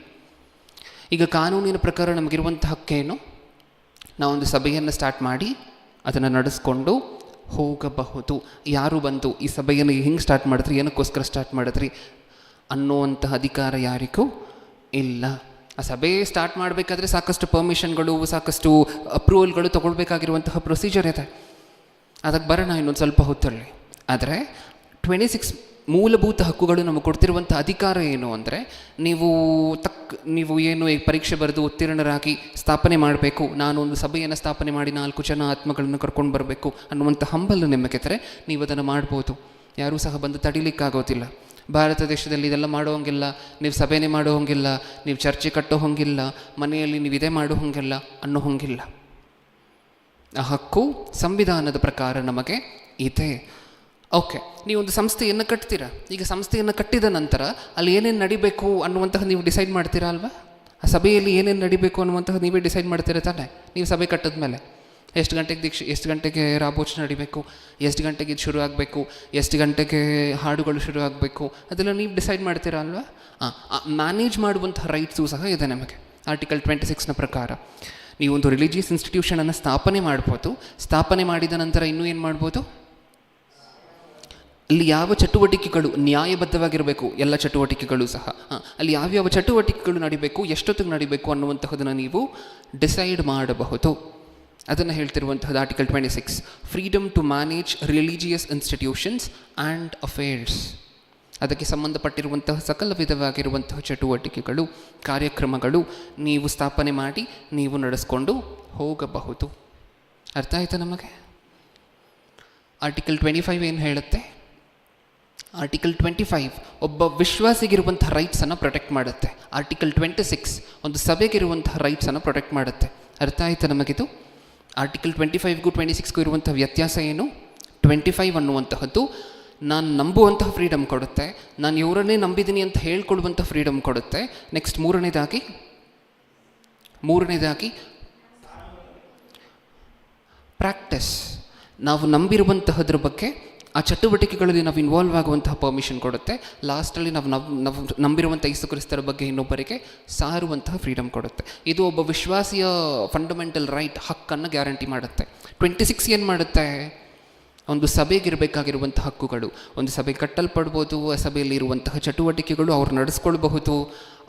Speaker 1: ಈಗ ಕಾನೂನಿನ ಪ್ರಕಾರ ನಮಗಿರುವಂಥ ಹಕ್ಕೇನು? ನಾವೊಂದು ಸಭೆಯನ್ನು ಸ್ಟಾರ್ಟ್ ಮಾಡಿ ಅದನ್ನು ನಡೆಸ್ಕೊಂಡು ಹೋಗಬಹುದು. ಯಾರು ಬಂದು ಈ ಸಭೆಯನ್ನು ಹಿಂಗೆ ಸ್ಟಾರ್ಟ್ ಮಾಡಿದ್ರಿ, ಏನಕ್ಕೋಸ್ಕರ ಸ್ಟಾರ್ಟ್ ಮಾಡಿದ್ರಿ ಅನ್ನುವಂತಹ ಅಧಿಕಾರ ಯಾರಿಗೂ ಇಲ್ಲ. ಆ ಸಭೆ ಸ್ಟಾರ್ಟ್ ಮಾಡಬೇಕಾದ್ರೆ ಸಾಕಷ್ಟು ಪರ್ಮಿಷನ್ಗಳು, ಸಾಕಷ್ಟು ಅಪ್ರೂವಲ್ಗಳು ತೊಗೊಳ್ಬೇಕಾಗಿರುವಂತಹ ಪ್ರೊಸೀಜರ್ ಇದೆ. ಅದಕ್ಕೆ ಬರೋಣ ಇನ್ನೊಂದು ಸ್ವಲ್ಪ ಹೊತ್ತಲ್ಲಿ. ಆದರೆ 26 ಮೂಲಭೂತ ಹಕ್ಕುಗಳು ನಮಗೆ ಕೊಡ್ತಿರುವಂಥ ಅಧಿಕಾರ ಏನು ಅಂದರೆ, ನೀವು ಏನು ಈ ಪರೀಕ್ಷೆ ಬರೆದು ಉತ್ತೀರ್ಣರಾಗಿ ಸ್ಥಾಪನೆ ಮಾಡಬೇಕು, ನಾನೊಂದು ಸಭೆಯನ್ನು ಸ್ಥಾಪನೆ ಮಾಡಿ 4 ಜನ ಆತ್ಮಗಳನ್ನು ಕರ್ಕೊಂಡು ಬರಬೇಕು ಅನ್ನುವಂಥ ಹಂಬಲು ನಿಮಗಿದ್ದರೆ ನೀವು ಅದನ್ನು ಮಾಡ್ಬೋದು. ಯಾರೂ ಸಹ ಬಂದು ತಡಿಲಿಕ್ಕಾಗೋದಿಲ್ಲ. ಭಾರತ ದೇಶದಲ್ಲಿ ಇದೆಲ್ಲ ಮಾಡೋ ಹಂಗಿಲ್ಲ, ನೀವು ಸಭೆನೇ ಮಾಡೋ ಹಂಗಿಲ್ಲ, ನೀವು ಚರ್ಚೆ ಕಟ್ಟೋ ಹಂಗಿಲ್ಲ, ಮನೆಯಲ್ಲಿ ನೀವು ಇದೇ ಮಾಡೋ ಹಂಗಿಲ್ಲ ಅನ್ನೋ ಹಂಗಿಲ್ಲ. ಆ ಹಕ್ಕು ಸಂವಿಧಾನದ ಪ್ರಕಾರ ನಮಗೆ ಇದೆ. ಓಕೆ, ನೀವೊಂದು ಸಂಸ್ಥೆಯನ್ನು ಕಟ್ತೀರಾ. ಈಗ ಸಂಸ್ಥೆಯನ್ನು ಕಟ್ಟಿದ ನಂತರ ಅಲ್ಲಿ ಏನೇನು ನಡಿಬೇಕು ಅನ್ನುವಂತಹ ನೀವು ಡಿಸೈಡ್ ಮಾಡ್ತೀರಾ ಅಲ್ವಾ? ಆ ಸಭೆಯಲ್ಲಿ ಏನೇನು ನಡಿಬೇಕು ಅನ್ನುವಂತಹ ನೀವೇ ಡಿಸೈಡ್ ಮಾಡ್ತೀರಾ ತಾನೆ, ನೀವು ಸಭೆ ಕಟ್ಟಿದ ಮೇಲೆ. ಎಷ್ಟು ಗಂಟೆಗೆ ರಾಬೋಚ್ ನಡಿಬೇಕು, ಎಷ್ಟು ಗಂಟೆಗೆ ಇದು ಶುರು ಆಗಬೇಕು, ಎಷ್ಟು ಗಂಟೆಗೆ ಹಾಡುಗಳು ಶುರು ಆಗಬೇಕು, ಅದೆಲ್ಲ ನೀವು ಡಿಸೈಡ್ ಮಾಡ್ತೀರಾ ಅಲ್ವಾ? ಮ್ಯಾನೇಜ್ ಮಾಡುವಂಥ ರೈಟ್ಸು ಸಹ ಇದೆ ನಮಗೆ ಆರ್ಟಿಕಲ್ 26ನ ಪ್ರಕಾರ. ನೀವೊಂದು ರಿಲಿಜಿಯಸ್ ಇನ್ಸ್ಟಿಟ್ಯೂಷನನ್ನು ಸ್ಥಾಪನೆ ಮಾಡ್ಬೋದು. ಸ್ಥಾಪನೆ ಮಾಡಿದ ನಂತರ ಇನ್ನೂ ಏನು ಮಾಡ್ಬೋದು? ಅಲ್ಲಿ ಯಾವ ಚಟುವಟಿಕೆಗಳು ನ್ಯಾಯಬದ್ಧವಾಗಿರಬೇಕು, ಎಲ್ಲ ಚಟುವಟಿಕೆಗಳು ಸಹ ಅಲ್ಲಿ ಯಾವ್ಯಾವ ಚಟುವಟಿಕೆಗಳು ನಡಿಬೇಕು, ಎಷ್ಟೊತ್ತಿಗೆ ನಡಿಬೇಕು ಅನ್ನುವಂತಹದನ್ನು ನೀವು ಡಿಸೈಡ್ ಮಾಡಬಹುದು. ಅದನ್ನು ಹೇಳ್ತಿರುವಂತಹದ್ದು article 26, freedom to manage religious institutions and affairs. ಅದಕ್ಕೆ ಸಂಬಂಧಪಟ್ಟಿರುವಂತಹ ಸಕಲ ವಿಧವಾಗಿರುವಂತಹ ಚಟುವಟಿಕೆಗಳು, ಕಾರ್ಯಕ್ರಮಗಳು ನೀವು ಸ್ಥಾಪನೆ ಮಾಡಿ ನೀವು ನಡೆಸ್ಕೊಂಡು ಹೋಗಬಹುದು. ಅರ್ಥ ಆಯಿತಾ ನಮಗೆ? ಆರ್ಟಿಕಲ್ 25 ಏನು ಹೇಳುತ್ತೆ? ಆರ್ಟಿಕಲ್ 25 ಒಬ್ಬ ವಿಶ್ವಾಸಿಗಿರುವಂಥ ರೈಟ್ಸನ್ನು ಪ್ರೊಟೆಕ್ಟ್ ಮಾಡುತ್ತೆ. ಆರ್ಟಿಕಲ್ 26 ಒಂದು ಸಭೆಗಿರುವಂತಹ ರೈಟ್ಸನ್ನು ಪ್ರೊಟೆಕ್ಟ್ ಮಾಡುತ್ತೆ. ಅರ್ಥ ಆಯಿತಾ ನಮಗಿದು? ಆರ್ಟಿಕಲ್ 25ಗೂ 26ಗೂ ಇರುವಂಥ ವ್ಯತ್ಯಾಸ ಏನು? 25 ಅನ್ನುವಂತಹದ್ದು ನಾನು ನಂಬುವಂತಹ ಫ್ರೀಡಮ್ ಕೊಡುತ್ತೆ, ನಾನು ಇವರನ್ನೇ ನಂಬಿದ್ದೀನಿ ಅಂತ ಹೇಳ್ಕೊಳ್ಳುವಂಥ ಫ್ರೀಡಮ್ ಕೊಡುತ್ತೆ. ನೆಕ್ಸ್ಟ್ ಮೂರನೇದಾಗಿ ಪ್ರಾಕ್ಟಿಸ್, ನಾವು ನಂಬಿರುವಂತಹದ್ರ ಬಗ್ಗೆ ಆ ಚಟುವಟಿಕೆಗಳಲ್ಲಿ ನಾವು ಇನ್ವಾಲ್ವ್ ಆಗುವಂತಹ ಪರ್ಮಿಷನ್ ಕೊಡುತ್ತೆ. ಲಾಸ್ಟಲ್ಲಿ ನಾವು ನಂಬಿರುವಂಥ ಯೇಸು ಕ್ರಿಸ್ತರ ಬಗ್ಗೆ ಇನ್ನೊಬ್ಬರಿಗೆ ಸಾರುವಂತಹ ಫ್ರೀಡಮ್ ಕೊಡುತ್ತೆ. ಇದು ಒಬ್ಬ ವಿಶ್ವಾಸಿಯ ಫಂಡಮೆಂಟಲ್ ರೈಟ್, ಹಕ್ಕನ್ನು ಗ್ಯಾರಂಟಿ ಮಾಡುತ್ತೆ. 26 ಏನು ಮಾಡುತ್ತೆ? ಒಂದು ಸಭೆಗಿರಬೇಕಾಗಿರುವಂಥ ಹಕ್ಕುಗಳು, ಒಂದು ಸಭೆ ಕಟ್ಟಲ್ಪಡ್ಬೋದು, ಆ ಸಭೆಯಲ್ಲಿ ಇರುವಂತಹ ಚಟುವಟಿಕೆಗಳು ಅವ್ರು ನಡೆಸ್ಕೊಳ್ಬಹುದು,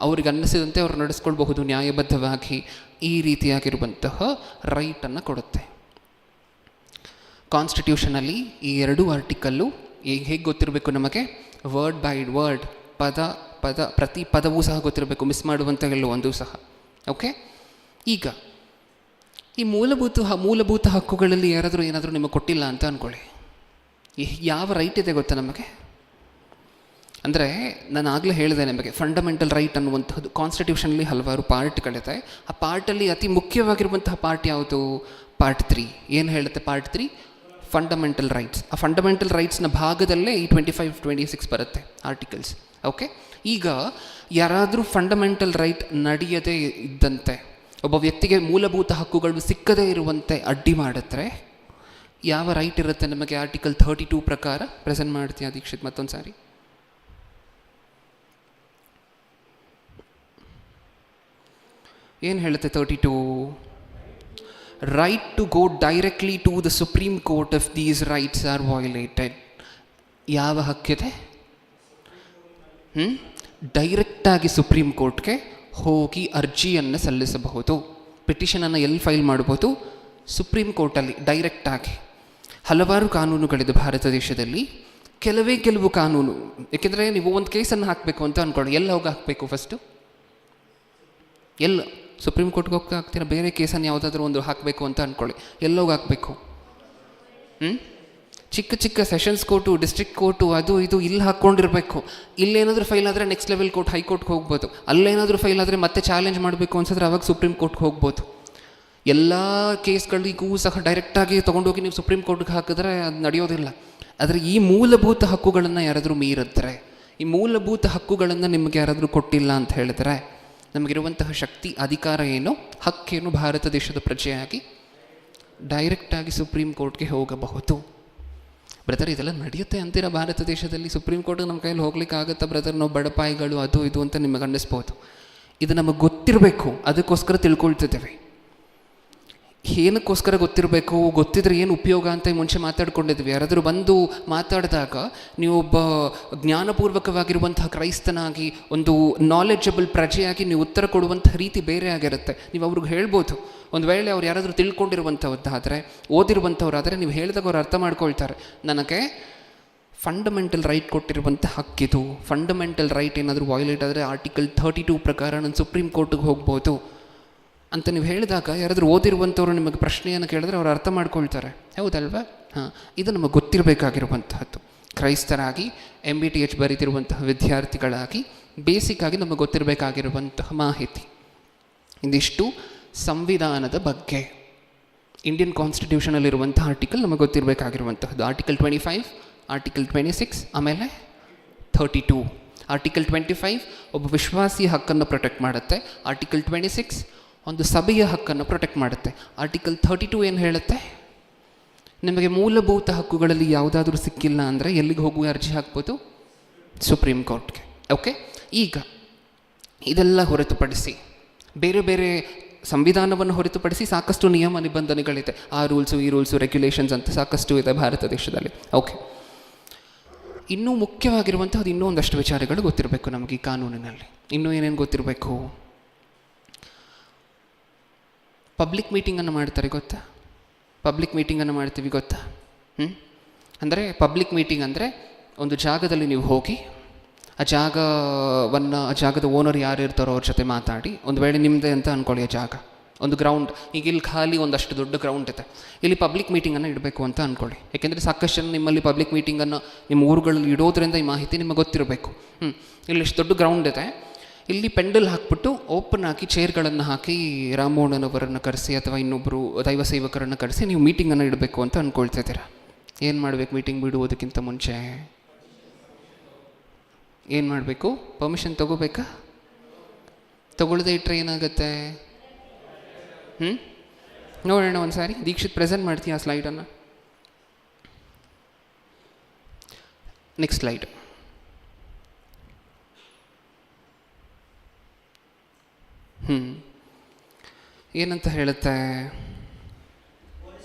Speaker 1: ಅವ್ರಿಗೆ ಅನ್ನಿಸಿದಂತೆ ಅವ್ರು ನಡೆಸ್ಕೊಳ್ಬಹುದು ನ್ಯಾಯಬದ್ಧವಾಗಿ. ಈ ರೀತಿಯಾಗಿರುವಂತಹ ರೈಟನ್ನು ಕೊಡುತ್ತೆ. ಕಾನ್ಸ್ಟಿಟ್ಯೂಷನಲ್ಲಿ ಈ 2 ಆರ್ಟಿಕಲ್ಲು ಹೇಗೆ ಗೊತ್ತಿರಬೇಕು ನಮಗೆ? ವರ್ಡ್ ಬೈ ವರ್ಡ್, ಪ್ರತಿ ಪದವೂ ಸಹ ಗೊತ್ತಿರಬೇಕು, ಮಿಸ್ ಮಾಡುವಂಥ ಒಂದು ಸಹ. ಓಕೆ, ಈಗ ಈ ಮೂಲಭೂತ ಹಕ್ಕುಗಳಲ್ಲಿ ಏನಾದರೂ ನಿಮಗೆ ಕೊಟ್ಟಿಲ್ಲ ಅಂತ ಅಂದ್ಕೊಳ್ಳಿ, ಯಾವ ರೈಟ್ ಇದೆ ಗೊತ್ತಾ ನಮಗೆ? ಅಂದರೆ ನಾನು ಆಗಲೇ ಹೇಳಿದೆ ನಿಮಗೆ, ಫಂಡಮೆಂಟಲ್ ರೈಟ್ ಅನ್ನುವಂಥದ್ದು ಕಾನ್ಸ್ಟಿಟ್ಯೂಷನಲ್ಲಿ ಹಲವಾರು ಪಾರ್ಟ್ಗಳಿದೆ. ಆ ಪಾರ್ಟಲ್ಲಿ ಅತಿ ಮುಖ್ಯವಾಗಿರುವಂತಹ ಪಾರ್ಟ್ ಯಾವುದು? ಪಾರ್ಟ್ 3. ಏನು ಹೇಳುತ್ತೆ ಪಾರ್ಟ್ 3? Fundamental rights. ಆ ಫಂಡಮೆಂಟಲ್ ರೈಟ್ಸ್ನ ಭಾಗದಲ್ಲೇ ಈ 25, 26 ಬರುತ್ತೆ ಆರ್ಟಿಕಲ್ಸ್. ಓಕೆ, ಈಗ ಯಾರಾದರೂ ಫಂಡಮೆಂಟಲ್ ರೈಟ್ ನಡೆಯದೇ ಇದ್ದಂತೆ, ಒಬ್ಬ ವ್ಯಕ್ತಿಗೆ ಮೂಲಭೂತ ಹಕ್ಕುಗಳು ಸಿಕ್ಕದೇ ಇರುವಂತೆ ಅಡ್ಡಿ ಮಾಡಿದ್ರೆ ಯಾವ ರೈಟ್ ಇರುತ್ತೆ ನಮಗೆ? ಆರ್ಟಿಕಲ್ 32 ಪ್ರಕಾರ. ಪ್ರೆಸೆಂಟ್ ಮಾಡ್ತೀಯಾ ದೀಕ್ಷಿತ್ ಮತ್ತೊಂದು ಸಾರಿ? ಏನು ಹೇಳುತ್ತೆ 32? Right to go directly to the supreme court if these rights are violated. ಯಾವ ಹಕ್ಕಿದೆ? ಡೈರೆಕ್ಟಾಗಿ ಸುಪ್ರೀಂ ಕೋರ್ಟ್ಗೆ ಹೋಗಿ ಅರ್ಜಿಯನ್ನು ಸಲ್ಲಿಸಬಹುದು. ಪಿಟಿಷನನ್ನು ಎಲ್ಲಿ ಫೈಲ್ ಮಾಡ್ಬೋದು? ಸುಪ್ರೀಂ ಕೋರ್ಟಲ್ಲಿ ಡೈರೆಕ್ಟಾಗಿ. ಹಲವಾರು ಕಾನೂನುಗಳಿದೆ ಭಾರತ ದೇಶದಲ್ಲಿ. ಕೆಲವು ಕಾನೂನು, ಏಕೆಂದರೆ ನೀವು ಒಂದು ಕೇಸನ್ನು ಹಾಕಬೇಕು ಅಂತ ಅಂದ್ಕೊಳ್ಳಿ, ಎಲ್ಲ ಹೋಗಿ ಹಾಕಬೇಕು ಫಸ್ಟು? ಎಲ್ಲ ಸುಪ್ರೀಂ ಕೋರ್ಟ್ಗೆ ಹೋಗ್ತಾ ಹಾಕ್ತೀರಾ? ಬೇರೆ ಕೇಸನ್ನು ಯಾವುದಾದ್ರೂ ಒಂದು ಹಾಕಬೇಕು ಅಂತ ಅಂದ್ಕೊಳ್ಳಿ, ಎಲ್ಲೋಗಿ ಹಾಕಬೇಕು? ಚಿಕ್ಕ ಸೆಷನ್ಸ್ ಕೋರ್ಟು, ಡಿಸ್ಟ್ರಿಕ್ಟ್ ಕೋರ್ಟು, ಅದು ಇದು ಇಲ್ಲಿ ಹಾಕ್ಕೊಂಡಿರಬೇಕು. ಇಲ್ಲೇನಾದರೂ ಫೈಲ್ ಆದರೆ ನೆಕ್ಸ್ಟ್ ಲೆವೆಲ್ ಕೋರ್ಟ್, ಹೈಕೋರ್ಟ್ಗೆ ಹೋಗ್ಬೋದು. ಅಲ್ಲೇನಾದರೂ ಫೈಲ್ ಆದರೆ ಮತ್ತೆ ಚಾಲೆಂಜ್ ಮಾಡಬೇಕು ಅನ್ಸಿದ್ರೆ ಅವಾಗ ಸುಪ್ರೀಂ ಕೋರ್ಟ್ಗೆ ಹೋಗ್ಬೋದು. ಎಲ್ಲ ಕೇಸ್ಗಳಿಗೂ ಸಹ ಡೈರೆಕ್ಟಾಗಿ ತೊಗೊಂಡೋಗಿ ನೀವು ಸುಪ್ರೀಂ ಕೋರ್ಟ್ಗೆ ಹಾಕಿದ್ರೆ ಅದು ನಡೆಯೋದಿಲ್ಲ. ಆದರೆ ಈ ಮೂಲಭೂತ ಹಕ್ಕುಗಳನ್ನು ಯಾರಾದರೂ ಮೀರಿದ್ರೆ, ಈ ಮೂಲಭೂತ ಹಕ್ಕುಗಳನ್ನು ನಿಮಗೆ ಯಾರಾದರೂ ಕೊಟ್ಟಿಲ್ಲ ಅಂತ ಹೇಳಿದ್ರೆ, ನಮಗಿರುವಂತಹ ಶಕ್ತಿ, ಅಧಿಕಾರ ಏನು, ಹಕ್ಕೇನು? ಭಾರತ ದೇಶದ ಪ್ರಜೆಯಾಗಿ ಡೈರೆಕ್ಟಾಗಿ ಸುಪ್ರೀಂ ಕೋರ್ಟ್ಗೆ ಹೋಗಬಹುದು. ಬ್ರದರ್, ಇದೆಲ್ಲ ನಡೆಯುತ್ತೆ ಅಂತೀರಾ ಭಾರತ ದೇಶದಲ್ಲಿ? ಸುಪ್ರೀಂ ಕೋರ್ಟ್ಗೆ ನಮ್ಮ ಕೈಯಲ್ಲಿ ಹೋಗ್ಲಿಕ್ಕೆ ಆಗುತ್ತಾ ಬ್ರದರ್? ನಾವು ಬಡಪಾಯಿಗಳು, ಅದು ಇದು ಅಂತ ನಿಮಗೆ ಅನ್ನಿಸ್ಬೋದು. ಇದು ನಮಗೆ ಗೊತ್ತಿರಬೇಕು, ಅದಕ್ಕೋಸ್ಕರ ತಿಳ್ಕೊಳ್ತಿದ್ದೇವೆ. ಏನಕ್ಕೋಸ್ಕರ ಗೊತ್ತಿರಬೇಕು? ಗೊತ್ತಿದ್ರೆ ಏನು ಉಪಯೋಗ ಅಂತ ಮುಂಚೆ ಮಾತಾಡ್ಕೊಂಡಿದ್ವಿ. ಯಾರಾದರೂ ಬಂದು ಮಾತಾಡಿದಾಗ ನೀವೊಬ್ಬ ಜ್ಞಾನಪೂರ್ವಕವಾಗಿರುವಂತಹ ಕ್ರೈಸ್ತನಾಗಿ, ಒಂದು ನಾಲೆಜಬಲ್ ಪ್ರಜೆಯಾಗಿ ನೀವು ಉತ್ತರ ಕೊಡುವಂಥ ರೀತಿ ಬೇರೆ ಆಗಿರುತ್ತೆ. ನೀವು ಅವ್ರಿಗೆ ಹೇಳ್ಬೋದು. ಒಂದು ವೇಳೆ ಅವ್ರು ಯಾರಾದರೂ ತಿಳ್ಕೊಂಡಿರುವಂಥದ್ದಾದರೆ, ಓದಿರುವಂಥವ್ರಾದರೆ, ನೀವು ಹೇಳಿದಾಗ ಅವ್ರು ಅರ್ಥ ಮಾಡ್ಕೊಳ್ತಾರೆ. ನನಗೆ ಫಂಡಮೆಂಟಲ್ ರೈಟ್ ಕೊಟ್ಟಿರುವಂಥ ಹಕ್ಕಿದು. ಫಂಡಮೆಂಟಲ್ ರೈಟ್ ಏನಾದರೂ ವೈಲೇಟ್ ಆದರೆ ಆರ್ಟಿಕಲ್ 32 ಪ್ರಕಾರ ನಾನು ಸುಪ್ರೀಂ ಕೋರ್ಟಿಗೆ ಹೋಗ್ಬೋದು ಅಂತ ನೀವು ಹೇಳಿದಾಗ, ಯಾರಾದರೂ ಓದಿರುವಂಥವ್ರು ನಿಮಗೆ ಪ್ರಶ್ನೆಯನ್ನು ಕೇಳಿದ್ರೆ ಅವ್ರು ಅರ್ಥ ಮಾಡ್ಕೊಳ್ತಾರೆ. ಹೌದಲ್ವಾ? ಇದು ನಮಗೆ ಗೊತ್ತಿರಬೇಕಾಗಿರುವಂತಹದ್ದು. ಕ್ರೈಸ್ತರಾಗಿ MBTH ಬರೀತಿರುವಂತಹ ವಿದ್ಯಾರ್ಥಿಗಳಾಗಿ ಬೇಸಿಕ್ಕಾಗಿ ನಮಗೆ ಗೊತ್ತಿರಬೇಕಾಗಿರುವಂತಹ ಮಾಹಿತಿ ಇದಿಷ್ಟು ಸಂವಿಧಾನದ ಬಗ್ಗೆ. ಇಂಡಿಯನ್ ಕಾನ್ಸ್ಟಿಟ್ಯೂಷನಲ್ಲಿರುವಂಥ ಆರ್ಟಿಕಲ್ ನಮಗೆ ಗೊತ್ತಿರಬೇಕಾಗಿರುವಂತಹದ್ದು. ಆರ್ಟಿಕಲ್ 25, ಆರ್ಟಿಕಲ್ 26, ಆಮೇಲೆ 32. ಆರ್ಟಿಕಲ್ 25 ಒಬ್ಬ ವಿಶ್ವಾಸಿ ಹಕ್ಕನ್ನು ಪ್ರೊಟೆಕ್ಟ್ ಮಾಡುತ್ತೆ. ಆರ್ಟಿಕಲ್ 26 ಒಂದು ಸಭೆಯ ಹಕ್ಕನ್ನು ಪ್ರೊಟೆಕ್ಟ್ ಮಾಡುತ್ತೆ. ಆರ್ಟಿಕಲ್ 32 ಏನು ಹೇಳುತ್ತೆ? ನಿಮಗೆ ಮೂಲಭೂತ ಹಕ್ಕುಗಳಲ್ಲಿ ಯಾವುದಾದ್ರೂ ಸಿಕ್ಕಿಲ್ಲ ಅಂದರೆ ಎಲ್ಲಿಗೆ ಹೋಗುವ ಅರ್ಜಿ ಹಾಕ್ಬೋದು? ಸುಪ್ರೀಂ ಕೋರ್ಟ್ಗೆ. ಓಕೆ, ಈಗ ಇದೆಲ್ಲ ಹೊರತುಪಡಿಸಿ ಬೇರೆ ಬೇರೆ ಸಂವಿಧಾನವನ್ನು ಹೊರತುಪಡಿಸಿ ಸಾಕಷ್ಟು ನಿಯಮ ನಿಬಂಧನೆಗಳಿದೆ. ಆ ರೂಲ್ಸು, ಈ ರೂಲ್ಸು, ರೆಗ್ಯುಲೇಷನ್ಸ್ ಅಂತ ಸಾಕಷ್ಟು ಇದೆ ಭಾರತ ದೇಶದಲ್ಲಿ. ಓಕೆ, ಇನ್ನೂ ಮುಖ್ಯವಾಗಿರುವಂಥದ್ದು ಇನ್ನೂ ಒಂದಷ್ಟು ವಿಚಾರಗಳು ಗೊತ್ತಿರಬೇಕು ನಮಗೆ ಈ ಕಾನೂನಿನಲ್ಲಿ. ಇನ್ನೂ ಏನೇನು ಗೊತ್ತಿರಬೇಕು? ಪಬ್ಲಿಕ್ ಮೀಟಿಂಗನ್ನು ಮಾಡ್ತಾರೆ ಗೊತ್ತಾ? ಪಬ್ಲಿಕ್ ಮೀಟಿಂಗನ್ನು ಮಾಡ್ತೀವಿ ಗೊತ್ತಾ? ಅಂದರೆ ಪಬ್ಲಿಕ್ ಮೀಟಿಂಗ್ ಅಂದರೆ ಒಂದು ಜಾಗದಲ್ಲಿ ನೀವು ಹೋಗಿ ಆ ಜಾಗದ ಓನರ್ ಯಾರು ಇರ್ತಾರೋ ಅವ್ರ ಜೊತೆ ಮಾತಾಡಿ, ಒಂದು ವೇಳೆ ನಿಮ್ಮದೇ ಅಂತ ಅಂದ್ಕೊಳ್ಳಿ ಆ ಜಾಗ, ಒಂದು ಗ್ರೌಂಡ್, ಈಗ ಇಲ್ಲಿ ಖಾಲಿ ಒಂದಷ್ಟು ದೊಡ್ಡ ಗ್ರೌಂಡ್ ಇದೆ, ಇಲ್ಲಿ ಪಬ್ಲಿಕ್ ಮೀಟಿಂಗನ್ನು ಇಡಬೇಕು ಅಂತ ಅಂದ್ಕೊಳ್ಳಿ. ಯಾಕೆಂದರೆ ಸಾಕಷ್ಟು ಜನ ನಿಮ್ಮಲ್ಲಿ ಪಬ್ಲಿಕ್ ಮೀಟಿಂಗನ್ನು ನಿಮ್ಮ ಊರುಗಳಲ್ಲಿ ಇಡೋದ್ರಿಂದ ಈ ಮಾಹಿತಿ ನಿಮಗೆ ಗೊತ್ತಿರಬೇಕು. ಇಲ್ಲಿ ಇಷ್ಟು ದೊಡ್ಡ ಗ್ರೌಂಡ್ ಇದೆ, ಇಲ್ಲಿ ಪೆಂಡಲ್ ಹಾಕ್ಬಿಟ್ಟು ಓಪನ್ ಹಾಕಿ ಚೇರ್ಗಳನ್ನು ಹಾಕಿ ರಾಮೋಣನವರನ್ನು ಕರೆಸಿ ಅಥವಾ ಇನ್ನೊಬ್ಬರು ದೈವ ಸೇವಕರನ್ನು ಕರೆಸಿ ನೀವು ಮೀಟಿಂಗನ್ನು ಇಡಬೇಕು ಅಂತ ಅಂದ್ಕೊಳ್ತಿದ್ದೀರಾ. ಏನು ಮಾಡಬೇಕು? ಮೀಟಿಂಗ್ ಬಿಡುವುದಕ್ಕಿಂತ ಮುಂಚೆ ಏನು ಮಾಡಬೇಕು? ಪರ್ಮಿಷನ್ ತೊಗೋಬೇಕಾ? ತೊಗೊಳ್ಳದೆ ಇಟ್ಟರೆ ಏನಾಗುತ್ತೆ? ನೋಡೋಣ ಒಂದು ಸಾರಿ. ದೀಕ್ಷಿತ್ ಪ್ರೆಸೆಂಟ್ ಮಾಡ್ತೀಯ ಆ ಸ್ಲೈಡನ್ನು? Next slide. ಏನಂತ ಹೇಳುತ್ತೆ?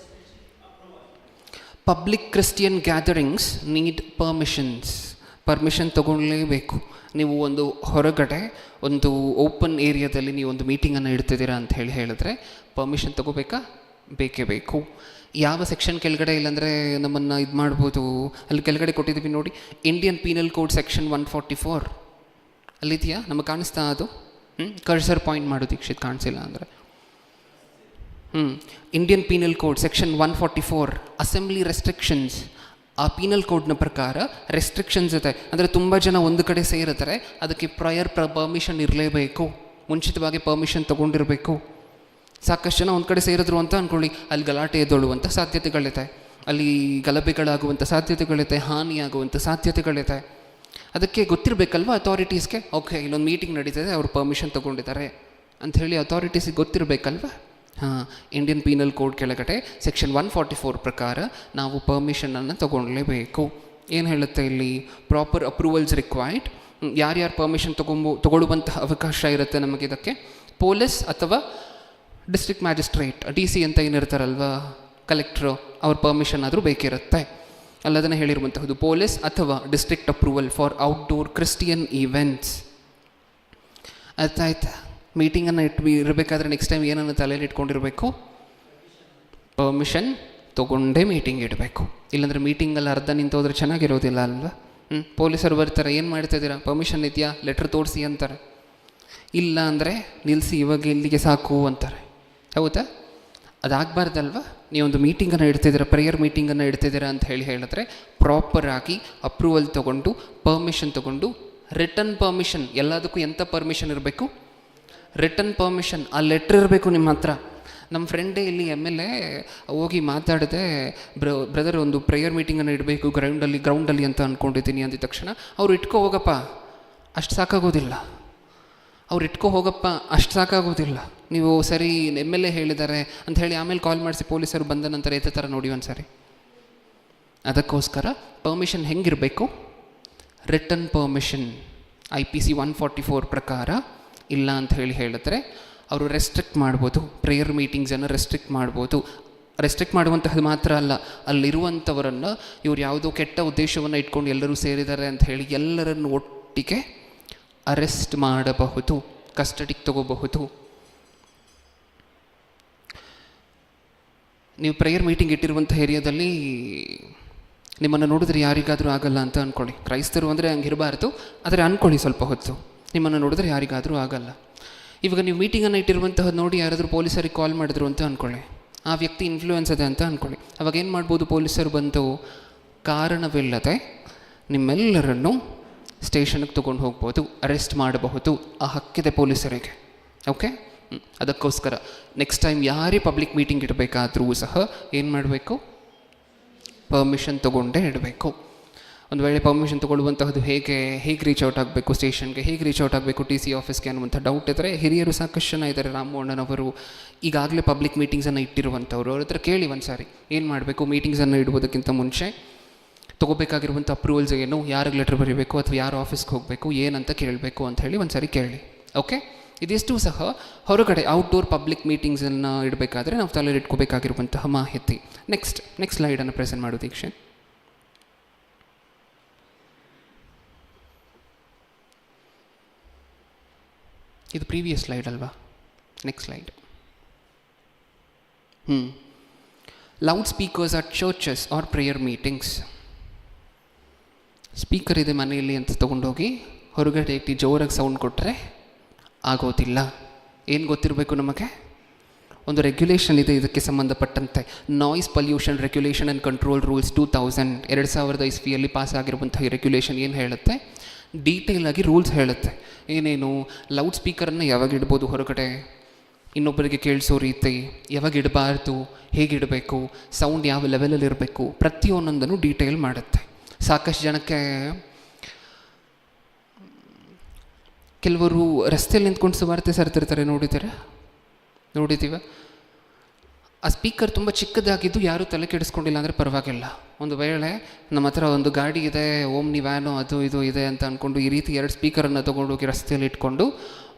Speaker 1: Public Christian gatherings need permission ತೊಗೊಳ್ಳಲೇಬೇಕು. ನೀವು ಒಂದು ಹೊರಗಡೆ ಒಂದು ಓಪನ್ ಏರಿಯಾದಲ್ಲಿ ನೀವು ಒಂದು ಮೀಟಿಂಗನ್ನು ಇಡ್ತಿದ್ದೀರಾ ಅಂತ ಹೇಳಿದ್ರೆ ಪರ್ಮಿಷನ್ ತೊಗೋಬೇಕಾ? ಬೇಕೇ ಬೇಕು. ಯಾವ ಸೆಕ್ಷನ್ ಕೆಳಗಡೆ? ಇಲ್ಲಾಂದರೆ ನಮ್ಮನ್ನು ಇದು ಮಾಡ್ಬೋದು. ಅಲ್ಲಿ ಕೆಳಗಡೆ ಕೊಟ್ಟಿದ್ದೀವಿ ನೋಡಿ, ಇಂಡಿಯನ್ ಪೀನಲ್ ಕೋಡ್ ಸೆಕ್ಷನ್ 144 ಅಲ್ಲಿದೆಯಾ? ನಮಗೆ ಕಾಣಿಸ್ತಾ ಅದು? ಕರ್ಸರ್ ಪಾಯಿಂಟ್ ಮಾಡು ದೀಕ್ಷಿತ್, ಕಾಣಿಸಿಲ್ಲ ಅಂದರೆ. Indian penal code section 144 assembly restrictions. ಆ ಪೀನಲ್ ಕೋಡ್ನ ಪ್ರಕಾರ ರೆಸ್ಟ್ರಿಕ್ಷನ್ಸ್ ಇದೆ. ಅಂದರೆ ತುಂಬ ಜನ ಒಂದು ಕಡೆ ಸೇರಿದರೆ ಅದಕ್ಕೆ ಪ್ರಯರ್ ಪರ್ಮಿಷನ್ ಇರಲೇಬೇಕು, ಮುಂಚಿತವಾಗಿ ಪರ್ಮಿಷನ್ ತೊಗೊಂಡಿರಬೇಕು. ಸಾಕಷ್ಟು ಜನ ಒಂದು ಕಡೆ ಸೇರಿದ್ರು ಅಂತ ಅಂದ್ಕೊಳ್ಳಿ, ಅಲ್ಲಿ ಗಲಾಟೆ ಎದ್ದೊಳ್ಳುವಂಥ ಸಾಧ್ಯತೆಗಳಿದೆ, ಅಲ್ಲಿ ಗಲಭೆಗಳಾಗುವಂಥ ಸಾಧ್ಯತೆಗಳಿದೆ, ಹಾನಿಯಾಗುವಂಥ ಸಾಧ್ಯತೆಗಳಿದೆ. ಅದಕ್ಕೆ ಗೊತ್ತಿರಬೇಕಲ್ವ ಅಥಾರಿಟೀಸ್ಗೆ. ಓಕೆ, ಇಲ್ಲೊಂದು ಮೀಟಿಂಗ್ ನಡೀತಿದೆ, ಅವರು ಪರ್ಮಿಷನ್ ತೊಗೊಂಡಿದ್ದಾರೆ ಅಂಥೇಳಿ ಅಥಾರಿಟೀಸಿಗೆ ಗೊತ್ತಿರಬೇಕಲ್ವ. ಇಂಡಿಯನ್ ಪೀನಲ್ ಕೋಡ್ ಕೆಳಗಡೆ ಸೆಕ್ಷನ್ 144 ಪ್ರಕಾರ ನಾವು ಪರ್ಮಿಷನನ್ನು ತೊಗೊಳ್ಳಲೇಬೇಕು. ಏನು ಹೇಳುತ್ತೆ ಇಲ್ಲಿ? Proper approvals required. ಯಾರ್ಯಾರು ಪರ್ಮಿಷನ್ ತೊಗೊಳ್ಳುವಂತಹ ಅವಕಾಶ ಇರುತ್ತೆ ನಮಗೆ ಇದಕ್ಕೆ? ಪೊಲೀಸ್ ಅಥವಾ ಡಿಸ್ಟ್ರಿಕ್ಟ್ ಮ್ಯಾಜಿಸ್ಟ್ರೇಟ್, DC ಅಂತ ಏನಿರ್ತಾರಲ್ವ, ಕಲೆಕ್ಟ್ರು, ಅವ್ರ ಪರ್ಮಿಷನ್ ಆದರೂ ಬೇಕಿರುತ್ತೆ. ಅಲ್ಲದನ್ನು ಹೇಳಿರುವಂತಹದ್ದು ಪೊಲೀಸ್ ಅಥವಾ district approval for outdoor Christian events. ಅರ್ಥ ಆಯ್ತಾ? ಮೀಟಿಂಗನ್ನು ಇರಬೇಕಾದ್ರೆ ನೆಕ್ಸ್ಟ್ ಟೈಮ್ ಏನನ್ನು ತಲೆಯಲ್ಲಿ ಇಟ್ಕೊಂಡಿರಬೇಕು? ಪರ್ಮಿಷನ್ ತೊಗೊಂಡೇ ಮೀಟಿಂಗ್ ಇಡಬೇಕು. ಇಲ್ಲಾಂದರೆ ಮೀಟಿಂಗಲ್ಲಿ ಅರ್ಧ ನಿಂತೋದ್ರೆ ಚೆನ್ನಾಗಿರೋದಿಲ್ಲ ಅಲ್ವಾ? ಪೊಲೀಸರು ಬರ್ತಾರೆ, ಏನು ಮಾಡ್ತಾಯಿದ್ದೀರಾ? ಪರ್ಮಿಷನ್ ಇದೆಯಾ? ಲೆಟ್ರ್ ತೋರಿಸಿ ಅಂತಾರೆ. ಇಲ್ಲ ಅಂದರೆ ನಿಲ್ಲಿಸಿ, ಇವಾಗ ಇಲ್ಲಿಗೆ ಸಾಕು ಅಂತಾರೆ. ಹೌದಾ? ಅದಾಗಬಾರ್ದಲ್ವ? ನೀವೊಂದು ಮೀಟಿಂಗನ್ನು ಇಡ್ತಿದ್ದೀರಾ, ಪ್ರೇಯರ್ ಮೀಟಿಂಗನ್ನು ಇಡ್ತಿದ್ದೀರಾ ಅಂತ ಹೇಳಿದ್ರೆ ಪ್ರಾಪರಾಗಿ ಅಪ್ರೂವಲ್ ತೊಗೊಂಡು ಪರ್ಮಿಷನ್ ತೊಗೊಂಡು, ರಿಟರ್ನ್ ಪರ್ಮಿಷನ್. ಎಲ್ಲದಕ್ಕೂ ಎಂಥ ಪರ್ಮಿಷನ್ ಇರಬೇಕು? Return permission. ಆ ಲೆಟ್ರ್ ಇರಬೇಕು ನಿಮ್ಮ ಹತ್ರ. ನಮ್ಮ ಫ್ರೆಂಡೇ ಇಲ್ಲಿ MLA ಹೋಗಿ ಮಾತಾಡಿದೆ, ಬ್ರದರ್ ಒಂದು ಪ್ರೇಯರ್ ಮೀಟಿಂಗನ್ನು ಇಡಬೇಕು ಗ್ರೌಂಡಲ್ಲಿ ಅಂತ ಅಂದ್ಕೊಂಡಿದ್ದೀನಿ ಅಂದಿದ ತಕ್ಷಣ ಅವ್ರು ಇಟ್ಕೋ ಹೋಗಪ್ಪ ಅಷ್ಟು ಸಾಕಾಗೋದಿಲ್ಲ. ಅಷ್ಟು ಸಾಕಾಗೋದಿಲ್ಲ. ನೀವು ಸರಿ MLA ಹೇಳಿದ್ದಾರೆ ಅಂತ ಹೇಳಿ ಆಮೇಲೆ ಕಾಲ್ ಮಾಡಿಸಿ ಪೊಲೀಸರು ಬಂದ ನಂತರ ಎತ್ತ ಥರ ನೋಡಿ ಒಂದು ಸಾರಿ. ಅದಕ್ಕೋಸ್ಕರ ಪರ್ಮಿಷನ್ ಹೆಂಗಿರಬೇಕು? Return permission. IPC 144 ಪ್ರಕಾರ ಇಲ್ಲ ಅಂತ ಹೇಳಿದ್ರೆ ಅವರು ರೆಸ್ಟ್ರಿಕ್ಟ್ ಮಾಡ್ಬೋದು. ಪ್ರೇಯರ್ ಮೀಟಿಂಗ್ಸನ್ನು ರೆಸ್ಟ್ರಿಕ್ಟ್ ಮಾಡ್ಬೋದು. ರೆಸ್ಟ್ರಿಕ್ಟ್ ಮಾಡುವಂತಹದ್ದು ಮಾತ್ರ ಅಲ್ಲ, ಅಲ್ಲಿರುವಂಥವರನ್ನು ಇವ್ರು ಯಾವುದೋ ಕೆಟ್ಟ ಉದ್ದೇಶವನ್ನು ಇಟ್ಕೊಂಡು ಎಲ್ಲರೂ ಸೇರಿದ್ದಾರೆ ಅಂತ ಹೇಳಿ ಎಲ್ಲರನ್ನು ಒಟ್ಟಿಗೆ ಅರೆಸ್ಟ್ ಮಾಡಬಹುದು, ಕಸ್ಟಡಿಗೆ ತಗೋಬಹುದು. ನೀವು ಪ್ರೇಯರ್ ಮೀಟಿಂಗ್ ಇಟ್ಟಿರುವಂಥ ಏರಿಯಾದಲ್ಲಿ ನಿಮ್ಮನ್ನು ನೋಡಿದ್ರೆ ಯಾರಿಗಾದರೂ ಆಗಲ್ಲ ಅಂತ ಅಂದ್ಕೊಳ್ಳಿ. ಕ್ರೈಸ್ತರು ಅಂದರೆ ಹಂಗೆ ಇರಬಾರ್ದು, ಆದರೆ ಅಂದ್ಕೊಳ್ಳಿ ಸ್ವಲ್ಪ ಹೊತ್ತು ನಿಮ್ಮನ್ನು ನೋಡಿದ್ರೆ ಯಾರಿಗಾದರೂ ಆಗಲ್ಲ. ಇವಾಗ ನೀವು ಮೀಟಿಂಗನ್ನು ಇಟ್ಟಿರುವಂತಹದ್ದು ನೋಡಿ ಯಾರಾದರೂ ಪೊಲೀಸರಿಗೆ ಕಾಲ್ ಮಾಡಿದ್ರು ಅಂತ ಅಂದ್ಕೊಳ್ಳಿ, ಆ ವ್ಯಕ್ತಿ ಇನ್ಫ್ಲೂಯೆನ್ಸ್ ಇದೆ ಅಂತ ಅಂದ್ಕೊಳ್ಳಿ. ಅವಾಗ ಏನು ಮಾಡ್ಬೋದು? ಪೊಲೀಸರು ಬಂದು ಕಾರಣವಿಲ್ಲದೆ ನಿಮ್ಮೆಲ್ಲರನ್ನು ಸ್ಟೇಷನ್ಗೆ ತೊಗೊಂಡು ಹೋಗ್ಬೋದು, ಅರೆಸ್ಟ್ ಮಾಡಬಹುದು. ಆ ಹಕ್ಕಿದೆ ಪೊಲೀಸರಿಗೆ. ಓಕೆ, ಅದಕ್ಕೋಸ್ಕರ ನೆಕ್ಸ್ಟ್ ಟೈಮ್ ಯಾರೇ ಪಬ್ಲಿಕ್ ಮೀಟಿಂಗ್ ಇಡಬೇಕಾದ್ರೂ ಸಹ ಏನು ಮಾಡಬೇಕು? ಪರ್ಮಿಷನ್ ತೊಗೊಂಡೇ ಇಡಬೇಕು. ಒಂದು ವೇಳೆ ಪರ್ಮಿಷನ್ ತೊಗೊಳ್ಳುವಂತಹದ್ದು ಹೇಗೆ ರೀಚ್ ಔಟ್ ಆಗಬೇಕು ಸ್ಟೇಷನ್ಗೆ, ಹೇಗೆ ರೀಚ್ ಔಟ್ ಆಗಬೇಕು ಟಿ ಸಿ ಆಫೀಸ್ಗೆ ಅನ್ನುವಂಥ ಡೌಟ್ ಇದ್ದರೆ ಹಿರಿಯರು ಸಾಕಷ್ಟು ಜನ ಇದ್ದಾರೆ. ರಾಮಮೋಹನವರು ಈಗಾಗಲೇ ಪಬ್ಲಿಕ್ ಮೀಟಿಂಗ್ಸನ್ನು ಇಟ್ಟಿರುವಂಥವ್ರು. ಅವ್ರ ಹತ್ರ ಕೇಳಿ ಒಂದು ಸಾರಿ ಏನು ಮಾಡಬೇಕು, ಮೀಟಿಂಗ್ಸನ್ನು ಇಡುವುದಕ್ಕಿಂತ ಮುಂಚೆ ತೊಗೋಬೇಕಾಗಿರುವಂಥ ಅಪ್ರೂವಲ್ಸ್ ಏನು, ಯಾರಿಗೆ ಲೆಟ್ರ್ ಬರೀಬೇಕು ಅಥವಾ ಯಾರು ಆಫೀಸ್ಗೆ ಹೋಗಬೇಕು ಏನಂತ ಕೇಳಬೇಕು ಅಂತ ಹೇಳಿ ಒಂದು ಸಾರಿ ಕೇಳಿ. ಓಕೆ, ಇದಿಷ್ಟು ಸಹ ಹೊರಗಡೆ ಔಟ್ಡೋರ್ ಪಬ್ಲಿಕ್ ಮೀಟಿಂಗ್ಸನ್ನು ಇಡಬೇಕಾದ್ರೆ ನಾವು ತಲೆಯಲ್ಲಿ ಇಟ್ಕೋಬೇಕಾಗಿರುವಂತಹ ಮಾಹಿತಿ. ನೆಕ್ಸ್ಟ್ ಸ್ಲೈಡನ್ನು ಪ್ರೆಸೆಂಟ್ ಮಾಡು ದೀಕ್ಷೆ. ಇದು ಪ್ರೀವಿಯಸ್ ಸ್ಲೈಡ್ ಅಲ್ವಾ? Next slide. Loud speakers at churches or prayer meetings. Speaker ಇದೆ ಮನೆಯಲ್ಲಿ ಅಂತ ತೊಗೊಂಡೋಗಿ ಹೊರಗಡೆ ಇಟ್ಟು ಜೋರಾಗಿ ಸೌಂಡ್ ಕೊಟ್ಟರೆ ಆಗೋದಿಲ್ಲ. ಏನು ಗೊತ್ತಿರಬೇಕು ನಮಗೆ? ಒಂದು ರೆಗ್ಯುಲೇಷನ್ ಇದೆ ಇದಕ್ಕೆ ಸಂಬಂಧಪಟ್ಟಂತೆ. Noise pollution regulation and control rules 2000 ಇಸ್ವಿಯಲ್ಲಿ ಪಾಸ್ ಆಗಿರುವಂಥ ಈ ರೆಗ್ಯುಲೇಷನ್ ಏನು ಹೇಳುತ್ತೆ? ಡೀಟೇಲ್ ಆಗಿ ರೂಲ್ಸ್ ಹೇಳುತ್ತೆ. ಏನೇನು, ಲೌಡ್ ಸ್ಪೀಕರನ್ನು ಯಾವಾಗ ಇಡ್ಬೋದು ಹೊರಗಡೆ, ಇನ್ನೊಬ್ಬರಿಗೆ ಕೇಳಿಸೋ ರೀತಿ ಯಾವಾಗ ಇಡಬಾರ್ದು, ಹೇಗಿಡಬೇಕು, ಸೌಂಡ್ ಯಾವ ಲೆವೆಲಲ್ಲಿ ಇರಬೇಕು, ಪ್ರತಿಯೊಂದನ್ನು ಡೀಟೇಲ್ ಮಾಡುತ್ತೆ. ಸಾಕಷ್ಟು ಜನಕ್ಕೆ ಕೆಲವರು ರಸ್ತೆಯಲ್ಲಿ ನಿಂತ್ಕೊಂಡು ಸುವಾರ್ತೆ ಸರ್ತಿರ್ತಾರೆ, ನೋಡಿದ್ದೀವ. ಆ ಸ್ಪೀಕರ್ ತುಂಬ ಚಿಕ್ಕದಾಗಿದ್ದು ಯಾರೂ ತಲೆ ಕೆಡಿಸ್ಕೊಂಡಿಲ್ಲ ಅಂದರೆ ಪರವಾಗಿಲ್ಲ. ಒಂದು ವೇಳೆ ನಮ್ಮ ಹತ್ರ ಒಂದು ಗಾಡಿ ಇದೆ, ಓಮ್ನಿ ವ್ಯಾನು ಅದು ಇದು ಇದೆ ಅಂತ ಅಂದ್ಕೊಂಡು ಈ ರೀತಿ 2 ಸ್ಪೀಕರನ್ನು ತೊಗೊಂಡೋಗಿ ರಸ್ತೆಯಲ್ಲಿ ಇಟ್ಕೊಂಡು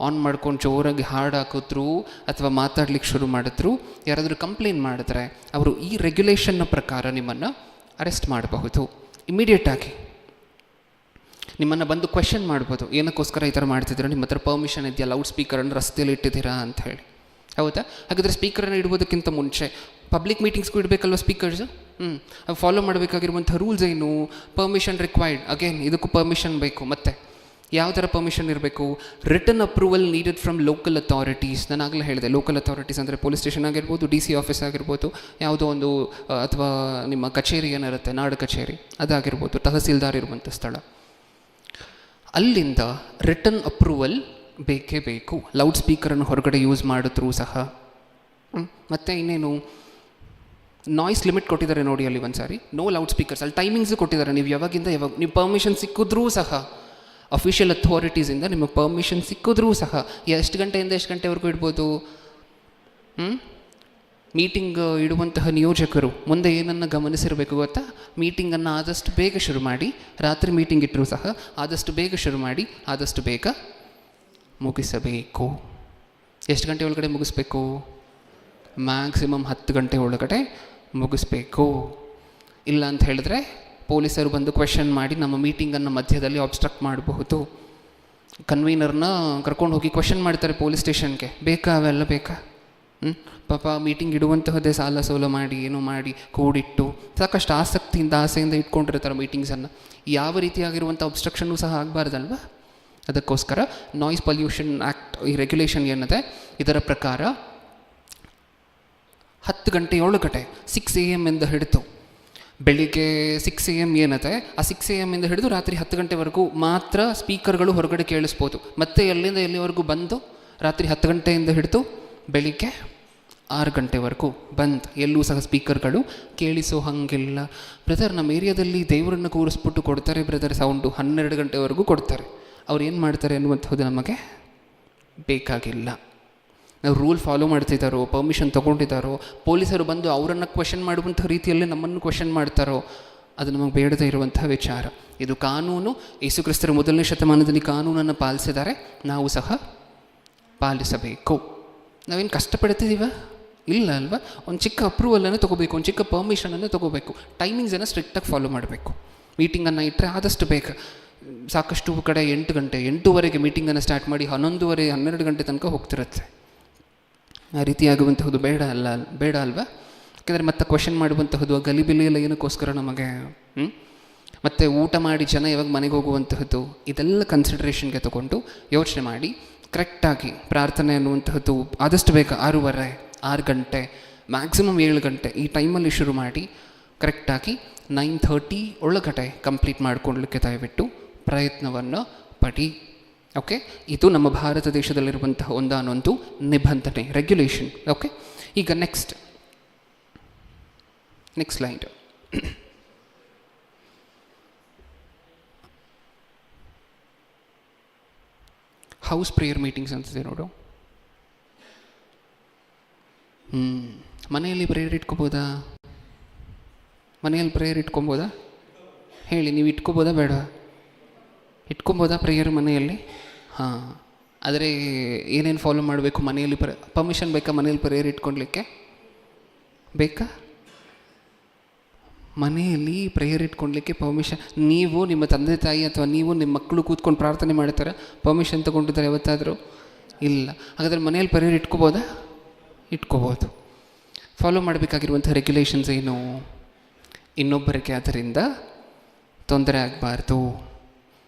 Speaker 1: ಆನ್ ಮಾಡ್ಕೊಂಡು ಜೋರಾಗಿ ಹಾಡು ಹಾಕಿದ್ರು ಅಥವಾ ಮಾತಾಡ್ಲಿಕ್ಕೆ ಶುರು ಮಾಡಿದ್ರು, ಯಾರಾದರೂ ಕಂಪ್ಲೇಂಟ್ ಮಾಡಿದ್ರೆ ಅವರು ಈ ರೆಗ್ಯುಲೇಷನ್ನ ಪ್ರಕಾರ ನಿಮ್ಮನ್ನು ಅರೆಸ್ಟ್ ಮಾಡಬಹುದು. ಇಮಿಡಿಯೇಟಾಗಿ ನಿಮ್ಮನ್ನು ಬಂದು ಕ್ವೆಶನ್ ಮಾಡ್ಬೋದು, ಏನಕ್ಕೋಸ್ಕರ ಈ ಥರ ಮಾಡ್ತಿದ್ದೀರಾ, ನಿಮ್ಮ ಹತ್ರ ಪರ್ಮಿಷನ್ ಇದೆಯಾ ಲೌಡ್ ಸ್ಪೀಕರನ್ನು ರಸ್ತೆಯಲ್ಲಿ ಇಟ್ಟಿದ್ದೀರಾ ಅಂತ ಹೇಳಿ. ಹೌದಾ? ಹಾಗಾದರೆ ಸ್ಪೀಕರನ್ನು ಇಡುವುದಕ್ಕಿಂತ ಮುಂಚೆ ಪಬ್ಲಿಕ್ ಮೀಟಿಂಗ್ಸ್ಗೂ ಇಡಬೇಕಲ್ವ ಸ್ಪೀಕರ್ಸು? ಫಾಲೋ ಮಾಡಬೇಕಾಗಿರುವಂಥ ರೂಲ್ಸ್ ಏನು? Permission required. ಅಗೇನ್ ಇದಕ್ಕೂ ಪರ್ಮಿಷನ್ ಬೇಕು. ಮತ್ತು ಯಾವ ಥರ ಪರ್ಮಿಷನ್ ಇರಬೇಕು? Return approval needed from local authorities. ನಾನು ಆಗಲೇ ಹೇಳಿದೆ, ಲೋಕಲ್ ಅಥಾರಿಟೀಸ್ ಅಂದರೆ ಪೊಲೀಸ್ ಸ್ಟೇಷನ್ ಆಗಿರ್ಬೋದು, DC ಆಫೀಸ್ ಆಗಿರ್ಬೋದು, ಯಾವುದೋ ಒಂದು ಅಥವಾ ನಿಮ್ಮ ಕಚೇರಿ ಏನಿರುತ್ತೆ, ನಾಡು ಕಚೇರಿ ಅದಾಗಿರ್ಬೋದು, ತಹಸೀಲ್ದಾರ್ ಇರುವಂಥ ಸ್ಥಳ, ಅಲ್ಲಿಂದ ರಿಟರ್ನ್ ಅಪ್ರೂವಲ್ ಬೇಕೇ ಬೇಕು ಲೌಡ್ ಸ್ಪೀಕರನ್ನು ಹೊರಗಡೆ ಯೂಸ್ ಮಾಡಿದ್ರೂ ಸಹ. ಮತ್ತು ಇನ್ನೇನು, ನಾಯ್ಸ್ ಲಿಮಿಟ್ ಕೊಟ್ಟಿದ್ದಾರೆ ನೋಡಿ ಅಲ್ಲಿ ಒಂದು ಸಾರಿ. ನೋ ಲೌಡ್ ಸ್ಪೀಕರ್ಸ್, ಅಲ್ಲಿ ಟೈಮಿಂಗ್ಸು ಕೊಟ್ಟಿದ್ದಾರೆ. ನೀವು ಯಾವಾಗಿಂದ ಯಾವಾಗ ನೀವು ಪರ್ಮಿಷನ್ ಸಿಕ್ಕಿದ್ರೂ ಸಹ, ಅಫಿಷಿಯಲ್ ಅಥಾರಿಟೀಸಿಂದ ನಿಮಗೆ ಪರ್ಮಿಷನ್ ಸಿಕ್ಕಿದ್ರೂ ಸಹ ಎಷ್ಟು ಗಂಟೆಯಿಂದ ಎಷ್ಟು ಗಂಟೆವರೆಗೂ ಇಡ್ಬೋದು? ಮೀಟಿಂಗ್ ಇಡುವಂತಹ ನಿಯೋಜಕರು ಮುಂದೆ ಏನನ್ನು ಗಮನಿಸಿರಬೇಕು ಗೊತ್ತಾ? ಮೀಟಿಂಗನ್ನು ಆದಷ್ಟು ಬೇಗ ಶುರು ಮಾಡಿ, ರಾತ್ರಿ ಮೀಟಿಂಗ್ ಇಟ್ಟರೂ ಸಹ ಆದಷ್ಟು ಬೇಗ ಶುರು ಮಾಡಿ ಆದಷ್ಟು ಬೇಗ ಮುಗಿಸಬೇಕು. ಎಷ್ಟು ಗಂಟೆ ಒಳಗಡೆ ಮುಗಿಸ್ಬೇಕು? ಮ್ಯಾಕ್ಸಿಮಮ್ 10 ಗಂಟೆ ಒಳಗಡೆ ಮುಗಿಸ್ಬೇಕು. ಇಲ್ಲ ಅಂತ ಹೇಳಿದ್ರೆ ಪೊಲೀಸರು ಬಂದು ಕ್ವೆಶನ್ ಮಾಡಿ ನಮ್ಮ ಮೀಟಿಂಗನ್ನು ಮಧ್ಯದಲ್ಲಿ ಅಬ್ಸ್ಟ್ರಕ್ಟ್ ಮಾಡಬಹುದು. ಕನ್ವೀನರ್ನ ಕರ್ಕೊಂಡು ಹೋಗಿ ಕ್ವೆಶನ್ ಮಾಡ್ತಾರೆ ಪೊಲೀಸ್ ಸ್ಟೇಷನ್ಗೆ. ಬೇಕಾ ಅವೆಲ್ಲ ಬೇಕಾ? ಪಾಪ ಮೀಟಿಂಗ್ ಇಡುವಂತಹದ್ದೇ ಸಾಲ ಸೋಲ ಮಾಡಿ ಏನೋ ಮಾಡಿ ಕೂಡಿಟ್ಟು ಸಾಕಷ್ಟು ಆಸಕ್ತಿಯಿಂದ ಆಸೆಯಿಂದ ಇಟ್ಕೊಂಡಿರ್ತಾರೆ ಮೀಟಿಂಗ್ಸನ್ನು. ಯಾವ ರೀತಿಯಾಗಿರುವಂಥ ಅಬ್ಸ್ಟ್ರಕ್ಷನ್ನು ಸಹ ಆಗಬಾರ್ದಲ್ವ? ಅದಕ್ಕೋಸ್ಕರ ನಾಯ್ಸ್ ಪೊಲ್ಯೂಷನ್ ಆ್ಯಕ್ಟ್ ಈ ರೆಗ್ಯುಲೇಷನ್ ಏನಿದೆ ಇದರ ಪ್ರಕಾರ 10 ಗಂಟೆಯೊಳಗಡೆ 6 AM ಇಂದ ಹಿಡಿದು ಬೆಳಿಗ್ಗೆ 6 AM ಏನಿದೆ ಆ 6 AM ಇಂದ ಹಿಡಿದು ರಾತ್ರಿ 10 ಗಂಟೆವರೆಗೂ ಮಾತ್ರ ಸ್ಪೀಕರ್ಗಳು ಹೊರಗಡೆ ಕೇಳಿಸ್ಬೋದು. ಮತ್ತು ಎಲ್ಲಿಂದ ಎಲ್ಲಿವರೆಗೂ ಬಂದು ರಾತ್ರಿ 10 ಗಂಟೆಯಿಂದ ಹಿಡಿದು ಬೆಳಿಗ್ಗೆ 6 ಗಂಟೆವರೆಗೂ ಬಂದು ಎಲ್ಲೂ ಸಹ ಸ್ಪೀಕರ್ಗಳು ಕೇಳಿಸೋ ಹಾಗಿಲ್ಲ. ಬ್ರದರ್, ನಮ್ಮ ಏರಿಯಾದಲ್ಲಿ ದೇವರನ್ನು ಕೂರಿಸ್ಬಿಟ್ಟು ಕೊಡ್ತಾರೆ ಬ್ರದರ್ ಸೌಂಡು, 12 ಗಂಟೆವರೆಗೂ ಕೊಡ್ತಾರೆ. ಅವ್ರು ಏನು ಮಾಡ್ತಾರೆ ಅನ್ನುವಂಥದ್ದು ನಮಗೆ ಬೇಕಾಗಿಲ್ಲ. ನಾವು ರೂಲ್ ಫಾಲೋ ಮಾಡ್ತಿದ್ದಾರೋ, ಪರ್ಮಿಷನ್ ತೊಗೊಂಡಿದ್ದಾರೋ, ಪೊಲೀಸರು ಬಂದು ಅವರನ್ನು ಕ್ವೆಶನ್ ಮಾಡುವಂಥ ರೀತಿಯಲ್ಲೇ ನಮ್ಮನ್ನು ಕ್ವೆಶನ್ ಮಾಡ್ತಾರೋ, ಅದು ನಮಗೆ ಬೇಡದೇ ಇರುವಂಥ ವಿಚಾರ. ಇದು ಕಾನೂನು. ಯೇಸು ಕ್ರಿಸ್ತರ 1ನೇ ಶತಮಾನದಲ್ಲಿ ಕಾನೂನನ್ನು ಪಾಲಿಸಿದ್ದಾರೆ, ನಾವು ಸಹ ಪಾಲಿಸಬೇಕು. ನಾವೇನು ಕಷ್ಟಪಡ್ತಿದ್ದೀವ? ಇಲ್ಲ ಅಲ್ವಾ? ಒಂದು ಚಿಕ್ಕ ಅಪ್ರೂವಲನ್ನು ತೊಗೋಬೇಕು, ಒಂದು ಚಿಕ್ಕ ಪರ್ಮಿಷನನ್ನು ತೊಗೋಬೇಕು, ಟೈಮಿಂಗ್ಸನ್ನು ಸ್ಟ್ರಿಕ್ಟಾಗಿ ಫಾಲೋ ಮಾಡಬೇಕು. ಮೀಟಿಂಗನ್ನು ಇಟ್ಟರೆ ಆದಷ್ಟು ಬೇಗ. ಸಾಕಷ್ಟು ಕಡೆ 8 ಗಂಟೆ 8:30ಗೆ ಮೀಟಿಂಗನ್ನು ಸ್ಟಾರ್ಟ್ ಮಾಡಿ 11:30 12 ಗಂಟೆ ತನಕ ಹೋಗ್ತಿರುತ್ತೆ. ಆ ರೀತಿಯಾಗುವಂತಹದ್ದು ಬೇಡ ಅಲ್ವಾ? ಯಾಕೆಂದರೆ ಮತ್ತೆ ಕ್ವೆಶನ್ ಮಾಡುವಂತಹದ್ದು ಗಲಿಬಿಲಿ ಎಲ್ಲ ಏನಕ್ಕೋಸ್ಕರ ನಮಗೆ? ಮತ್ತು ಊಟ ಮಾಡಿ ಜನ ಯಾವಾಗ ಮನೆಗೆ ಹೋಗುವಂತಹದ್ದು, ಇದೆಲ್ಲ ಕನ್ಸಿಡ್ರೇಷನ್ಗೆ ತಗೊಂಡು ಯೋಚನೆ ಮಾಡಿ ಕರೆಕ್ಟಾಗಿ ಪ್ರಾರ್ಥನೆ ಅನ್ನುವಂತಹದ್ದು ಆದಷ್ಟು ಬೇಗ 6:30 6 ಗಂಟೆ ಮ್ಯಾಕ್ಸಿಮಮ್ 7 ಗಂಟೆ ಈ ಟೈಮಲ್ಲಿ ಶುರು ಮಾಡಿ ಕರೆಕ್ಟಾಗಿ 9:30 ಒಳಗಡೆ ಕಂಪ್ಲೀಟ್ ಮಾಡಿಕೊಳ್ಳಲಿಕ್ಕೆ ದಯವಿಟ್ಟು ಪ್ರಯತ್ನವನ್ನು ಪಡಿ. ಓಕೆ, ಇದು ನಮ್ಮ ಭಾರತ ದೇಶದಲ್ಲಿರುವಂತಹ ಒಂದಾನೊಂದು ನಿಬಂಧನೆ, ರೆಗ್ಯುಲೇಷನ್. ಓಕೆ, ಈಗ next slide. House prayer meetings ಅಂತಿದೆ ನೋಡು. ಮನೆಯಲ್ಲಿ ಪ್ರೇಯರ್ ಇಟ್ಕೋಬೋದಾ? ಮನೆಯಲ್ಲಿ ಪ್ರೇಯರ್ ಇಟ್ಕೊಬೋದಾ? ಹೇಳಿ, ನೀವು ಇಟ್ಕೋಬೋದಾ ಬೇಡ? ಇಟ್ಕೊಬೋದಾ ಪ್ರೇಯರ್ ಮನೆಯಲ್ಲಿ? ಹಾಂ, ಆದರೆ ಏನೇನು ಫಾಲೋ ಮಾಡಬೇಕು? ಮನೆಯಲ್ಲಿ ಪರ್ಮಿಷನ್ ಬೇಕಾ ಮನೆಯಲ್ಲಿ ಪ್ರೇಯರ್ ಇಟ್ಕೊಳ್ಲಿಕ್ಕೆ? ಬೇಕಾ? ಮನೆಯಲ್ಲಿ ಪ್ರೇಯರ್ ಇಟ್ಕೊಳ್ಲಿಕ್ಕೆ ಪರ್ಮಿಷನ್, ನೀವು ನಿಮ್ಮ ತಂದೆ ತಾಯಿ ಅಥವಾ ನೀವು ನಿಮ್ಮ ಮಕ್ಕಳು ಕೂತ್ಕೊಂಡು ಪ್ರಾರ್ಥನೆ ಮಾಡ್ತಾರೆ, ಪರ್ಮಿಷನ್ ತೊಗೊಂಡಿದ್ದಾರೆ ಯಾವತ್ತಾದರೂ? ಇಲ್ಲ. ಹಾಗಾದರೆ ಮನೆಯಲ್ಲಿ ಪ್ರೇಯರ್ ಇಟ್ಕೋಬೋದಾ? ಇಟ್ಕೋಬೋದು. ಫಾಲೋ ಮಾಡಬೇಕಾಗಿರುವಂಥ ರೆಗ್ಯುಲೇಷನ್ಸ್ ಏನು? ಇನ್ನೊಬ್ಬರಿಗೆ ಅದರಿಂದ ತೊಂದರೆ ಆಗಬಾರ್ದು.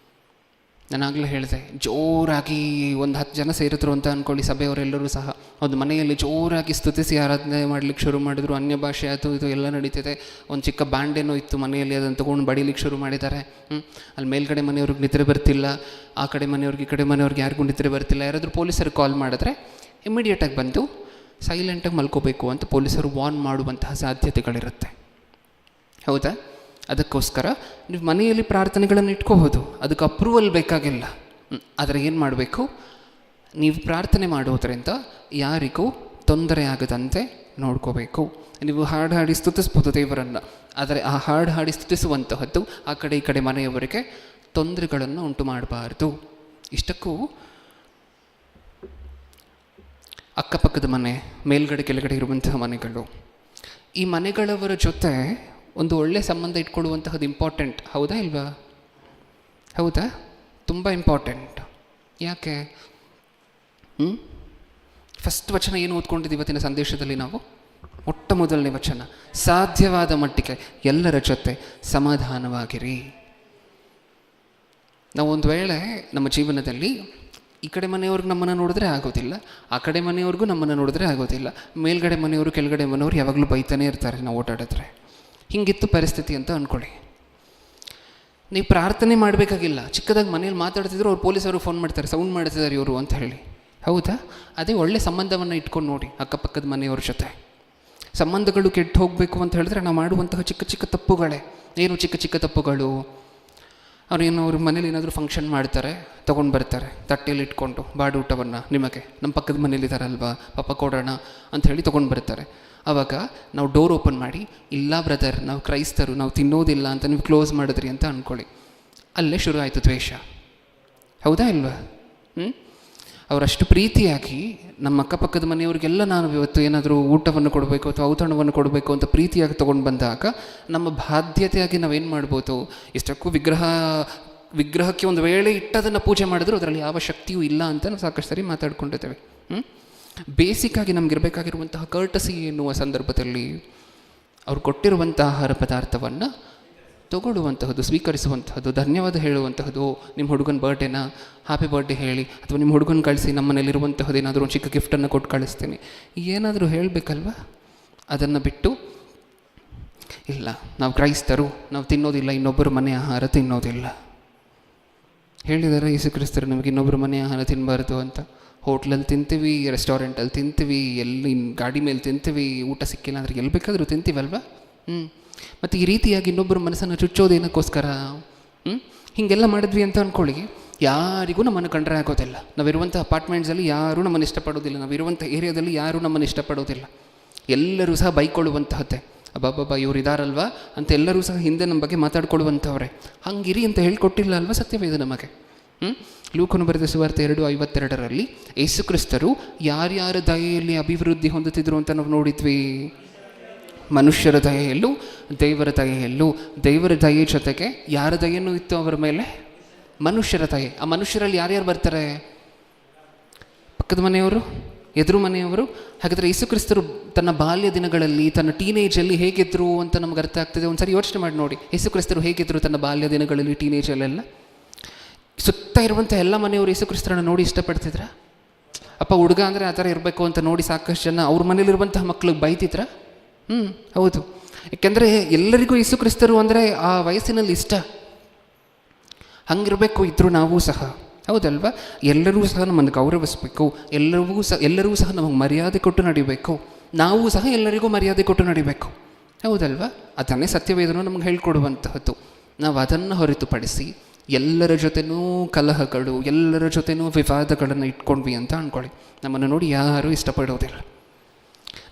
Speaker 1: ನಾನಾಗಲೇ ಹೇಳಿದೆ, ಜೋರಾಗಿ ಒಂದು 10 ಜನ ಸೇರಿದ್ರು ಅಂತ ಅಂದ್ಕೊಳ್ಳಿ, ಸಭೆಯವರೆಲ್ಲರೂ ಸಹ ಒಂದು ಮನೆಯಲ್ಲಿ ಜೋರಾಗಿ ಸ್ತುತಿಸಿ ಆರಾಧನೆ ಮಾಡಲಿಕ್ಕೆ ಶುರು ಮಾಡಿದ್ರು. ಅನ್ಯ ಭಾಷೆ ಅದು ಇದು ಎಲ್ಲ ನಡೀತಿದೆ. ಒಂದು ಚಿಕ್ಕ ಬ್ಯಾಂಡೇನೋ ಇತ್ತು ಮನೆಯಲ್ಲಿ, ಅದನ್ನು ತೊಗೊಂಡು ಬಡಿಲಿಕ್ಕೆ ಶುರು ಮಾಡಿದ್ದಾರೆ. ಅಲ್ಲಿ ಮೇಲ್ಗಡೆ ಮನೆಯವ್ರಿಗೆ ನಿದ್ರೆ ಬರ್ತಿಲ್ಲ, ಆ ಕಡೆ ಮನೆಯವ್ರಿಗೆ ಈ ಕಡೆ ಮನೆಯವ್ರಿಗೆ ಯಾರಿಗೂ ನಿದ್ರೆ ಬರ್ತಿಲ್ಲ. ಯಾರಾದರೂ ಪೊಲೀಸರಿಗೆ ಕಾಲ್ ಮಾಡಿದ್ರೆ ಇಮಿಡಿಯೇಟಾಗಿ ಬಂದು ಸೈಲೆಂಟಾಗಿ ಮಲ್ಕೋಬೇಕು ಅಂತ ಪೊಲೀಸರು ವಾರ್ನ್ ಮಾಡುವಂತಹ ಸಾಧ್ಯತೆಗಳಿರುತ್ತೆ. ಹೌದಾ? ಅದಕ್ಕೋಸ್ಕರ ನೀವು ಮನೆಯಲ್ಲಿ ಪ್ರಾರ್ಥನೆಗಳನ್ನು ಇಟ್ಕೋಬೋದು, ಅದಕ್ಕೆ ಅಪ್ರೂವಲ್ ಬೇಕಾಗಿಲ್ಲ. ಆದರೆ ಏನು ಮಾಡಬೇಕು? ನೀವು ಪ್ರಾರ್ಥನೆ ಮಾಡೋದರಿಂದ ಯಾರಿಗೂ ತೊಂದರೆ ಆಗದಂತೆ ನೋಡ್ಕೋಬೇಕು. ನೀವು ಹಾಡು ಹಾಡಿ ಸ್ತುತಿಸ್ಬೋದು ದೇವರನ್ನು, ಆದರೆ ಆ ಹಾಡು ಹಾಡಿ ಸ್ತುತಿಸುವಂತಹದ್ದು ಆ ಕಡೆ ಈ ಕಡೆ ಮನೆಯವರಿಗೆ ತೊಂದರೆಗಳನ್ನು ಉಂಟು ಮಾಡಬಾರ್ದು. ಇಷ್ಟಕ್ಕೂ ಅಕ್ಕಪಕ್ಕದ ಮನೆ, ಮೇಲ್ಗಡೆ ಕೆಳಗಡೆ ಇರುವಂತಹ ಮನೆಗಳು, ಈ ಮನೆಗಳವರ ಜೊತೆ ಒಂದು ಒಳ್ಳೆಯ ಸಂಬಂಧ ಇಟ್ಕೊಳ್ಳುವಂತಹದ್ದು ಇಂಪಾರ್ಟೆಂಟ್. ಹೌದಾ ಇಲ್ವಾ? ಹೌದಾ? ತುಂಬ ಇಂಪಾರ್ಟೆಂಟ್. ಯಾಕೆ? ಫಸ್ಟ್ ವಚನ ಏನು ಓದ್ಕೊಂಡಿದ್ದೀವಿ ಇವತ್ತಿನ ಸಂದೇಶದಲ್ಲಿ ನಾವು? ಮೊಟ್ಟ ಮೊದಲನೇ ವಚನ, ಸಾಧ್ಯವಾದ ಮಟ್ಟಿಗೆ ಎಲ್ಲರ ಜೊತೆ ಸಮಾಧಾನವಾಗಿರಿ. ನಾವು ಒಂದು ವೇಳೆ ನಮ್ಮ ಜೀವನದಲ್ಲಿ ಈ ಕಡೆ ಮನೆಯವ್ರಿಗೆ ನಮ್ಮನ್ನು ನೋಡಿದ್ರೆ ಆಗೋದಿಲ್ಲ, ಆ ಕಡೆ ಮನೆಯವ್ರಿಗೂ ನಮ್ಮನ್ನು ನೋಡಿದ್ರೆ ಆಗೋದಿಲ್ಲ, ಮೇಲ್ಗಡೆ ಮನೆಯವರು ಕೆಳಗಡೆ ಮನೆಯವರು ಯಾವಾಗಲೂ ಬೈತಾನೆ ಇರ್ತಾರೆ ನಾವು ಓಡಾಡಿದ್ರೆ. ಹಿಂಗಿತ್ತು ಪರಿಸ್ಥಿತಿ ಅಂತ ಅಂದ್ಕೊಳ್ಳಿ. ನೀವು ಪ್ರಾರ್ಥನೆ ಮಾಡಬೇಕಾಗಿಲ್ಲ, ಚಿಕ್ಕದಾಗಿ ಮನೇಲಿ ಮಾತಾಡ್ತಿದ್ರು ಅವ್ರು ಪೊಲೀಸವ್ರಿಗೆ ಫೋನ್ ಮಾಡ್ತಾರೆ, ಸೌಂಡ್ ಮಾಡ್ತಿದ್ದಾರೆ ಇವರು ಅಂತ ಹೇಳಿ. ಹೌದಾ? ಅದೇ ಒಳ್ಳೆ ಸಂಬಂಧವನ್ನು ಇಟ್ಕೊಂಡು ನೋಡಿ ಅಕ್ಕಪಕ್ಕದ ಮನೆಯವ್ರ ಜೊತೆ. ಸಂಬಂಧಗಳು ಕೆಟ್ಟು ಹೋಗಬೇಕು ಅಂತ ಹೇಳಿದ್ರೆ ನಾವು ಮಾಡುವಂತಹ ಚಿಕ್ಕ ಚಿಕ್ಕ ತಪ್ಪುಗಳೇ. ಏನು ಚಿಕ್ಕ ಚಿಕ್ಕ ತಪ್ಪುಗಳು? ಅವ್ರೇನು ಅವ್ರ ಮನೇಲಿ ಏನಾದರೂ ಫಂಕ್ಷನ್ ಮಾಡ್ತಾರೆ, ತೊಗೊಂಡು ಬರ್ತಾರೆ ತಟ್ಟೆಯಲ್ಲಿ ಇಟ್ಕೊಂಡು ಬಾಡೂಟವನ್ನು, ನಿಮಗೆ ನಮ್ಮ ಪಕ್ಕದ ಮನೇಲಿದ್ದಾರಲ್ವಾ ಪಾಪ ಕೊಡೋಣ ಅಂತ ಹೇಳಿ ತೊಗೊಂಡು ಬರ್ತಾರೆ. ಆವಾಗ ನಾವು ಡೋರ್ ಓಪನ್ ಮಾಡಿ, ಇಲ್ಲ ಬ್ರದರ್ ನಾವು ಕ್ರೈಸ್ತರು ನಾವು ತಿನ್ನೋದಿಲ್ಲ ಅಂತ ನೀವು ಕ್ಲೋಸ್ ಮಾಡಿದ್ರಿ ಅಂತ ಅಂದ್ಕೊಳ್ಳಿ. ಅಲ್ಲೇ ಶುರು ಆಯಿತು ದ್ವೇಷ. ಹೌದಾ ಇಲ್ವಾ? ಅವರಷ್ಟು ಪ್ರೀತಿಯಾಗಿ ನಮ್ಮ ಅಕ್ಕಪಕ್ಕದ ಮನೆಯವರಿಗೆಲ್ಲ ನಾನು ಇವತ್ತು ಏನಾದರೂ ಊಟವನ್ನು ಕೊಡಬೇಕು ಅಥವಾ ಔತಣವನ್ನು ಕೊಡಬೇಕು ಅಂತ ಪ್ರೀತಿಯಾಗಿ ತೊಗೊಂಡು ಬಂದಾಗ ನಮ್ಮ ಬಾಧ್ಯತೆಯಾಗಿ ನಾವೇನು ಮಾಡ್ಬೋದು? ಇಷ್ಟಕ್ಕೂ ವಿಗ್ರಹಕ್ಕೆ ಒಂದು ವೇಳೆ ಇಟ್ಟದನ್ನು ಪೂಜೆ ಮಾಡಿದ್ರು ಅದರಲ್ಲಿ ಯಾವ ಶಕ್ತಿಯೂ ಇಲ್ಲ ಅಂತ ನಾವು ಸಾಕಷ್ಟು ಸರಿ ಮಾತಾಡ್ಕೊಂಡಿದ್ದೇವೆ. ಬೇಸಿಕ್ಕಾಗಿ ನಮಗಿರಬೇಕಾಗಿರುವಂತಹ ಕರ್ಟಸಿ ಎನ್ನುವ ಸಂದರ್ಭದಲ್ಲಿ ಅವ್ರು ಕೊಟ್ಟಿರುವಂಥ ಆಹಾರ ಪದಾರ್ಥವನ್ನು ತಗೊಳ್ಳುವಂತಹದ್ದು, ಸ್ವೀಕರಿಸುವಂತಹದ್ದು, ಧನ್ಯವಾದ ಹೇಳುವಂತಹದ್ದು. ನಿಮ್ಮ ಹುಡುಗನ ಬರ್ಡೇನ ಹ್ಯಾಪಿ ಬರ್ಡೇ ಹೇಳಿ, ಅಥವಾ ನಿಮ್ಮ ಹುಡುಗನ ಕಳಿಸಿ ನಮ್ಮ ಮನೇಲಿರುವಂತಹದ್ದು ಏನಾದರೂ ಒಂದು ಚಿಕ್ಕ ಗಿಫ್ಟನ್ನು ಕೊಟ್ಟು ಕಳಿಸ್ತೀನಿ, ಏನಾದರೂ ಹೇಳಬೇಕಲ್ವ? ಅದನ್ನು ಬಿಟ್ಟು ಇಲ್ಲ ನಾವು ಕ್ರೈಸ್ತರು ನಾವು ತಿನ್ನೋದಿಲ್ಲ, ಇನ್ನೊಬ್ಬರು ಮನೆ ಆಹಾರ ತಿನ್ನೋದಿಲ್ಲ. ಹೇಳಿದ್ದಾರೆ ಯೇಸು ಕ್ರಿಸ್ತರು ನಮಗೆ ಇನ್ನೊಬ್ಬರು ಮನೆ ಆಹಾರ ತಿನ್ನಬಾರ್ದು ಅಂತ. ಹೋಟ್ಲಲ್ಲಿ ತಿಂತೀವಿ, ರೆಸ್ಟೋರೆಂಟಲ್ಲಿ ತಿಂತೀವಿ, ಎಲ್ಲಿ ಗಾಡಿ ಮೇಲೆ ತಿಂತೀವಿ, ಊಟ ಸಿಕ್ಕಿಲ್ಲ ಅಂದರೆ ಎಲ್ಲಿ ಬೇಕಾದರೂ ತಿಂತೀವಲ್ವ? ಮತ್ತು ಈ ರೀತಿಯಾಗಿ ಇನ್ನೊಬ್ಬರ ಮನಸ್ಸನ್ನು ಚುಚ್ಚೋದೇನಕ್ಕೋಸ್ಕರ ಹೀಗೆಲ್ಲ ಮಾಡಿದ್ವಿ ಅಂತ ಅಂದ್ಕೊಳ್ಳಿ, ಯಾರಿಗೂ ನಮ್ಮನ್ನು ಕಂಡ್ರೆ ಆಗೋದಿಲ್ಲ. ನಾವಿರುವಂಥ ಅಪಾರ್ಟ್ಮೆಂಟ್ಸಲ್ಲಿ ಯಾರೂ ನಮ್ಮನ್ನು ಇಷ್ಟಪಡೋದಿಲ್ಲ, ನಾವಿರುವಂಥ ಏರಿಯಾದಲ್ಲಿ ಯಾರೂ ನಮ್ಮನ್ನು ಇಷ್ಟಪಡೋದಿಲ್ಲ. ಎಲ್ಲರೂ ಸಹ ಬೈಕೊಳ್ಳುವಂತಹದ್ದೇ, ಅಬ್ಬಬ್ಬಬ್ಬ ಇವ್ರು ಇದಾರಲ್ವ ಅಂತ ಎಲ್ಲರೂ ಸಹ ಹಿಂದೆ ನಮ್ಮ ಬಗ್ಗೆ ಮಾತಾಡ್ಕೊಳ್ಳುವಂಥವ್ರೆ. ಹಂಗಿರಿ ಅಂತ ಹೇಳಿಕೊಟ್ಟಿಲ್ಲ ಅಲ್ವ ಸತ್ಯವೇದ ನಮಗೆ. ಲೂಕನು ಬರೆದ ಸುವಾರ್ತೆ 2:52 ಯೇಸು ಕ್ರಿಸ್ತರು ಯಾರ್ಯಾರ ದಯೆಯಲ್ಲಿ ಅಭಿವೃದ್ಧಿ ಹೊಂದುತ್ತಿದ್ರು ಅಂತ ನಾವು ನೋಡಿದ್ವಿ. ಮನುಷ್ಯರ ದಯೆಯಲ್ಲೂ ದೇವರ ದಯೆಯಲ್ಲೂ. ದೇವರ ದಯೆ ಜೊತೆಗೆ ಯಾರ ದಯೆಯೂ ಇತ್ತು ಅವರ ಮೇಲೆ? ಮನುಷ್ಯರ ದಯೆ. ಆ ಮನುಷ್ಯರಲ್ಲಿ ಯಾರ್ಯಾರು ಬರ್ತಾರೆ? ಪಕ್ಕದ ಮನೆಯವರು, ಎದುರು ಮನೆಯವರು. ಹಾಗಾದರೆ ಯೇಸು ಕ್ರಿಸ್ತರು ತನ್ನ ಬಾಲ್ಯ ದಿನಗಳಲ್ಲಿ, ತನ್ನ ಟೀನೇಜಲ್ಲಿ ಹೇಗಿದ್ರು ಅಂತ ನಮ್ಗೆ ಅರ್ಥ ಆಗ್ತದೆ. ಒಂದು ಸರಿ ಯೋಚನೆ ಮಾಡಿ ನೋಡಿ, ಯೇಸು ಕ್ರಿಸ್ತರು ಹೇಗಿದ್ರು ತನ್ನ ಬಾಲ್ಯ ದಿನಗಳಲ್ಲಿ, ಟೀನೇಜಲ್ಲೆಲ್ಲ? ಸುತ್ತ ಇರುವಂಥ ಎಲ್ಲ ಮನೆಯವರು ಯೇಸು ಕ್ರಿಸ್ತರನ್ನು ನೋಡಿ ಇಷ್ಟಪಡ್ತಿದ್ರ? ಅಪ್ಪ ಹುಡುಗ ಅಂದರೆ ಆ ಥರ ಇರಬೇಕು ಅಂತ ನೋಡಿ ಸಾಕಷ್ಟು ಜನ ಅವ್ರ ಮನೇಲಿರುವಂತಹ ಮಕ್ಳಿಗೆ ಬೈತಿದ್ರ? ಹೌದು. ಏಕೆಂದರೆ ಎಲ್ಲರಿಗೂ ಯೇಸು ಕ್ರಿಸ್ತರು ಅಂದರೆ ಆ ವಯಸ್ಸಿನಲ್ಲಿ ಇಷ್ಟ. ಹಂಗಿರಬೇಕು ಇದ್ದರೂ ನಾವು ಸಹ, ಹೌದಲ್ವ? ಎಲ್ಲರೂ ಸಹ ನಮ್ಮನ್ನು ಗೌರವಿಸಬೇಕು, ಎಲ್ಲರೂ ಸಹ ನಮಗೆ ಮರ್ಯಾದೆ ಕೊಟ್ಟು ನಡಿಬೇಕು, ನಾವು ಸಹ ಎಲ್ಲರಿಗೂ ಮರ್ಯಾದೆ ಕೊಟ್ಟು ನಡಿಬೇಕು, ಹೌದಲ್ವ? ಅದನ್ನೇ ಸತ್ಯವೇದನು ನಮಗೆ ಹೇಳ್ಕೊಡುವಂತಹದ್ದು. ನಾವು ಅದನ್ನು ಹೊರತುಪಡಿಸಿ ಎಲ್ಲರ ಜೊತೆನೂ ಕಲಹಗಳು, ಎಲ್ಲರ ಜೊತೆನೂ ವಿವಾದಗಳನ್ನು ಇಟ್ಕೊಂಡ್ವಿ ಅಂತ ಅಂದ್ಕೊಳ್ಳಿ. ನಮ್ಮನ್ನು ನೋಡಿ ಯಾರೂ ಇಷ್ಟಪಡೋದಿಲ್ಲ,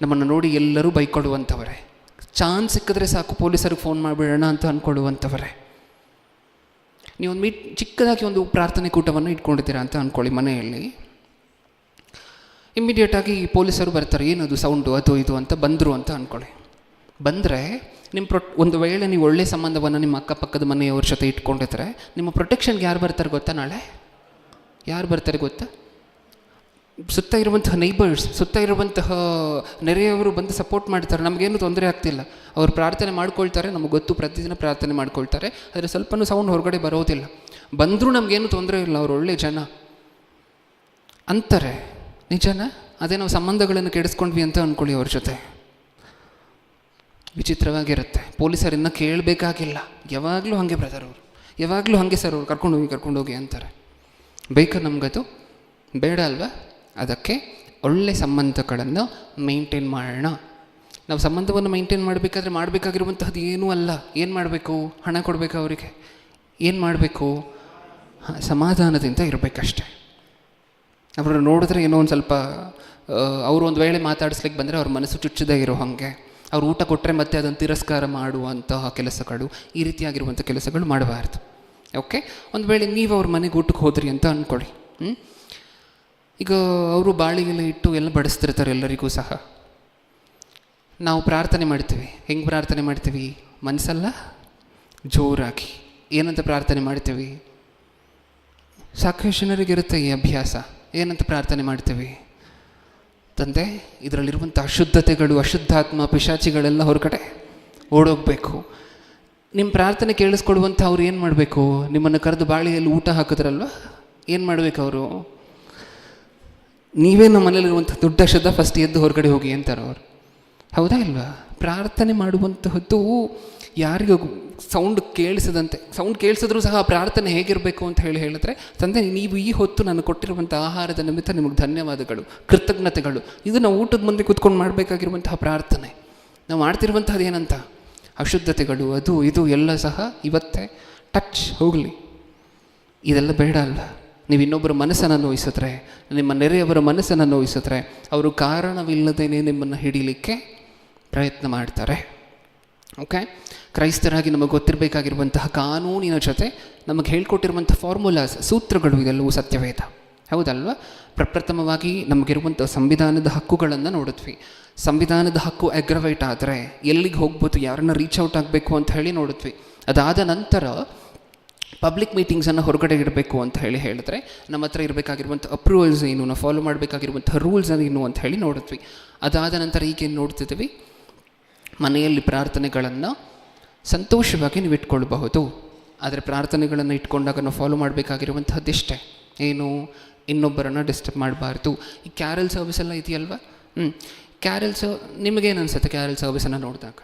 Speaker 1: ನಮ್ಮನ್ನು ನೋಡಿ ಎಲ್ಲರೂ ಬೈಕೊಡುವಂಥವರೇ, ಚಾನ್ಸ್ ಸಿಕ್ಕಿದ್ರೆ ಸಾಕು ಪೊಲೀಸರಿಗೆ ಫೋನ್ ಮಾಡಿಬಿಡೋಣ ಅಂತ ಅಂದ್ಕೊಳ್ಳುವಂಥವರೇ. ನೀವೊಂದು ಚಿಕ್ಕದಾಗಿ ಒಂದು ಪ್ರಾರ್ಥನೆ ಕೂಟವನ್ನು ಇಟ್ಕೊಂಡಿದ್ದೀರಾ ಅಂತ ಅಂದ್ಕೊಳ್ಳಿ ಮನೆಯಲ್ಲಿ. ಇಮ್ಮಿಡಿಯೇಟಾಗಿ ಪೊಲೀಸರು ಬರ್ತಾರೆ, ಏನದು ಸೌಂಡು ಅದು ಇದು ಅಂತ ಬಂದರು ಅಂತ ಅಂದ್ಕೊಳ್ಳಿ. ಬಂದರೆ ನಿಮ್ಮ ಒಂದು ವೇಳೆ ನೀವು ಒಳ್ಳೆಯ ಸಂಬಂಧವನ್ನು ನಿಮ್ಮ ಅಕ್ಕಪಕ್ಕದ ಮನೆಯವ್ರ ಜೊತೆ ಇಟ್ಕೊಂಡಿದ್ರೆ ನಿಮ್ಮ ಪ್ರೊಟೆಕ್ಷನ್ಗೆ ಯಾರು ಬರ್ತಾರೆ ಗೊತ್ತಾ? ನಾಳೆ ಯಾರು ಬರ್ತಾರೆ ಗೊತ್ತಾ? ಸುತ್ತ ಇರುವಂತಹ ನೈಬರ್ಸ್, ಸುತ್ತ ಇರುವಂತಹ ನೆರೆಯವರು ಬಂದು ಸಪೋರ್ಟ್ ಮಾಡ್ತಾರೆ. ನಮಗೇನು ತೊಂದರೆ ಆಗ್ತಿಲ್ಲ, ಅವ್ರು ಪ್ರಾರ್ಥನೆ ಮಾಡ್ಕೊಳ್ತಾರೆ, ನಮಗೆ ಗೊತ್ತು ಪ್ರತಿದಿನ ಪ್ರಾರ್ಥನೆ ಮಾಡ್ಕೊಳ್ತಾರೆ, ಆದರೆ ಸ್ವಲ್ಪನೂ ಸೌಂಡ್ ಹೊರಗಡೆ ಬರೋದಿಲ್ಲ. ಬಂದರೂ ನಮಗೇನು ತೊಂದರೆ ಇಲ್ಲ, ಅವ್ರು ಒಳ್ಳೆ ಜನ ಅಂತಾರೆ. ನಿಜನಾ? ಅದೇ ನಾವು ಸಂಬಂಧಗಳನ್ನು ಕೆಡಿಸ್ಕೊಂಡ್ವಿ ಅಂತ ಅಂದ್ಕೊಳ್ಳಿ ಅವ್ರ ಜೊತೆ. ವಿಚಿತ್ರವಾಗಿರುತ್ತೆ. ಪೊಲೀಸರನ್ನು ಕೇಳಬೇಕಾಗಿಲ್ಲ, ಯಾವಾಗಲೂ ಹಾಗೆ ಬ್ರದರ್ ಅವರು, ಯಾವಾಗಲೂ ಹಾಗೆ ಸರ್ ಅವ್ರು ಕರ್ಕೊಂಡೋಗಿ ಅಂತಾರೆ. ಬೇಕಾ ನಮಗದು? ಬೇಡ ಅಲ್ವಾ? ಅದಕ್ಕೆ ಒಳ್ಳೆ ಸಂಬಂಧಗಳನ್ನು ಮೇಂಟೈನ್ ಮಾಡೋಣ. ನಾವು ಸಂಬಂಧವನ್ನು ಮೇಂಟೈನ್ ಮಾಡಬೇಕಾದ್ರೆ ಮಾಡಬೇಕಾಗಿರುವಂತಹದ್ದು ಏನೂ ಅಲ್ಲ. ಏನು ಮಾಡಬೇಕು? ಹಣ ಕೊಡಬೇಕು ಅವರಿಗೆ. ಏನು ಮಾಡಬೇಕು? ಸಮಾಧಾನದಿಂದ ಇರಬೇಕಷ್ಟೆ. ಅವ್ರನ್ನ ನೋಡಿದ್ರೆ ಏನೋ ಒಂದು ಸ್ವಲ್ಪ ಅವರು ಒಂದು ವೇಳೆ ಮಾತಾಡಿಸ್ಲಿಕ್ಕೆ ಬಂದರೆ ಅವ್ರ ಮನಸ್ಸು ಚುಚ್ಚದೇ ಇರೋ ಹಾಗೆ, ಅವ್ರು ಊಟ ಕೊಟ್ಟರೆ ಮತ್ತೆ ಅದನ್ನು ತಿರಸ್ಕಾರ ಮಾಡುವಂತಹ ಕೆಲಸಗಳು, ಈ ರೀತಿಯಾಗಿರುವಂಥ ಕೆಲಸಗಳು ಮಾಡಬಾರ್ದು. ಓಕೆ? ಒಂದು ವೇಳೆ ನೀವು ಅವ್ರ ಮನೆಗೆ ಊಟಕ್ಕೆ ಹೋದ್ರಿ ಅಂತ ಅಂದ್ಕೊಳ್ಳಿ. ಈಗ ಅವರು ಬಾಳಿಗೆಲ್ಲ ಇಟ್ಟು ಎಲ್ಲ ಬಡಿಸ್ತಿರ್ತಾರೆ ಎಲ್ಲರಿಗೂ ಸಹ. ನಾವು ಪ್ರಾರ್ಥನೆ ಮಾಡ್ತೀವಿ. ಹೆಂಗೆ ಪ್ರಾರ್ಥನೆ ಮಾಡ್ತೀವಿ? ಮನಸ್ಸಲ್ಲ, ಜೋರಾಗಿ. ಏನಂತ ಪ್ರಾರ್ಥನೆ ಮಾಡ್ತೀವಿ? ಸಾಕಷ್ಟು ಜನರಿಗಿರುತ್ತೆ ಈ ಅಭ್ಯಾಸ. ಏನಂತ ಪ್ರಾರ್ಥನೆ ಮಾಡ್ತೀವಿ? ತಂದೆ, ಇದರಲ್ಲಿರುವಂಥ ಅಶುದ್ಧತೆಗಳು, ಅಶುದ್ಧಾತ್ಮ, ಪಿಶಾಚಿಗಳೆಲ್ಲ ಹೊರಗಡೆ ಓಡೋಗಬೇಕು. ನಿಮ್ಮ ಪ್ರಾರ್ಥನೆ ಕೇಳಿಸ್ಕೊಡುವಂಥ ಅವ್ರು ಏನು ಮಾಡಬೇಕು? ನಿಮ್ಮನ್ನು ಕರೆದು ಬಾಳಿಯಲ್ಲಿ ಊಟ ಹಾಕಿದ್ರಲ್ವ, ಏನು ಮಾಡಬೇಕು ಅವರು? ನೀವೇ ನಮ್ಮ ಮನೇಲಿರುವಂಥ ದೊಡ್ಡ ಅಶುದ್ಧ, ಫಸ್ಟ್ ಎದ್ದು ಹೊರಗಡೆ ಹೋಗಿ ಅಂತಾರೆ ಅವರು. ಹೌದಾ ಇಲ್ವಾ? ಪ್ರಾರ್ಥನೆ ಮಾಡುವಂತಹದ್ದು ಯಾರಿಗೂ ಸೌಂಡ್ ಕೇಳಿಸದಂತೆ. ಸೌಂಡ್ ಕೇಳಿಸಿದ್ರೂ ಸಹ ಪ್ರಾರ್ಥನೆ ಹೇಗಿರಬೇಕು ಅಂತ ಹೇಳಿದ್ರೆ, ತಂದೆ ನೀವು ಈ ಹೊತ್ತು ನಾನು ಕೊಟ್ಟಿರುವಂಥ ಆಹಾರದ ನಿಮಿತ್ತ ನಿಮಗೆ ಧನ್ಯವಾದಗಳು, ಕೃತಜ್ಞತೆಗಳು. ಇದು ನಾವು ಊಟದ ಮುಂದೆ ಕೂತ್ಕೊಂಡು ಮಾಡಬೇಕಾಗಿರುವಂತಹ ಪ್ರಾರ್ಥನೆ. ನಾವು ಮಾಡ್ತಿರುವಂಥದ್ದು ಏನಂತ? ಅಶುದ್ಧತೆಗಳು, ಅದು ಇದು ಎಲ್ಲ ಸಹ ಇವತ್ತೇ ಟಚ್ ಹೋಗಲಿ. ಇದೆಲ್ಲ ಬೇಡ ಅಲ್ಲ. ನೀವು ಇನ್ನೊಬ್ಬರ ಮನಸ್ಸನ್ನು ನೋಯಿಸಿದ್ರೆ, ನಿಮ್ಮ ನೆರೆಯವರ ಮನಸ್ಸನ್ನು ನೋಯಿಸಿದ್ರೆ, ಅವರು ಕಾರಣವಿಲ್ಲದೇನೆ ನಿಮ್ಮನ್ನು ಹಿಡೀಲಿಕ್ಕೆ ಪ್ರಯತ್ನ ಮಾಡ್ತಾರೆ. ಓಕೆ? ಕ್ರೈಸ್ತರಾಗಿ ನಮಗೆ ಗೊತ್ತಿರಬೇಕಾಗಿರುವಂತಹ ಕಾನೂನಿನ ಜೊತೆ ನಮಗೆ ಹೇಳ್ಕೊಟ್ಟಿರುವಂಥ ಫಾರ್ಮುಲಾಸ್, ಸೂತ್ರಗಳು, ಇದೆಲ್ಲವೂ ಸತ್ಯವೇದ. ಹೌದಲ್ವ? ಪ್ರಪ್ರಥಮವಾಗಿ ನಮಗಿರುವಂಥ ಸಂವಿಧಾನದ ಹಕ್ಕುಗಳನ್ನು ನೋಡಿದ್ವಿ. ಸಂವಿಧಾನದ ಹಕ್ಕು ಅಗ್ರವೇಟ್ ಆದರೆ ಎಲ್ಲಿಗೆ ಹೋಗ್ಬೋದು, ಯಾರನ್ನ ರೀಚ್ ಔಟ್ ಆಗಬೇಕು ಅಂತ ಹೇಳಿ ನೋಡಿದ್ವಿ. ಅದಾದ ನಂತರ ಪಬ್ಲಿಕ್ ಮೀಟಿಂಗ್ಸನ್ನು ಹೊರಗಡೆ ಇಡಬೇಕು ಅಂತ ಹೇಳಿದ್ರೆ ನಮ್ಮ ಹತ್ರ ಇರಬೇಕಾಗಿರುವಂಥ ಅಪ್ರೂವಲ್ಸ್ ಏನು, ನಾವು ಫಾಲೋ ಮಾಡಬೇಕಾಗಿರುವಂಥ ರೂಲ್ಸ್ ಏನು ಅಂತ ಹೇಳಿ ನೋಡಿದ್ವಿ. ಅದಾದ ನಂತರ ಈಗೇನು ನೋಡ್ತಿದ್ದೀವಿ? ಮನೆಯಲ್ಲಿ ಪ್ರಾರ್ಥನೆಗಳನ್ನು ಸಂತೋಷವಾಗಿ ನೀವು ಇಟ್ಕೊಳ್ಬಹುದು. ಆದರೆ ಪ್ರಾರ್ಥನೆಗಳನ್ನು ಇಟ್ಕೊಂಡಾಗ ನಾವು ಫಾಲೋ ಮಾಡಬೇಕಾಗಿರುವಂಥದ್ದಿಷ್ಟೇ, ಏನು? ಇನ್ನೊಬ್ಬರನ್ನು ಡಿಸ್ಟರ್ಬ್ ಮಾಡಬಾರ್ದು. ಈ ಕ್ಯಾರಲ್ ಸರ್ವಿಸ್ ಎಲ್ಲ ಇದೆಯಲ್ವ? ಕ್ಯಾರಲ್ಸ್ ನಿಮಗೇನು ಅನಿಸುತ್ತೆ ಕ್ಯಾರಲ್ ಸರ್ವಿಸನ್ನು ನೋಡಿದಾಗ?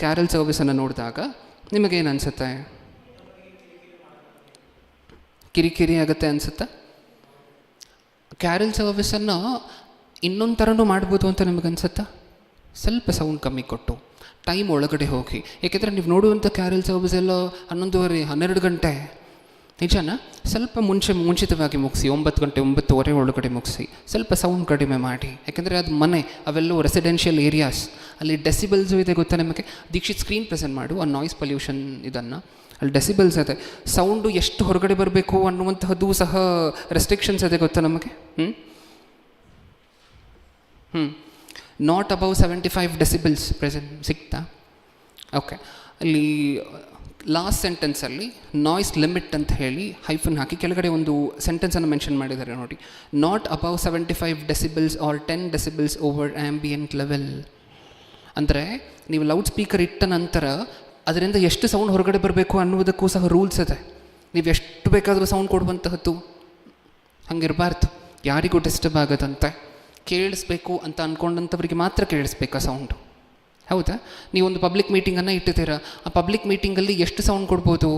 Speaker 1: ಕ್ಯಾರಲ್ ಸರ್ವಿಸನ್ನು ನೋಡಿದಾಗ ನಿಮಗೇನು ಅನಿಸುತ್ತೆ? ಕಿರಿಕಿರಿ ಆಗುತ್ತೆ ಅನಿಸುತ್ತಾ? ಕ್ಯಾರಲ್ ಸರ್ವಿಸನ್ನು ಇನ್ನೊಂದು ಥರನೂ ಮಾಡ್ಬೋದು ಅಂತ ನಿಮಗನ್ಸುತ್ತಾ? ಸ್ವಲ್ಪ ಸೌಂಡ್ ಕಮ್ಮಿ ಕೊಟ್ಟು ಟೈಮ್ ಒಳಗಡೆ ಹೋಗಿ. ಏಕೆಂದರೆ ನೀವು ನೋಡುವಂಥ ಕ್ಯಾರಲ್ ಸರ್ವಿಸ್ ಎಲ್ಲ 11:30, 12 ಗಂಟೆ. ನಿಜನಾ? ಸ್ವಲ್ಪ ಮುಂಚಿತವಾಗಿ ಮುಗಿಸಿ, 9 ಗಂಟೆ 9:15 ಒಳಗಡೆ ಮುಗಿಸಿ. ಸ್ವಲ್ಪ ಸೌಂಡ್ ಕಡಿಮೆ ಮಾಡಿ. ಯಾಕೆಂದರೆ ಅದು ಮನೆ, ಅವೆಲ್ಲವೂ ರೆಸಿಡೆನ್ಷಿಯಲ್ ಏರಿಯಾಸ್, ಅಲ್ಲಿ ಡೆಸಿಬಲ್ಸು ಇದೆ ಗೊತ್ತಾ ನಿಮಗೆ? ದೀಕ್ಷಿತ್ ಸ್ಕ್ರೀನ್ ಪ್ರೆಸೆಂಟ್ ಮಾಡು ಆ ನಾಯ್ಸ್ ಪೊಲ್ಯೂಷನ್ ಇದನ್ನು. ಅಲ್ಲಿ ಡೆಸಿಬಲ್ಸ್ ಇದೆ. ಸೌಂಡು ಎಷ್ಟು ಹೊರಗಡೆ ಬರಬೇಕು ಅನ್ನುವಂತಹದ್ದು ಸಹ ರೆಸ್ಟ್ರಿಕ್ಷನ್ಸ್ ಇದೆ ಗೊತ್ತಾ ನಮಗೆ? ನಾಟ್ ಅಬೌವ್ 75 ಡೆಸಿಬಲ್ಸ್ ಪ್ರೆಸೆಂಟ್ ಸಿಗ್ತಾ? ಓಕೆ. ಅಲ್ಲಿ ಲಾಸ್ಟ್ ಸೆಂಟೆನ್ಸಲ್ಲಿ ನಾಯ್ಸ್ ಲಿಮಿಟ್ ಅಂತ ಹೇಳಿ ಹೈಫನ್ ಹಾಕಿ ಕೆಳಗಡೆ ಒಂದು ಸೆಂಟೆನ್ಸನ್ನು ಮೆನ್ಷನ್ ಮಾಡಿದ್ದಾರೆ ನೋಡಿ. Not above 75 decibels or 10 decibels over ambient level. ಅಂದರೆ ನೀವು ಲೌಡ್ ಸ್ಪೀಕರ್ ಇಟ್ಟ ನಂತರ ಅದರಿಂದ ಎಷ್ಟು ಸೌಂಡ್ ಹೊರಗಡೆ ಬರಬೇಕು ಅನ್ನುವುದಕ್ಕೂ ಸಹ ರೂಲ್ಸ್ ಇದೆ. ನೀವು ಎಷ್ಟು ಬೇಕಾದರೂ ಸೌಂಡ್ ಕೊಡುವಂತಹದ್ದು ಹಂಗಿರಬಾರ್ದು. ಯಾರಿಗೂ ಡಿಸ್ಟರ್ಬ್ ಆಗೋದಂತೆ, ಕೇಳಿಸ್ಬೇಕು ಅಂತ ಅಂದ್ಕೊಂಡಂಥವ್ರಿಗೆ ಮಾತ್ರ ಕೇಳಿಸ್ಬೇಕಾ ಸೌಂಡು. ಹೌದಾ? ನೀವೊಂದು ಪಬ್ಲಿಕ್ ಮೀಟಿಂಗನ್ನು ಇಟ್ಟಿದ್ದೀರಾ. ಆ ಪಬ್ಲಿಕ್ ಮೀಟಿಂಗಲ್ಲಿ ಎಷ್ಟು ಸೌಂಡ್ ಕೊಡ್ಬೋದು?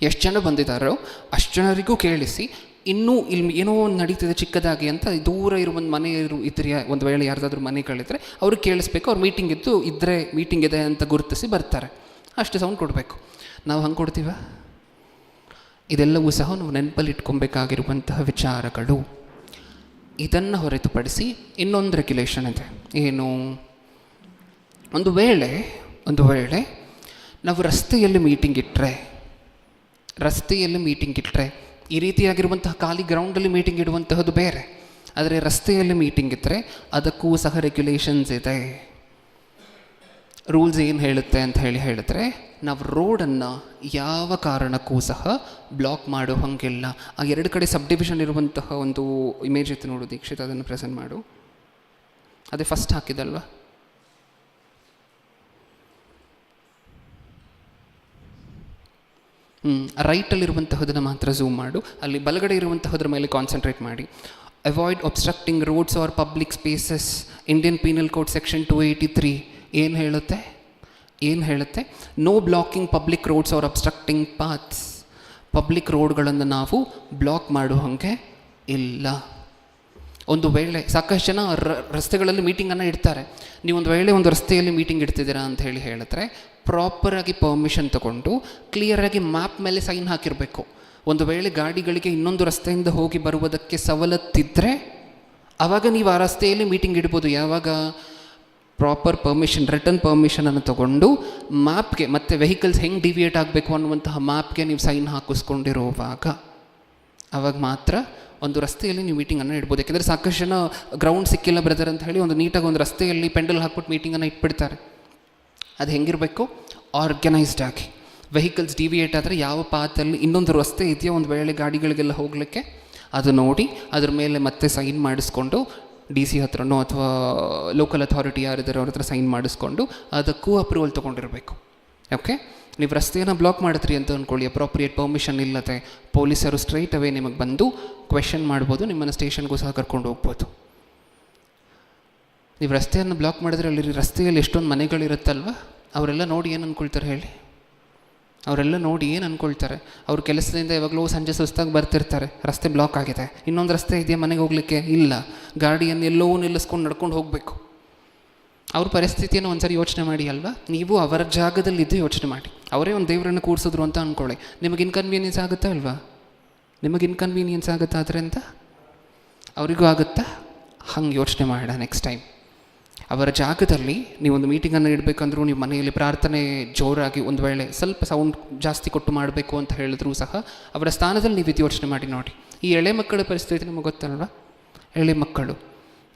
Speaker 1: ಎಷ್ಟು ಜನ ಬಂದಿದ್ದಾರೋ ಅಷ್ಟು ಜನರಿಗೂ ಕೇಳಿಸಿ. ಇನ್ನೂ ಇಲ್ಲಿ ಏನೋ ಒಂದು ನಡೀತಿದೆ ಚಿಕ್ಕದಾಗಿ ಅಂತ ದೂರ ಇರೋ ಒಂದು ಮನೆ ಇದ್ರೆ, ಒಂದು ವೇಳೆ ಯಾರ್ದಾದ್ರೂ ಮನೆಗಳಿದ್ರೆ ಅವ್ರಿಗೆ ಕೇಳಿಸ್ಬೇಕು. ಅವ್ರು ಮೀಟಿಂಗ್ ಇದ್ದರೆ ಮೀಟಿಂಗ್ ಇದೆ ಅಂತ ಗುರುತಿಸಿ ಬರ್ತಾರೆ. ಅಷ್ಟು ಸೌಂಡ್ ಕೊಡಬೇಕು. ನಾವು ಹಂಗೆ ಕೊಡ್ತೀವ? ಇದೆಲ್ಲವೂ ಸಹ ನಾವು ನೆನಪಲ್ಲಿ ಇಟ್ಕೊಬೇಕಾಗಿರುವಂತಹ ವಿಚಾರಗಳು. ಇದನ್ನು ಹೊರತುಪಡಿಸಿ ಇನ್ನೊಂದು ರೆಗ್ಯುಲೇಷನ್ ಇದೆ. ಏನು? ಒಂದು ವೇಳೆ ನಾವು ರಸ್ತೆಯಲ್ಲಿ ಮೀಟಿಂಗ್ ಇಟ್ಟರೆ ಈ ರೀತಿಯಾಗಿರುವಂತಹ ಖಾಲಿ ಗ್ರೌಂಡಲ್ಲಿ ಮೀಟಿಂಗ್ ಇಡುವಂತಹದ್ದು ಬೇರೆ. ಆದರೆ ರಸ್ತೆಯಲ್ಲಿ ಮೀಟಿಂಗ್ ಇದ್ದರೆ ಅದಕ್ಕೂ ಸಹ ರೆಗ್ಯುಲೇಷನ್ಸ್ ಇದೆ. ರೂಲ್ಸ್ ಏನು ಹೇಳುತ್ತೆ ಅಂತ ಹೇಳಿದ್ರೆ, ನಾವು ರೋಡನ್ನು ಯಾವ ಕಾರಣಕ್ಕೂ ಸಹ ಬ್ಲಾಕ್ ಮಾಡೋ ಹಾಗಿಲ್ಲ. ಆ ಎರಡು ಕಡೆ ಸಬ್ ಡಿವಿಷನ್ ಇರುವಂತಹ ಒಂದು ಇಮೇಜ್ ಇತ್ತು ನೋಡು ದೀಕ್ಷಿತ್, ಅದನ್ನು ಪ್ರೆಸೆಂಟ್ ಮಾಡು. ಅದೇ ಫಸ್ಟ್ ಹಾಕಿದಲ್ವ? ರೈಟಲ್ಲಿರುವಂತಹದನ್ನು ಮಾತ್ರ ಝೂಮ್ ಮಾಡು. ಅಲ್ಲಿ ಬಲಗಡೆ ಇರುವಂತಹದ್ರ ಮೇಲೆ ಕಾನ್ಸಂಟ್ರೇಟ್ ಮಾಡಿ. Avoid obstructing roads or public spaces. Indian penal code section 283 ಏನು ಹೇಳುತ್ತೆ? No blocking public roads or obstructing paths. Public ರೋಡ್ಗಳನ್ನು ನಾವು ಬ್ಲಾಕ್ ಮಾಡೋ ಹಾಗೆ ಇಲ್ಲ. ಒಂದು ವೇಳೆ ಸಾಕಷ್ಟು ಜನ ರಸ್ತೆಗಳಲ್ಲಿ ಮೀಟಿಂಗನ್ನು ಇಡ್ತಾರೆ. ನೀವು ಒಂದು ವೇಳೆ ಒಂದು ರಸ್ತೆಯಲ್ಲಿ ಮೀಟಿಂಗ್ ಇಡ್ತಿದ್ದೀರಾ ಅಂತ ಹೇಳಿದ್ರೆ ಪ್ರಾಪರಾಗಿ ಪರ್ಮಿಷನ್ ತಗೊಂಡು ಕ್ಲಿಯರಾಗಿ ಮ್ಯಾಪ್ ಮೇಲೆ ಸೈನ್ ಹಾಕಿರಬೇಕು. ಒಂದು ವೇಳೆ ಗಾಡಿಗಳಿಗೆ ಇನ್ನೊಂದು ರಸ್ತೆಯಿಂದ ಹೋಗಿ ಬರುವುದಕ್ಕೆ ಸವಲತ್ತಿದ್ದರೆ ಆವಾಗ ನೀವು ಆ ರಸ್ತೆಯಲ್ಲಿ ಮೀಟಿಂಗ್ ಇಡ್ಬೋದು. ಯಾವಾಗ? ಪ್ರಾಪರ್ ಪರ್ಮಿಷನ್, ರಿಟರ್ನ್ ಪರ್ಮಿಷನನ್ನು ತಗೊಂಡು ಮ್ಯಾಪ್ಗೆ ಮತ್ತು ವೆಹಿಕಲ್ಸ್ ಹೆಂಗೆ ಡಿವಿಯೇಟ್ ಆಗಬೇಕು ಅನ್ನುವಂತಹ ಮ್ಯಾಪ್ಗೆ ನೀವು ಸೈನ್ ಹಾಕಿಸ್ಕೊಂಡಿರುವಾಗ ಆವಾಗ ಮಾತ್ರ ಒಂದು ರಸ್ತೆಯಲ್ಲಿ ನೀವು ಮೀಟಿಂಗನ್ನು ಇಡ್ಬೋದು. ಯಾಕೆಂದರೆ ಸಾಕಷ್ಟು ಜನ ಗ್ರೌಂಡ್ ಸಿಕ್ಕಿಲ್ಲ ಬ್ರದರ್ ಅಂತ ಹೇಳಿ ಒಂದು ನೀಟಾಗಿ ಒಂದು ರಸ್ತೆಯಲ್ಲಿ ಪೆಂಡಲ್ ಹಾಕ್ಬಿಟ್ಟು ಮೀಟಿಂಗನ್ನು ಇಟ್ಬಿಡ್ತಾರೆ. ಅದು ಹೆಂಗಿರಬೇಕು? ಆರ್ಗನೈಸ್ಡ್ ಆಗಿ. ವೆಹಿಕಲ್ಸ್ ಡಿವಿಯೇಟ್ ಆದರೆ ಯಾವ ಪಾತಲ್ಲಿ ಇನ್ನೊಂದು ರಸ್ತೆ ಇದೆಯೋ ಒಂದು ವೇಳೆ ಗಾಡಿಗಳಿಗೆಲ್ಲ ಹೋಗಲಿಕ್ಕೆ, ಅದು ನೋಡಿ ಅದ್ರ ಮೇಲೆ ಮತ್ತೆ ಸೈನ್ ಮಾಡಿಸ್ಕೊಂಡು DC ಹತ್ರನೋ ಅಥವಾ ಲೋಕಲ್ ಅಥಾರಿಟಿ ಯಾರಿದ್ದಾರೆ ಅವ್ರ ಹತ್ರ ಸೈನ್ ಮಾಡಿಸ್ಕೊಂಡು ಅದಕ್ಕೂ ಅಪ್ರೂವಲ್ ತೊಗೊಂಡಿರಬೇಕು. ಓಕೆ? ನೀವು ರಸ್ತೆಯನ್ನು ಬ್ಲಾಕ್ ಮಾಡಿದ್ರಿ ಅಂತ ಅಂದ್ಕೊಳ್ಳಿ, ಅಪ್ರೋಪ್ರಿಯೇಟ್ ಪರ್ಮಿಷನ್ ಇಲ್ಲದೆ, ಪೊಲೀಸರು ಸ್ಟ್ರೈಟ್ ಅವೇ ನಿಮಗೆ ಬಂದು ಕ್ವೆಶನ್ ಮಾಡ್ಬೋದು, ನಿಮ್ಮನ್ನು ಸ್ಟೇಷನ್ಗೂ ಸಹ ಕರ್ಕೊಂಡು ಹೋಗ್ಬೋದು. ನೀವು ರಸ್ತೆಯನ್ನು ಬ್ಲಾಕ್ ಮಾಡಿದ್ರೆ ಅಲ್ಲಿ ರಸ್ತೆಯಲ್ಲಿ ಎಷ್ಟೊಂದು ಮನೆಗಳಿರುತ್ತಲ್ವ, ಅವರೆಲ್ಲ ನೋಡಿ ಏನು ಅಂದ್ಕೊಳ್ತಾರೆ ಹೇಳಿ? ಅವ್ರ ಕೆಲಸದಿಂದ ಯಾವಾಗಲೂ ಸಂಜೆ ಸುಸ್ತಾಗಿ ಬರ್ತಿರ್ತಾರೆ, ರಸ್ತೆ ಬ್ಲಾಕ್ ಆಗಿದೆ, ಇನ್ನೊಂದು ರಸ್ತೆ ಇದೆಯಾ ಮನೆಗೆ ಹೋಗಲಿಕ್ಕೆ? ಇಲ್ಲ, ಗಾಡಿಯನ್ನು ಎಲ್ಲೋ ನಿಲ್ಲಿಸ್ಕೊಂಡು ನಡ್ಕೊಂಡು ಹೋಗಬೇಕು. ಅವ್ರ ಪರಿಸ್ಥಿತಿಯನ್ನು ಒಂದ್ಸರಿ ಯೋಚನೆ ಮಾಡಿ ಅಲ್ವಾ? ನೀವು ಅವರ ಜಾಗದಲ್ಲಿದ್ದು ಯೋಚನೆ ಮಾಡಿ. ಅವರೇ ಒಂದು ದೇವರನ್ನು ಕೂರಿಸಿದ್ರು ಅಂತ ಅಂದ್ಕೊಳ್ಳಿ, ನಿಮಗೆ ಇನ್ಕನ್ವೀನಿಯನ್ಸ್ ಆಗುತ್ತಾ ಅಲ್ವಾ? ಅದರಿಂದ ಅವರಿಗೂ ಆಗುತ್ತಾ? ಹಂಗೆ ಯೋಚನೆ ಮಾಡೋಣ ನೆಕ್ಸ್ಟ್ ಟೈಮ್. ಅವರ ಜಾಗದಲ್ಲಿ ನೀವೊಂದು ಮೀಟಿಂಗನ್ನು ಇಡಬೇಕಂದ್ರೂ, ನೀವು ಮನೆಯಲ್ಲಿ ಪ್ರಾರ್ಥನೆ ಜೋರಾಗಿ ಒಂದು ವೇಳೆ ಸ್ವಲ್ಪ ಸೌಂಡ್ ಜಾಸ್ತಿ ಕೊಟ್ಟು ಮಾಡಬೇಕು ಅಂತ ಹೇಳಿದ್ರೂ ಸಹ ಅವರ ಸ್ಥಾನದಲ್ಲಿ ನೀವು ಇದು ಯೋಚನೆ ಮಾಡಿ ನೋಡಿ. ಈ ಎಳೆ ಮಕ್ಕಳ ಪರಿಸ್ಥಿತಿ ನಿಮಗೆ ಗೊತ್ತಲ್ವ? ಎಳೆ ಮಕ್ಕಳು,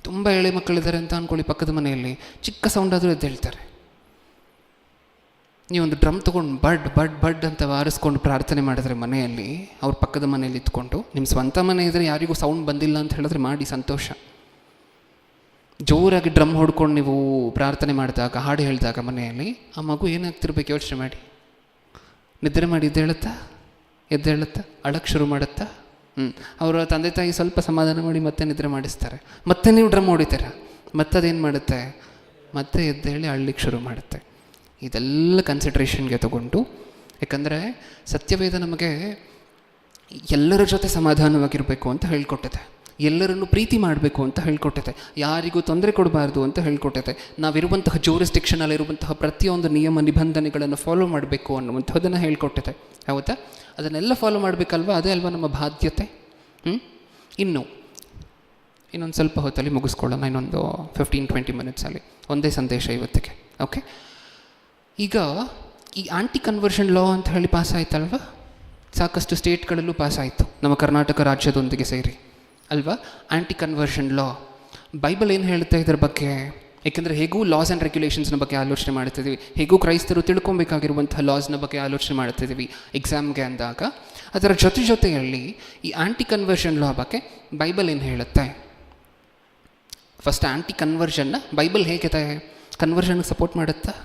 Speaker 1: ತುಂಬ ಎಳೆ ಮಕ್ಕಳಿದ್ದಾರೆ ಅಂತ ಅಂದ್ಕೊಳ್ಳಿ, ಪಕ್ಕದ ಮನೆಯಲ್ಲಿ ಚಿಕ್ಕ ಸೌಂಡ್ ಆದರೂ ಎದ್ದೇಳ್ತಾರೆ. ನೀವೊಂದು ಡ್ರಮ್ ತೊಗೊಂಡು ಬಡ್ ಬಡ್ ಬಡ್ ಅಂತ ವಾರಿಸ್ಕೊಂಡು ಪ್ರಾರ್ಥನೆ ಮಾಡಿದ್ರೆ ಮನೆಯಲ್ಲಿ, ಅವ್ರ ಪಕ್ಕದ ಮನೆಯಲ್ಲಿ ಇತ್ಕೊಂಡು, ನಿಮ್ಮ ಸ್ವಂತ ಮನೆ ಇದ್ದರೆ ಯಾರಿಗೂ ಸೌಂಡ್ ಬಂದಿಲ್ಲ ಅಂತ ಹೇಳಿದ್ರೆ ಮಾಡಿ ಸಂತೋಷ. ಜೋರಾಗಿ ಡ್ರಮ್ ಹೊಡ್ಕೊಂಡು ನೀವು ಪ್ರಾರ್ಥನೆ ಮಾಡಿದಾಗ, ಹಾಡು ಹೇಳಿದಾಗ ಮನೆಯಲ್ಲಿ ಆ ಮಗು ಏನಾಗ್ತಿರ್ಬೇಕು ಯೋಚನೆ ಮಾಡಿ. ನಿದ್ರೆ ಮಾಡಿ ಎದ್ದೇಳುತ್ತಾ ಅಳಕ್ಕೆ ಶುರು ಮಾಡುತ್ತಾ? ಅವರ ತಂದೆ ತಾಯಿ ಸ್ವಲ್ಪ ಸಮಾಧಾನ ಮಾಡಿ ಮತ್ತೆ ನಿದ್ರೆ ಮಾಡಿಸ್ತಾರೆ. ಮತ್ತೆ ನೀವು ಡ್ರಮ್ ಹೊಡಿತೀರ, ಮತ್ತೆ ಅದೇನು ಮಾಡುತ್ತೆ? ಮತ್ತೆ ಎದ್ದೇಳಿ ಅಳ್ಲಿಕ್ಕೆ ಶುರು ಮಾಡುತ್ತೆ. ಇದೆಲ್ಲ ಕನ್ಸಿಡ್ರೇಷನ್ಗೆ ತಗೊಂಡು, ಯಾಕಂದರೆ ಸತ್ಯವೇದ ನಮಗೆ ಎಲ್ಲರ ಜೊತೆ ಸಮಾಧಾನವಾಗಿರಬೇಕು ಅಂತ ಹೇಳ್ಕೊಟ್ಟಿದೆ, ಎಲ್ಲರನ್ನು ಪ್ರೀತಿ ಮಾಡಬೇಕು ಅಂತ ಹೇಳ್ಕೊಟ್ಟಿದೆ, ಯಾರಿಗೂ ತೊಂದರೆ ಕೊಡಬಾರ್ದು ಅಂತ ಹೇಳ್ಕೊಟ್ಟಿದೆ, ನಾವಿರುವಂತಹ ಜೂರಿಸ್ಟಿಕ್ಷನಲ್ಲಿರುವಂತಹ ಪ್ರತಿಯೊಂದು ನಿಯಮ ನಿಬಂಧನೆಗಳನ್ನು ಫಾಲೋ ಮಾಡಬೇಕು ಅನ್ನುವಂಥದ್ದನ್ನು ಹೇಳ್ಕೊಟ್ಟಿದೆ. ಹೌದಾ? ಅದನ್ನೆಲ್ಲ ಫಾಲೋ ಮಾಡಬೇಕಲ್ವ? ಅದೇ ಅಲ್ವಾ ನಮ್ಮ ಬಾಧ್ಯತೆ. ಇನ್ನೊಂದು ಸ್ವಲ್ಪ ಹೊತ್ತಲ್ಲಿ ಮುಗಿಸ್ಕೊಳ್ಳೋಣ, ಇನ್ನೊಂದು 15-20 ಮಿನಿಟ್ಸಲ್ಲಿ ಒಂದೇ ಸಂದೇಶ ಇವತ್ತಿಗೆ. ಓಕೆ? ಈಗ ಈ ಆಂಟಿ ಕನ್ವರ್ಷನ್ ಲಾ ಅಂತ ಹೇಳಿ ಪಾಸ್ ಆಯ್ತಲ್ವ? ಸಾಕಷ್ಟು ಸ್ಟೇಟ್ಗಳಲ್ಲೂ ಪಾಸ್ ಆಯಿತು, ನಮ್ಮ ಕರ್ನಾಟಕ ರಾಜ್ಯದೊಂದಿಗೆ ಸೇರಿ ಅಲ್ವಾ? ಆ್ಯಂಟಿ ಕನ್ವರ್ಷನ್ ಲಾ. ಬೈಬಲ್ ಏನು ಹೇಳುತ್ತೆ ಇದರ ಬಗ್ಗೆ? ಏಕೆಂದರೆ ಹೇಗೂ ಲಾಸ್ ಆ್ಯಂಡ್ ರೆಗ್ಯುಲೇಷನ್ಸ್ನ ಬಗ್ಗೆ ಆಲೋಚನೆ ಮಾಡ್ತಿದ್ದೀವಿ, ಹೇಗೂ ಕ್ರೈಸ್ತರು ತಿಳ್ಕೊಬೇಕಾಗಿರುವಂಥ ಲಾಸ್ನ ಬಗ್ಗೆ ಆಲೋಚನೆ ಮಾಡ್ತಿದ್ದೀವಿ ಎಕ್ಸಾಮ್ಗೆ ಅಂದಾಗ. ಅದರ ಜೊತೆಯಲ್ಲಿ ಈ ಆ್ಯಂಟಿ ಕನ್ವರ್ಷನ್ ಲಾ ಬಗ್ಗೆ ಬೈಬಲ್ ಏನು ಹೇಳುತ್ತೆ? ಫಸ್ಟ್ ಆ್ಯಂಟಿ ಕನ್ವರ್ಷನ್ನ ಬೈಬಲ್ ಹೇಗಿದೆ? ಕನ್ವರ್ಷನ್ಗೆ ಸಪೋರ್ಟ್ ಮಾಡುತ್ತಾ?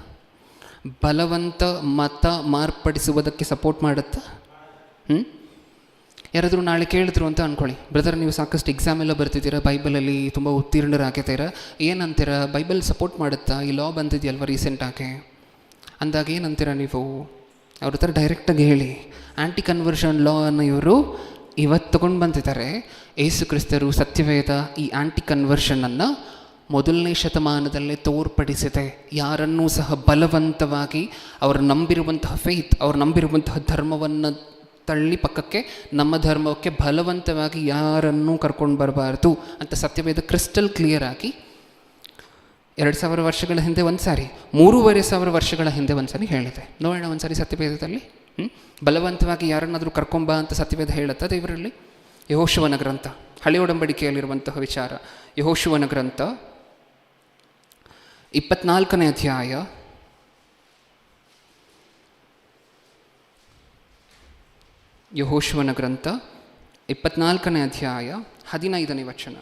Speaker 1: ಬಲವಂತ ಮತ ಮಾರ್ಪಡಿಸುವುದಕ್ಕೆ ಸಪೋರ್ಟ್ ಮಾಡುತ್ತಾ? ಯಾರಾದರೂ ನಾಳೆ ಕೇಳಿದ್ರು ಅಂತ ಅಂದ್ಕೊಳ್ಳಿ, ಬ್ರದರ್ ನೀವು ಸಾಕಷ್ಟು ಎಕ್ಸಾಮ್ ಎಲ್ಲ ಬರ್ತಿದ್ದೀರಾ, ಬೈಬಲಲ್ಲಿ ತುಂಬ ಉತ್ತೀರ್ಣರಾಗಿದ್ದೀರಾ, ಏನಂತೀರ? ಬೈಬಲ್ ಸಪೋರ್ಟ್ ಮಾಡುತ್ತಾ? ಈ ಲಾ ಬಂದಿದೆಯಲ್ವ ರೀಸೆಂಟಾಗಿ ಅಂದಾಗ ಏನಂತೀರ ನೀವು? ಅವ್ರ ಹತ್ರ ಡೈರೆಕ್ಟಾಗಿ ಹೇಳಿ. ಆ್ಯಂಟಿ ಕನ್ವರ್ಷನ್ ಲಾ ಅನ್ನು ಇವರು ಇವತ್ತು ತೊಗೊಂಡು ಬಂದಿದ್ದಾರೆ. ಯೇಸು ಕ್ರಿಸ್ತರು ಸತ್ಯವೇದ ಈ ಆ್ಯಂಟಿ ಕನ್ವರ್ಷನನ್ನು ಮೊದಲನೇ ಶತಮಾನದಲ್ಲೇ ತೋರ್ಪಡಿಸಿದೆ. ಯಾರನ್ನೂ ಸಹ ಬಲವಂತವಾಗಿ ಅವರು ನಂಬಿರುವಂತಹ ಫೇತ್, ಅವ್ರು ನಂಬಿರುವಂತಹ ಧರ್ಮವನ್ನು ತಳ್ಳಿ ಪಕ್ಕಕ್ಕೆ ನಮ್ಮ ಧರ್ಮಕ್ಕೆ ಬಲವಂತವಾಗಿ ಯಾರನ್ನೂ ಕರ್ಕೊಂಡು ಬರಬಾರ್ದು ಅಂತ ಸತ್ಯವೇದ ಕ್ರಿಸ್ಟಲ್ ಕ್ಲಿಯರ್ ಆಗಿ 2000 ವರ್ಷಗಳ ಹಿಂದೆ ಒಂದು ಸಾರಿ, 3500 ವರ್ಷಗಳ ಹಿಂದೆ ಒಂದು ಸಾರಿ ಹೇಳಿದೆ. ನೋಡೋಣ ಒಂದು ಸಾರಿ ಸತ್ಯವೇದದಲ್ಲಿ. ಬಲವಂತವಾಗಿ ಯಾರನ್ನಾದರೂ ಕರ್ಕೊಂಬ ಅಂತ ಸತ್ಯವೇದ ಹೇಳುತ್ತಾ ದೇವರಲ್ಲಿ? ಯೆಹೋಶುವನ ಗ್ರಂಥ, ಹಳೆ ಒಡಂಬಡಿಕೆಯಲ್ಲಿರುವಂತಹ ವಿಚಾರ. ಯೆಹೋಶುವನ ಗ್ರಂಥ 24ನೇ ಅಧ್ಯಾಯ 15ನೇ ವಚನ.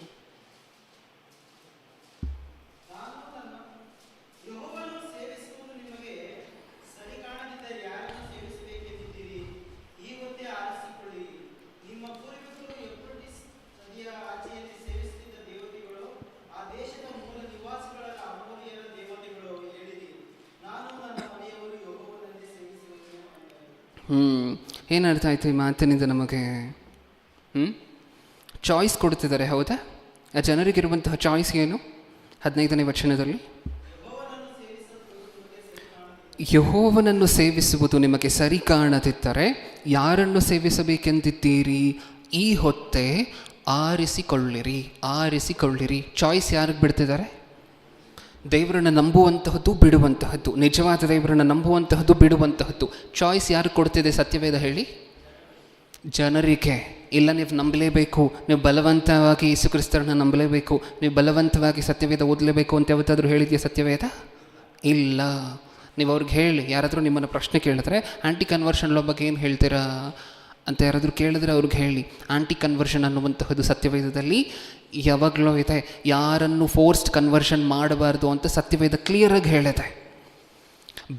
Speaker 1: ಏನರ್ಥ ಆಯಿತು ಈ ಮಾತಿನಿಂದ ನಮಗೆ? ಚಾಯ್ಸ್ ಕೊಡ್ತಿದ್ದಾರೆ, ಹೌದಾ? ಆ ಜನರಿಗಿರುವಂತಹ ಚಾಯ್ಸ್ ಏನು? 15ನೇ ವಚನದಲ್ಲಿ, ಯೆಹೋವನನ್ನು ಸೇವಿಸುವುದು ನಿಮಗೆ ಸರಿ ಕಾಣದಿದ್ದರೆ ಯಾರನ್ನು ಸೇವಿಸಬೇಕೆಂದಿದ್ದೀರಿ? ಈ ಹೊತ್ತೇ ಆರಿಸಿಕೊಳ್ಳಿರಿ, ಆರಿಸಿಕೊಳ್ಳಿರಿ. ಚಾಯ್ಸ್ ಯಾರಿಗೆ ಬಿಡ್ತಿದ್ದಾರೆ? ದೇವರನ್ನು ನಂಬುವಂತಹದ್ದು, ಬಿಡುವಂತಹದ್ದು. ನಿಜವಾದ ದೇವರನ್ನು ನಂಬುವಂತಹದ್ದು, ಬಿಡುವಂತಹದ್ದು. ಚಾಯ್ಸ್ ಯಾರು ಕೊಡ್ತಿದೆ ಸತ್ಯವೇದ ಹೇಳಿ? ಜನರಿಗೆ. ಇಲ್ಲ, ನೀವು ನಂಬಲೇಬೇಕು, ನೀವು ಬಲವಂತವಾಗಿ ಯೇಸು ಕ್ರಿಸ್ತರನ್ನು ನಂಬಲೇಬೇಕು, ನೀವು ಬಲವಂತವಾಗಿ ಸತ್ಯವೇದ ಓದಲೇಬೇಕು ಅಂತ ಯಾವತ್ತಾದರೂ ಹೇಳಿದೆಯಾ ಸತ್ಯವೇದ? ಇಲ್ಲ. ನೀವು ಅವ್ರಿಗೆ ಹೇಳಿ, ಯಾರಾದರೂ ನಿಮ್ಮನ್ನು ಪ್ರಶ್ನೆ ಕೇಳಿದ್ರೆ ಆಂಟಿ ಕನ್ವರ್ಷನ್ ಲಾ ಬಗ್ಗೆ ಏನು ಹೇಳ್ತೀರಾ ಅಂತ ಯಾರಾದರೂ ಕೇಳಿದ್ರೆ ಅವ್ರಿಗೆ ಹೇಳಿ, ಆಂಟಿ ಕನ್ವರ್ಷನ್ ಅನ್ನುವಂತಹದ್ದು ಸತ್ಯವೇದದಲ್ಲಿ ಯಾವಾಗಲೂ ಇದೆ. ಯಾರನ್ನು ಫೋರ್ಸ್ಡ್ ಕನ್ವರ್ಷನ್ ಮಾಡಬಾರ್ದು ಅಂತ ಸತ್ಯವೇದ ಕ್ಲಿಯರಾಗಿ ಹೇಳಿದೆ.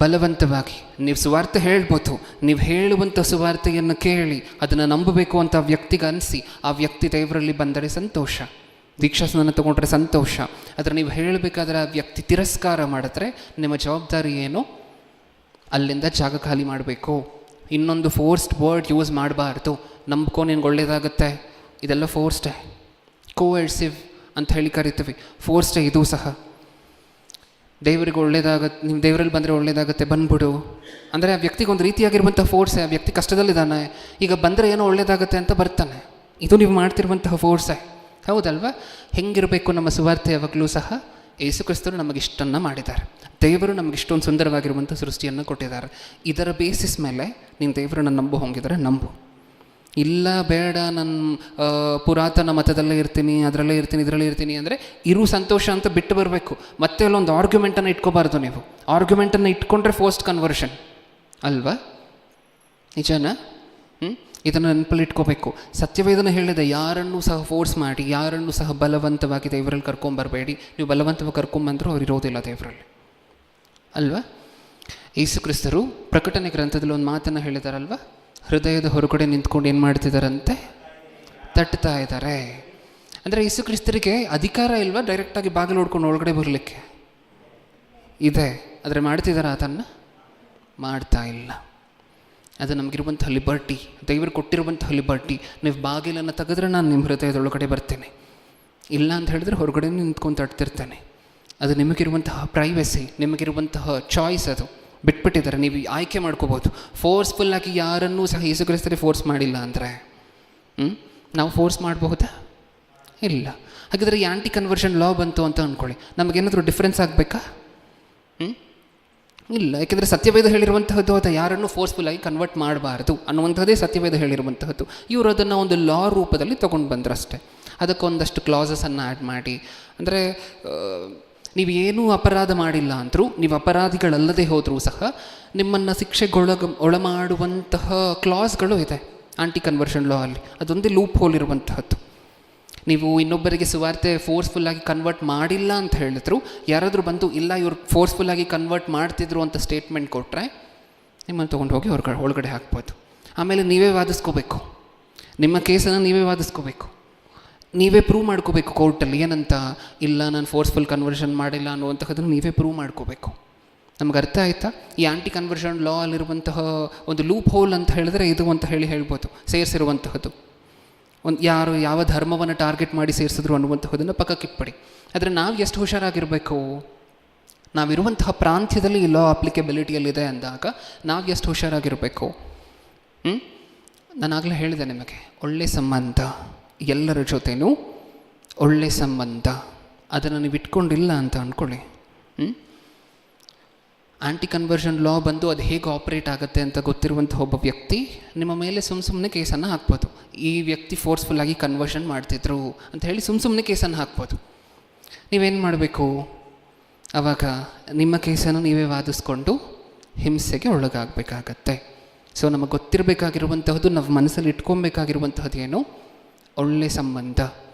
Speaker 1: ಬಲವಂತವಾಗಿ ನೀವು ಸುವಾರ್ತೆ ಹೇಳ್ಬೋದು, ನೀವು ಹೇಳುವಂಥ ಸುವಾರ್ತೆಯನ್ನು ಕೇಳಿ ಅದನ್ನು ನಂಬಬೇಕು ಅಂತ ಆ ವ್ಯಕ್ತಿಗೆ ಅನಿಸಿ ಆ ವ್ಯಕ್ತಿ ದೇವರಲ್ಲಿ ಬಂದರೆ ಸಂತೋಷ, ದೀಕ್ಷಾಸ್ನಾನ ತಗೊಂಡ್ರೆ ಸಂತೋಷ. ಆದರೆ ನೀವು ಹೇಳಬೇಕಾದ್ರೆ ಆ ವ್ಯಕ್ತಿ ತಿರಸ್ಕಾರ ಮಾಡಿದ್ರೆ ನಿಮ್ಮ ಜವಾಬ್ದಾರಿ ಏನು? ಅಲ್ಲಿಂದ ಜಾಗ ಖಾಲಿ ಮಾಡಬೇಕು. ಇನ್ನೊಂದು ಫೋರ್ಸ್ಡ್ ವರ್ಡ್ ಯೂಸ್ ಮಾಡಬಾರ್ದು. ನಂಬ್ಕೊ, ನಿನ್ಗೆ ಒಳ್ಳೇದಾಗುತ್ತೆ, ಇದೆಲ್ಲ ಫೋರ್ಸ್ಡೇ. ಕೋಎರ್ಸಿವ್ ಅಂತ ಹೇಳಿ ಕರಿತೀವಿ, ಫೋರ್ಸ್ಡೇ ಇದು ಸಹ. ದೇವರಿಗೆ ಒಳ್ಳೇದಾಗತ್ತೆ, ನೀವು ದೇವರಲ್ಲಿ ಬಂದರೆ ಒಳ್ಳೇದಾಗುತ್ತೆ, ಬಂದ್ಬಿಡು ಅಂದರೆ ಆ ವ್ಯಕ್ತಿಗೆ ಒಂದು ರೀತಿಯಾಗಿರುವಂಥ ಫೋರ್ಸೇ. ಆ ವ್ಯಕ್ತಿ ಕಷ್ಟದಲ್ಲಿದ್ದಾನೆ, ಈಗ ಬಂದರೆ ಏನೋ ಒಳ್ಳೇದಾಗುತ್ತೆ ಅಂತ ಬರ್ತಾನೆ. ಇದು ನೀವು ಮಾಡ್ತಿರುವಂತಹ ಫೋರ್ಸೇ, ಹೌದಲ್ವಾ? ಹೆಂಗಿರಬೇಕು ನಮ್ಮ ಸುವಾರ್ತೆ? ಯಾವಾಗಲೂ ಸಹ ಯೇಸು ಕ್ರಿಸ್ತರು ನಮಗಿಷ್ಟನ್ನು ಮಾಡಿದ್ದಾರೆ. ದೇವರು ನಮಗಿಷ್ಟೊಂದು ಸುಂದರವಾಗಿರುವಂಥ ಸೃಷ್ಟಿಯನ್ನು ಕೊಟ್ಟಿದ್ದಾರೆ. ಇದರ ಬೇಸಿಸ್ ಮೇಲೆ ನೀನು ದೇವರನ್ನು ನಂಬು ಹೋಗಿದರೆ ನಂಬು. ಇಲ್ಲ ಬೇಡ, ನಾನು ಪುರಾತನ ಮತದಲ್ಲೇ ಇರ್ತೀನಿ, ಅದರಲ್ಲೇ ಇರ್ತೀನಿ, ಇದರಲ್ಲೇ ಇರ್ತೀನಿ ಅಂದರೆ ಇರು ಸಂತೋಷ ಅಂತ ಬಿಟ್ಟು ಬರಬೇಕು. ಮತ್ತೆ ಅಲ್ಲೊಂದು ಆರ್ಗ್ಯುಮೆಂಟನ್ನು ಇಟ್ಕೋಬಾರ್ದು. ನೀವು ಆರ್ಗ್ಯುಮೆಂಟನ್ನು ಇಟ್ಕೊಂಡ್ರೆ ಫೋರ್ಸ್ಡ್ ಕನ್ವರ್ಷನ್ ಅಲ್ವಾ? ನಿಜನಾ? ಇದನ್ನು ನೆನಪಲ್ಲಿ ಇಟ್ಕೋಬೇಕು. ಸತ್ಯವೇದನ ಹೇಳಿದೆ, ಯಾರನ್ನೂ ಸಹ ಫೋರ್ಸ್ ಮಾಡಿ, ಯಾರನ್ನೂ ಸಹ ಬಲವಂತವಾಗಿ ದೇವರಲ್ಲಿ ಕರ್ಕೊಂಬರಬೇಡಿ. ನೀವು ಬಲವಂತವಾಗಿ ಕರ್ಕೊಂಬಂದರೂ ಅವ್ರು ಇರೋದಿಲ್ಲ ದೇವರಲ್ಲಿ, ಅಲ್ವಾ? ಯೇಸು ಕ್ರಿಸ್ತರು ಪ್ರಕಟಣೆ ಗ್ರಂಥದಲ್ಲಿ ಒಂದು ಮಾತನ್ನು ಹೇಳಿದಾರಲ್ವ, ಹೃದಯದ ಹೊರಗಡೆ ನಿಂತ್ಕೊಂಡು ಏನು ಮಾಡ್ತಿದ್ದಾರಂತೆ? ತಟ್ತಾ ಇದ್ದಾರೆ. ಅಂದರೆ ಯೇಸು ಕ್ರಿಸ್ತರಿಗೆ ಅಧಿಕಾರ ಇಲ್ವಾ ಡೈರೆಕ್ಟಾಗಿ ಬಾಗಿಲು ಹೊಡ್ಕೊಂಡು ಒಳಗಡೆ ಬರಲಿಕ್ಕೆ? ಇದೆ, ಆದರೆ ಮಾಡ್ತಿದ್ದಾರೆ ಅದನ್ನು? ಮಾಡ್ತಾ ಇಲ್ಲ. ಅದು ನಮಗಿರುವಂತಹ ಲಿಬರ್ಟಿ, ದೇವರು ಕೊಟ್ಟಿರುವಂತಹ ಲಿಬರ್ಟಿ. ನೀವು ಬಾಗಿಲನ್ನು ತೆಗೆದ್ರೆ ನಾನು ನಿಮ್ಮ ಹೃದಯದೊಳಗಡೆ ಬರ್ತೇನೆ, ಇಲ್ಲ ಅಂತ ಹೇಳಿದ್ರೆ ಹೊರಗಡೆ ನಿಂತ್ಕೊಂಡು ತಟ್ತಿರ್ತೇನೆ. ಅದು ನಿಮಗಿರುವಂತಹ ಪ್ರೈವಸಿ, ನಿಮಗಿರುವಂತಹ ಚಾಯ್ಸ್. ಅದು ಬಿಟ್ಬಿಟ್ಟಿದ್ದಾರೆ, ನೀವು ಆಯ್ಕೆ ಮಾಡ್ಕೋಬೋದು. ಫೋರ್ಸ್ಫುಲ್ಲಾಗಿ ಯಾರನ್ನೂ ಸಹ ಯೇಸು ಕ್ರಿಸ್ತರೇ ಫೋರ್ಸ್ ಮಾಡಿಲ್ಲ ಅಂದರೆ ನಾವು ಫೋರ್ಸ್ ಮಾಡಬಹುದಾ? ಇಲ್ಲ. ಹಾಗಾದರೆ ಈ ಆ್ಯಂಟಿ ಕನ್ವರ್ಷನ್ ಲಾ ಬಂತು ಅಂತ ಅಂದ್ಕೊಳ್ಳಿ, ನಮಗೇನಾದರೂ ಡಿಫ್ರೆನ್ಸ್ ಆಗಬೇಕಾ? ಇಲ್ಲ. ಯಾಕೆಂದರೆ ಸತ್ಯವೇದ ಹೇಳಿರುವಂತಹದ್ದು ಅದು ಯಾರನ್ನು ಫೋರ್ಸ್ಫುಲ್ಲಾಗಿ ಕನ್ವರ್ಟ್ ಮಾಡಬಾರ್ದು ಅನ್ನುವಂಥದ್ದೇ ಸತ್ಯವೇದ ಹೇಳಿರುವಂತಹದ್ದು. ಇವರು ಅದನ್ನು ಒಂದು ಲಾ ರೂಪದಲ್ಲಿ ತೊಗೊಂಡು ಬಂದ್ರಷ್ಟೇ. ಅದಕ್ಕೊಂದಷ್ಟು ಕ್ಲಾಸಸನ್ನು ಆ್ಯಡ್ ಮಾಡಿ, ಅಂದರೆ ನೀವು ಏನೂ ಅಪರಾಧ ಮಾಡಿಲ್ಲ ಅಂದರೂ, ನೀವು ಅಪರಾಧಿಗಳಲ್ಲದೆ ಹೋದರೂ ಸಹ ನಿಮ್ಮನ್ನು ಒಳಮಾಡುವಂತಹ ಕ್ಲಾಸ್ಗಳು ಇದೆ ಆಂಟಿ ಕನ್ವರ್ಷನ್ ಲಾ ಅಲ್ಲಿ. ಅದೊಂದೇ ಲೂಪ್ ಹೋಲ್ ಇರುವಂತಹದ್ದು. ನೀವು ಇನ್ನೊಬ್ಬರಿಗೆ ಸುವಾರ್ತೆ ಫೋರ್ಸ್ಫುಲ್ಲಾಗಿ ಕನ್ವರ್ಟ್ ಮಾಡಿಲ್ಲ ಅಂತ ಹೇಳಿದ್ರು, ಯಾರಾದರೂ ಬಂದು ಇಲ್ಲ ಇವ್ರು ಫೋರ್ಸ್ಫುಲ್ಲಾಗಿ ಕನ್ವರ್ಟ್ ಮಾಡ್ತಿದ್ರು ಅಂತ ಸ್ಟೇಟ್ಮೆಂಟ್ ಕೊಟ್ಟರೆ ನಿಮ್ಮನ್ನು ತೊಗೊಂಡು ಹೋಗಿ ಒಳಗಡೆ ಹಾಕ್ಬೋದು. ಆಮೇಲೆ ನೀವೇ ವಾದಿಸ್ಕೋಬೇಕು, ನಿಮ್ಮ ಕೇಸನ್ನು ನೀವೇ ವಾದಿಸ್ಕೋಬೇಕು, ನೀವೇ ಪ್ರೂವ್ ಮಾಡ್ಕೋಬೇಕು ಕೋರ್ಟಲ್ಲಿ. ಏನಂತ? ಇಲ್ಲ ನಾನು ಫೋರ್ಸ್ಫುಲ್ ಕನ್ವರ್ಷನ್ ಮಾಡಿಲ್ಲ ಅನ್ನುವಂತಹದ್ದನ್ನು ನೀವೇ ಪ್ರೂವ್ ಮಾಡ್ಕೋಬೇಕು. ನಮ್ಗೆ ಅರ್ಥ ಆಯಿತಾ? ಈ ಆ್ಯಂಟಿ ಕನ್ವರ್ಷನ್ ಲಾ ಅಲ್ಲಿರುವಂತಹ ಒಂದು ಲೂಪ್ ಹೋಲ್ ಅಂತ ಹೇಳಿದ್ರೆ ಇದು ಅಂತ ಹೇಳ್ಬೋದು, ಸೇರಿಸಿರುವಂತಹದ್ದು. ಯಾರು ಯಾವ ಧರ್ಮವನ್ನು ಟಾರ್ಗೆಟ್ ಮಾಡಿ ಸೇರಿಸಿದ್ರು ಅನ್ನುವಂತಹದನ್ನು ಪಕ್ಕಕ್ಕಿಟ್ಬಿಡಿ. ಆದರೆ ನಾವು ಎಷ್ಟು ಹುಷಾರಾಗಿರಬೇಕು? ನಾವಿರುವಂತಹ ಪ್ರಾಂತ್ಯದಲ್ಲಿ ಈ ಲಾ ಅಪ್ಲಿಕಬಿಲಿಟಿಯಲ್ಲಿದೆ ಅಂದಾಗ ನಾವು ಎಷ್ಟು ಹುಷಾರಾಗಿರಬೇಕು? ನಾನಾಗಲೇ ಹೇಳಿದೆ ನಿಮಗೆ, ಒಳ್ಳೆ ಸಂಬಂಧ, ಎಲ್ಲರ ಜೊತೆನೂ ಒಳ್ಳೆ ಸಂಬಂಧ, ಅದನ್ನು ನೀವು ಇಟ್ಕೊಂಡಿಲ್ಲ ಅಂತ ಅಂದ್ಕೊಳ್ಳಿ. ಆ್ಯಂಟಿ ಕನ್ವರ್ಷನ್ ಲಾ ಬಂದು ಅದು ಹೇಗೆ ಆಪ್ರೇಟ್ ಆಗುತ್ತೆ ಅಂತ ಗೊತ್ತಿರುವಂಥ ಒಬ್ಬ ವ್ಯಕ್ತಿ ನಿಮ್ಮ ಮೇಲೆ ಸುಮ್ಮನೆ ಕೇಸನ್ನು ಹಾಕ್ಬೋದು. ಈ ವ್ಯಕ್ತಿ ಫೋರ್ಸ್ಫುಲ್ಲಾಗಿ ಕನ್ವರ್ಷನ್ ಮಾಡ್ತಿದ್ರು ಅಂತ ಹೇಳಿ ಸುಮ್ಮನೆ ಕೇಸನ್ನು ಹಾಕ್ಬೋದು. ನೀವೇನು ಮಾಡಬೇಕು? ಆವಾಗ ನಿಮ್ಮ ಕೇಸನ್ನು ನೀವೇ ವಾದಿಸ್ಕೊಂಡು ಹಿಂಸೆಗೆ ಒಳಗಾಗಬೇಕಾಗತ್ತೆ. ಸೊ ನಮಗೆ ಗೊತ್ತಿರಬೇಕಾಗಿರುವಂತಹದ್ದು, ನಾವು ಮನಸ್ಸಲ್ಲಿ ಇಟ್ಕೊಬೇಕಾಗಿರುವಂತಹದ್ದು ಏನು? ಒಳ್ಳೆ ಸಂಬಂಧ.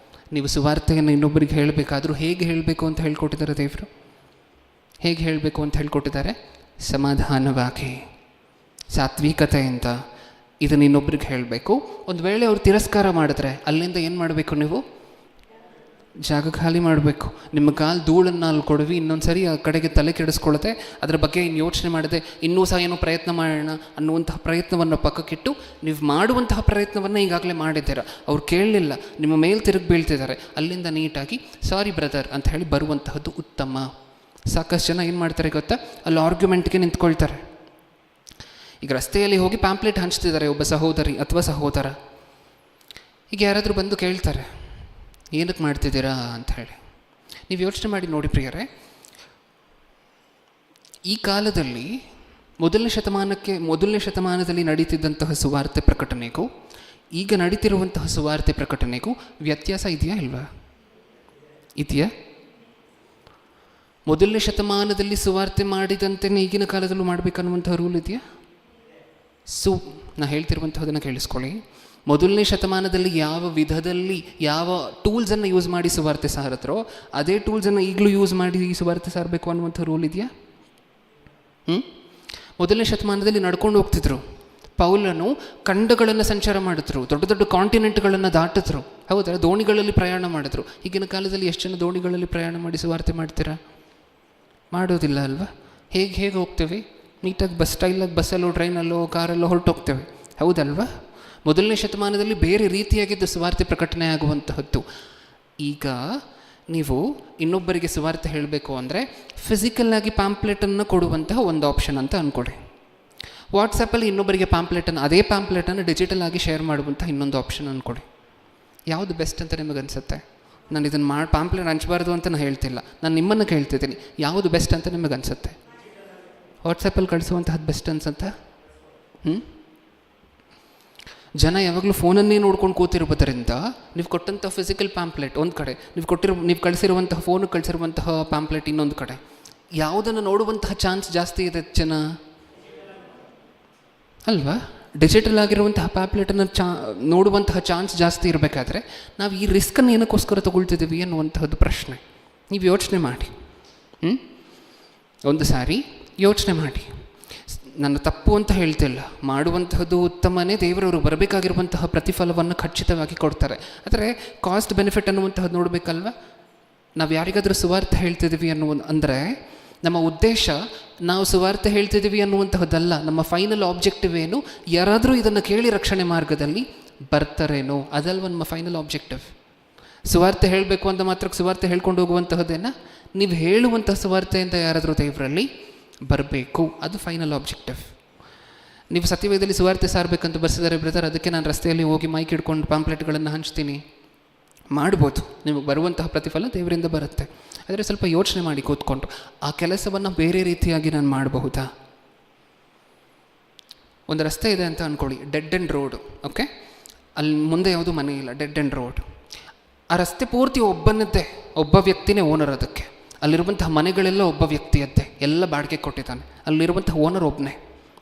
Speaker 1: ನೀವು ಸುವಾರ್ತೆಯನ್ನು ಇನ್ನೊಬ್ಬರಿಗೆ ಹೇಳಬೇಕಾದ್ರೂ ಹೇಗೆ ಹೇಳಬೇಕು ಅಂತ ಹೇಳ್ಕೊಟ್ಟಿದ್ದಾರೆ ದೇವರು. ಹೇಗೆ ಹೇಳಬೇಕು ಅಂತ ಹೇಳ್ಕೊಟ್ಟಿದ್ದಾರೆ? ಸಮಾಧಾನವಾಗಿ, ಸಾತ್ವಿಕತೆಯಿಂದ ಇದನ್ನು ಇನ್ನೊಬ್ರಿಗೆ ಹೇಳಬೇಕು. ಒಂದು ವೇಳೆ ಅವ್ರು ತಿರಸ್ಕಾರ ಮಾಡಿದ್ರೆ ಅಲ್ಲಿಂದ ಏನು ಮಾಡಬೇಕು? ನೀವು ಜಾಗ ಖಾಲಿ ಮಾಡಬೇಕು. ನಿಮ್ಮ ಕಾಲು ಧೂಳನ್ನು ಅಲ್ಲಿ ಕೊಡುವಿ, ಇನ್ನೊಂದು ಸರಿ ಆ ಕಡೆಗೆ ತಲೆ ಕೆಡಿಸ್ಕೊಳ್ಳುತ್ತೆ, ಅದರ ಬಗ್ಗೆ ಇನ್ನು ಯೋಚನೆ ಮಾಡದೆ ಇನ್ನೂ ಸಹ ಏನೋ ಪ್ರಯತ್ನ ಮಾಡೋಣ ಅನ್ನುವಂತಹ ಪ್ರಯತ್ನವನ್ನು ಪಕ್ಕಕ್ಕಿಟ್ಟು ನೀವು ಮಾಡುವಂತಹ ಪ್ರಯತ್ನವನ್ನು ಈಗಾಗಲೇ ಮಾಡಿದ್ದೀರ, ಅವ್ರು ಕೇಳಲಿಲ್ಲ, ನಿಮ್ಮ ಮೇಲೆ ತಿರುಗಿ ಬೀಳ್ತಿದ್ದಾರೆ, ಅಲ್ಲಿಂದ ನೀಟಾಗಿ ಸಾರಿ ಬ್ರದರ್ ಅಂತ ಹೇಳಿ ಬರುವಂತಹದ್ದು ಉತ್ತಮ. ಸಾಕಷ್ಟು ಜನ ಏನು ಮಾಡ್ತಾರೆ ಗೊತ್ತಾ? ಅಲ್ಲಿ ಆರ್ಗ್ಯುಮೆಂಟ್ಗೆ ನಿಂತ್ಕೊಳ್ತಾರೆ. ಈಗ ರಸ್ತೆಯಲ್ಲಿ ಹೋಗಿ ಪ್ಯಾಂಪ್ಲೆಟ್ ಹಂಚ್ತಿದ್ದಾರೆ ಒಬ್ಬ ಸಹೋದರಿ ಅಥವಾ ಸಹೋದರ. ಈಗ ಯಾರಾದರೂ ಬಂದು ಕೇಳ್ತಾರೆ, ಏನಕ್ಕೆ ಮಾಡ್ತಿದ್ದೀರಾ ಅಂತ ಹೇಳಿ. ನೀವು ಯೋಚನೆ ಮಾಡಿ ನೋಡಿ ಪ್ರಿಯರೇ, ಈ ಕಾಲದಲ್ಲಿ ಮೊದಲನೇ ಶತಮಾನದಲ್ಲಿ ನಡೀತಿದ್ದಂತಹ ಸುವಾರ್ತೆ ಪ್ರಕಟಣೆಗೂ ಈಗ ನಡೀತಿರುವಂತಹ ಸುವಾರ್ತೆ ಪ್ರಕಟಣೆಗೂ ವ್ಯತ್ಯಾಸ ಇದೆಯಾ ಇಲ್ವಾ? ಇದೆಯಾ? ಮೊದಲನೇ ಶತಮಾನದಲ್ಲಿ ಸುವಾರ್ತೆ ಮಾಡಿದಂತೆಯೇ ಈಗಿನ ಕಾಲದಲ್ಲೂ ಮಾಡಬೇಕನ್ನುವಂಥ ರೂಲ್ ಇದೆಯಾ? ನಾ ಹೇಳ್ತಿರುವಂಥದ್ದನ್ನು ಕೇಳಿಸ್ಕೊಳ್ಳಿ. ಮೊದಲನೇ ಶತಮಾನದಲ್ಲಿ ಯಾವ ವಿಧದಲ್ಲಿ ಯಾವ ಟೂಲ್ಸನ್ನು ಯೂಸ್ ಮಾಡಿ ಸುವಾರ್ತೆ ಸಾರತ್ರೋ ಅದೇ ಟೂಲ್ಸನ್ನು ಈಗಲೂ ಯೂಸ್ ಮಾಡಿ ಈ ಸುವಾರ್ತೆ ಸಾರಬೇಕು ಅನ್ನುವಂಥ ರೂಲ್ ಇದೆಯಾ? ಮೊದಲನೇ ಶತಮಾನದಲ್ಲಿ ನಡ್ಕೊಂಡು ಹೋಗ್ತಿದ್ರು. ಪೌಲನು ಖಂಡಗಳನ್ನು ಸಂಚಾರ ಮಾಡಿದ್ರು, ದೊಡ್ಡ ದೊಡ್ಡ ಕಾಂಟಿನೆಂಟ್ಗಳನ್ನು ದಾಟಿದ್ರು, ಹೌದಾ? ದೋಣಿಗಳಲ್ಲಿ ಪ್ರಯಾಣ ಮಾಡಿದ್ರು. ಈಗಿನ ಕಾಲದಲ್ಲಿ ಎಷ್ಟು ಜನ ದೋಣಿಗಳಲ್ಲಿ ಪ್ರಯಾಣ ಮಾಡಿ ಸುವಾರ್ತೆ ಮಾಡ್ತೀರಾ? ಮಾಡೋದಿಲ್ಲ ಅಲ್ವಾ? ಹೇಗೆ ಹೋಗ್ತೇವೆ? ನೀಟಾಗಿ ಸ್ಟೈಲಾಗಿ ಬಸ್ಸಲ್ಲೋ ಟ್ರೈನಲ್ಲೋ ಕಾರಲ್ಲೋ ಹೊರಟೋಗ್ತೇವೆ, ಹೌದಲ್ವಾ? ಮೊದಲನೇ ಶತಮಾನದಲ್ಲಿ ಬೇರೆ ರೀತಿಯಾಗಿದ್ದು ಸುವಾರ್ತೆ ಪ್ರಕಟಣೆ ಆಗುವಂತಹದ್ದು. ಈಗ ನೀವು ಇನ್ನೊಬ್ಬರಿಗೆ ಸುವಾರ್ತೆ ಹೇಳಬೇಕು ಅಂದರೆ ಫಿಸಿಕಲ್ಲಾಗಿ ಪ್ಯಾಂಪ್ಲೆಟನ್ನು ಕೊಡುವಂತಹ ಒಂದು ಆಪ್ಷನ್ ಅಂತ ಅಂದ್ಕೊಳ್ಳಿ. ವಾಟ್ಸಪ್ಪಲ್ಲಿ ಇನ್ನೊಬ್ಬರಿಗೆ ಅದೇ ಪ್ಯಾಂಪ್ಲೆಟನ್ನು ಡಿಜಿಟಲ್ ಆಗಿ ಶೇರ್ ಮಾಡುವಂಥ ಇನ್ನೊಂದು ಆಪ್ಷನ್ ಅಂದ್ಕೊಳ್ಳಿ. ಯಾವುದು ಬೆಸ್ಟ್ ಅಂತ ನಿಮಗನ್ಸುತ್ತೆ? ನಾನು ಇದನ್ನು ಪ್ಯಾಂಪ್ಲೆಟ್ ಹಂಚಬಾರ್ದು ಅಂತ ನಾನು ಹೇಳ್ತಿಲ್ಲ, ನಾನು ನಿಮ್ಮನ್ನು ಕೇಳ್ತಿದ್ದೀನಿ, ಯಾವುದು ಬೆಸ್ಟ್ ಅಂತ ನಿಮಗನ್ಸುತ್ತೆ? ವಾಟ್ಸಪ್ಪಲ್ಲಿ ಕಳಿಸುವಂತಹದ್ದು ಬೆಸ್ಟ್ ಅನ್ಸುತ್ತಾ? ಜನ ಯಾವಾಗಲೂ ಫೋನನ್ನೇ ನೋಡ್ಕೊಂಡು ಕೂತಿರುವುದರಿಂದ ನೀವು ಕೊಟ್ಟಂಥ ಫಿಸಿಕಲ್ ಪ್ಯಾಂಪ್ಲೆಟ್ ಒಂದು ಕಡೆ, ನೀವು ಕಳಿಸಿರುವಂತಹ ಫೋನಿಗೆ ಕಳಿಸಿರುವಂತಹ ಪ್ಯಾಂಪ್ಲೆಟ್ ಇನ್ನೊಂದು ಕಡೆ, ಯಾವುದನ್ನು ನೋಡುವಂತಹ ಚಾನ್ಸ್ ಜಾಸ್ತಿ ಇದೆ ಜನ ಅಲ್ವಾ? ಡಿಜಿಟಲ್ ಆಗಿರುವಂತಹ ಪ್ಯಾಂಪ್ಲೆಟನ್ನು ನೋಡುವಂತಹ ಚಾನ್ಸ್ ಜಾಸ್ತಿ ಇರಬೇಕಾದ್ರೆ ನಾವು ಈ ರಿಸ್ಕನ್ನು ಏನಕ್ಕೋಸ್ಕರ ತಗೊಳ್ತಿದ್ದೀವಿ ಅನ್ನುವಂತಹದ್ದು ಪ್ರಶ್ನೆ. ನೀವು ಯೋಚನೆ ಮಾಡಿ, ಒಂದು ಸಾರಿ ಯೋಚನೆ ಮಾಡಿ. ನನ್ನ ತಪ್ಪು ಅಂತ ಹೇಳ್ತಿಲ್ಲ, ಮಾಡುವಂತಹದ್ದು ಉತ್ತಮನೇ, ದೇವರವರು ಬರಬೇಕಾಗಿರುವಂತಹ ಪ್ರತಿಫಲವನ್ನು ಖಚಿತವಾಗಿ ಕೊಡ್ತಾರೆ. ಆದರೆ ಕಾಸ್ಟ್ ಬೆನಿಫಿಟ್ ಅನ್ನುವಂತಹದ್ದು ನೋಡಬೇಕಲ್ವ? ನಾವು ಯಾರಿಗಾದರೂ ಸುವಾರ್ತೆ ಹೇಳ್ತಿದ್ದೀವಿ ಅಂದರೆ ನಮ್ಮ ಉದ್ದೇಶ ನಾವು ಸುವಾರ್ತೆ ಹೇಳ್ತಿದ್ದೀವಿ ಅನ್ನುವಂತಹದ್ದಲ್ಲ. ನಮ್ಮ ಫೈನಲ್ ಆಬ್ಜೆಕ್ಟಿವ್ ಏನು? ಯಾರಾದರೂ ಇದನ್ನು ಕೇಳಿ ರಕ್ಷಣೆ ಮಾರ್ಗದಲ್ಲಿ ಬರ್ತಾರೇನೋ, ಅದಲ್ವ ನಮ್ಮ ಫೈನಲ್ ಆಬ್ಜೆಕ್ಟಿವ್. ಸುವಾರ್ತೆ ಹೇಳಬೇಕು ಅಂತ ಮಾತ್ರ ಸುವಾರ್ತೆ ಹೇಳ್ಕೊಂಡು ಹೋಗುವಂತಹದ್ದೇನ? ನೀವು ಹೇಳುವಂತಹ ಸುವಾರ್ತೆಯಿಂದ ಯಾರಾದರೂ ದೇವರಲ್ಲಿ ಬರಬೇಕು, ಅದು ಫೈನಲ್ ಆಬ್ಜೆಕ್ಟಿವ್. ನೀವು ಸತ್ಯವೇದದಲ್ಲಿ ಸುವಾರ್ತೆ ಸಾರಬೇಕಂತ ಬರ್ಸಿದ್ದಾರೆ ಬ್ರದರ್, ಅದಕ್ಕೆ ನಾನು ರಸ್ತೆಯಲ್ಲಿ ಹೋಗಿ ಮೈಕ್ ಹಿಡ್ಕೊಂಡು ಪಾಂಪ್ಲೆಟ್ಗಳನ್ನು ಹಂಚ್ತೀನಿ, ಮಾಡ್ಬೋದು. ನಿಮಗೆ ಬರುವಂತಹ ಪ್ರತಿಫಲ ದೇವರಿಂದ ಬರುತ್ತೆ. ಆದರೆ ಸ್ವಲ್ಪ ಯೋಚನೆ ಮಾಡಿ ಕೂತ್ಕೊಂಡು, ಆ ಕೆಲಸವನ್ನು ಬೇರೆ ರೀತಿಯಾಗಿ ನಾನು ಮಾಡಬಹುದಾ? ಒಂದು ರಸ್ತೆ ಇದೆ ಅಂತ ಅಂದ್ಕೊಳ್ಳಿ, ಡೆಡ್ ಆ್ಯಂಡ್ ರೋಡ್, ಓಕೆ? ಅಲ್ಲಿ ಮುಂದೆ ಯಾವುದೂ ಮನೆ ಇಲ್ಲ, ಡೆಡ್ ಆ್ಯಂಡ್ ರೋಡ್. ಆ ರಸ್ತೆ ಪೂರ್ತಿ ಒಬ್ಬ ವ್ಯಕ್ತಿನೇ ಓನರ್. ಅದಕ್ಕೆ ಅಲ್ಲಿರುವಂತಹ ಮನೆಗಳೆಲ್ಲ ಒಬ್ಬ ವ್ಯಕ್ತಿಯದ್ದೇ, ಎಲ್ಲ ಬಾಡಿಗೆ ಕೊಟ್ಟಿದ್ದಾನೆ. ಅಲ್ಲಿರುವಂತಹ ಓನರ್ ಒಬ್ಬನೇ,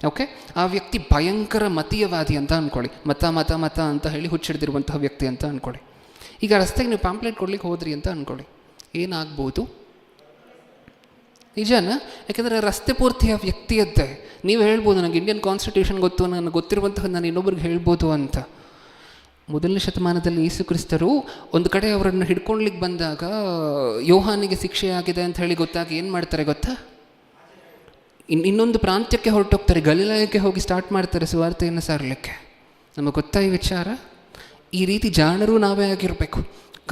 Speaker 1: ಓಕೆ? ಆ ವ್ಯಕ್ತಿ ಭಯಂಕರ ಮತೀಯವಾದಿ ಅಂತ ಅಂದ್ಕೊಳ್ಳಿ, ಮತ ಅಂತ ಹೇಳಿ ಹುಚ್ಚಿಡ್ದಿರುವಂತಹ ವ್ಯಕ್ತಿ ಅಂತ ಅಂದ್ಕೊಳ್ಳಿ. ಈಗ ರಸ್ತೆಗೆ ನೀವು ಪಾಂಪ್ಲೆಟ್ ಕೊಡ್ಲಿಕ್ಕೆ ಹೋದ್ರಿ ಅಂತ ಅಂದ್ಕೊಳ್ಳಿ, ಏನಾಗ್ಬೋದು? ನಿಜನಾ? ಯಾಕೆಂದರೆ ರಸ್ತೆ ಪೂರ್ತಿ ಆ ವ್ಯಕ್ತಿಯದ್ದೇ. ನೀವು ಹೇಳ್ಬೋದು ನನಗೆ ಇಂಡಿಯನ್ ಕಾನ್ಸ್ಟಿಟ್ಯೂಷನ್ ಗೊತ್ತು, ನನಗೆ ಗೊತ್ತಿರುವಂತಹ ನಾನು ಇನ್ನೊಬ್ರಿಗೆ ಹೇಳ್ಬೋದು ಅಂತ. ಮೊದಲನೇ ಶತಮಾನದಲ್ಲಿ ಯೇಸು ಕ್ರಿಸ್ತರು ಒಂದು ಕಡೆ ಅವರನ್ನು ಹಿಡ್ಕೊಳ್ಲಿಕ್ಕೆ ಬಂದಾಗ ಯೋಹಾನಿಗೆ ಶಿಕ್ಷೆ ಆಗಿದೆ ಅಂತ ಹೇಳಿ ಗೊತ್ತಾಗಿ ಏನು ಮಾಡ್ತಾರೆ ಗೊತ್ತಾ? ಇನ್ನೊಂದು ಪ್ರಾಂತ್ಯಕ್ಕೆ ಹೊರಟೋಗ್ತಾರೆ, ಗಲಿಲಾಯಕ್ಕೆ ಹೋಗಿ ಸ್ಟಾರ್ಟ್ ಮಾಡ್ತಾರೆ ಸುವಾರ್ತೆಯನ್ನು ಸಾರಲಿಕ್ಕೆ. ನಮಗೆ ಗೊತ್ತಾ ಈ ವಿಚಾರ? ಈ ರೀತಿ ಜಾಣರು ನಾವೇ ಆಗಿರಬೇಕು.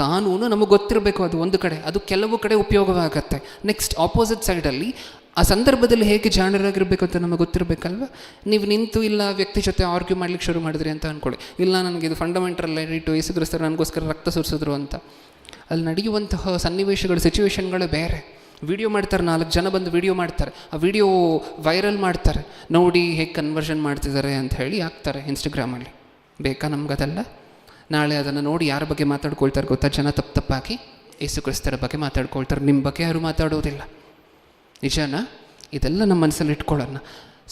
Speaker 1: ಕಾನೂನು ನಮಗೆ ಗೊತ್ತಿರಬೇಕು, ಅದು ಒಂದು ಕಡೆ, ಅದು ಕೆಲವು ಕಡೆ ಉಪಯೋಗವಾಗತ್ತೆ. ನೆಕ್ಸ್ಟ್ ಆಪೋಸಿಟ್ ಸೈಡಲ್ಲಿ ಆ ಸಂದರ್ಭದಲ್ಲಿ ಹೇಗೆ ಜಾಣರಾಗಿರಬೇಕು ಅಂತ ನಮಗೆ ಗೊತ್ತಿರಬೇಕಲ್ವ. ನೀವು ನಿಂತು ಇಲ್ಲ ವ್ಯಕ್ತಿ ಜೊತೆ ಆರ್ಗ್ಯೂ ಮಾಡ್ಲಿಕ್ಕೆ ಶುರು ಮಾಡಿದ್ರಿ ಅಂತ ಅಂದ್ಕೊಳ್ಳಿ, ಇಲ್ಲ ನನಗೆ ಇದು ಫಂಡಮೆಂಟಲ್ ರೈಟು, ಯೇಸು ಕ್ರಿಸ್ತರು ನನಗೋಸ್ಕರ ರಕ್ತ ಸುರಿಸಿದ್ರು ಅಂತ. ಅಲ್ಲಿ ನಡೆಯುವಂತಹ ಸನ್ನಿವೇಶಗಳು, ಸಿಚುವೇಶನ್ಗಳೇ ಬೇರೆ. ವಿಡಿಯೋ ಮಾಡ್ತಾರೆ, 4 ಜನ ಬಂದು ವಿಡಿಯೋ ಮಾಡ್ತಾರೆ, ಆ ವಿಡಿಯೋ ವೈರಲ್ ಮಾಡ್ತಾರೆ, ನೋಡಿ ಹೇಗೆ ಕನ್ವರ್ಷನ್ ಮಾಡ್ತಿದ್ದಾರೆ ಅಂತ ಹೇಳಿ ಹಾಕ್ತಾರೆ ಇನ್ಸ್ಟಾಗ್ರಾಮಲ್ಲಿ. ಬೇಕಾ ನಮ್ಗದೆಲ್ಲ? ನಾಳೆ ಅದನ್ನು ನೋಡಿ ಯಾರ ಬಗ್ಗೆ ಮಾತಾಡ್ಕೊಳ್ತಾರೆ ಗೊತ್ತಾ? ಜನ ತಪ್ಪಾಗಿ ಯೇಸು ಕ್ರಿಸ್ತರ ಬಗ್ಗೆ ಮಾತಾಡ್ಕೊಳ್ತಾರೆ, ನಿಮ್ಮ ಬಗ್ಗೆ ಯಾರು ಮಾತಾಡೋದಿಲ್ಲ. ನಿಜನಾ? ಇದೆಲ್ಲ ನಮ್ಮ ಮನಸ್ಸಲ್ಲಿ ಇಟ್ಕೊಳ್ಳೋಣ.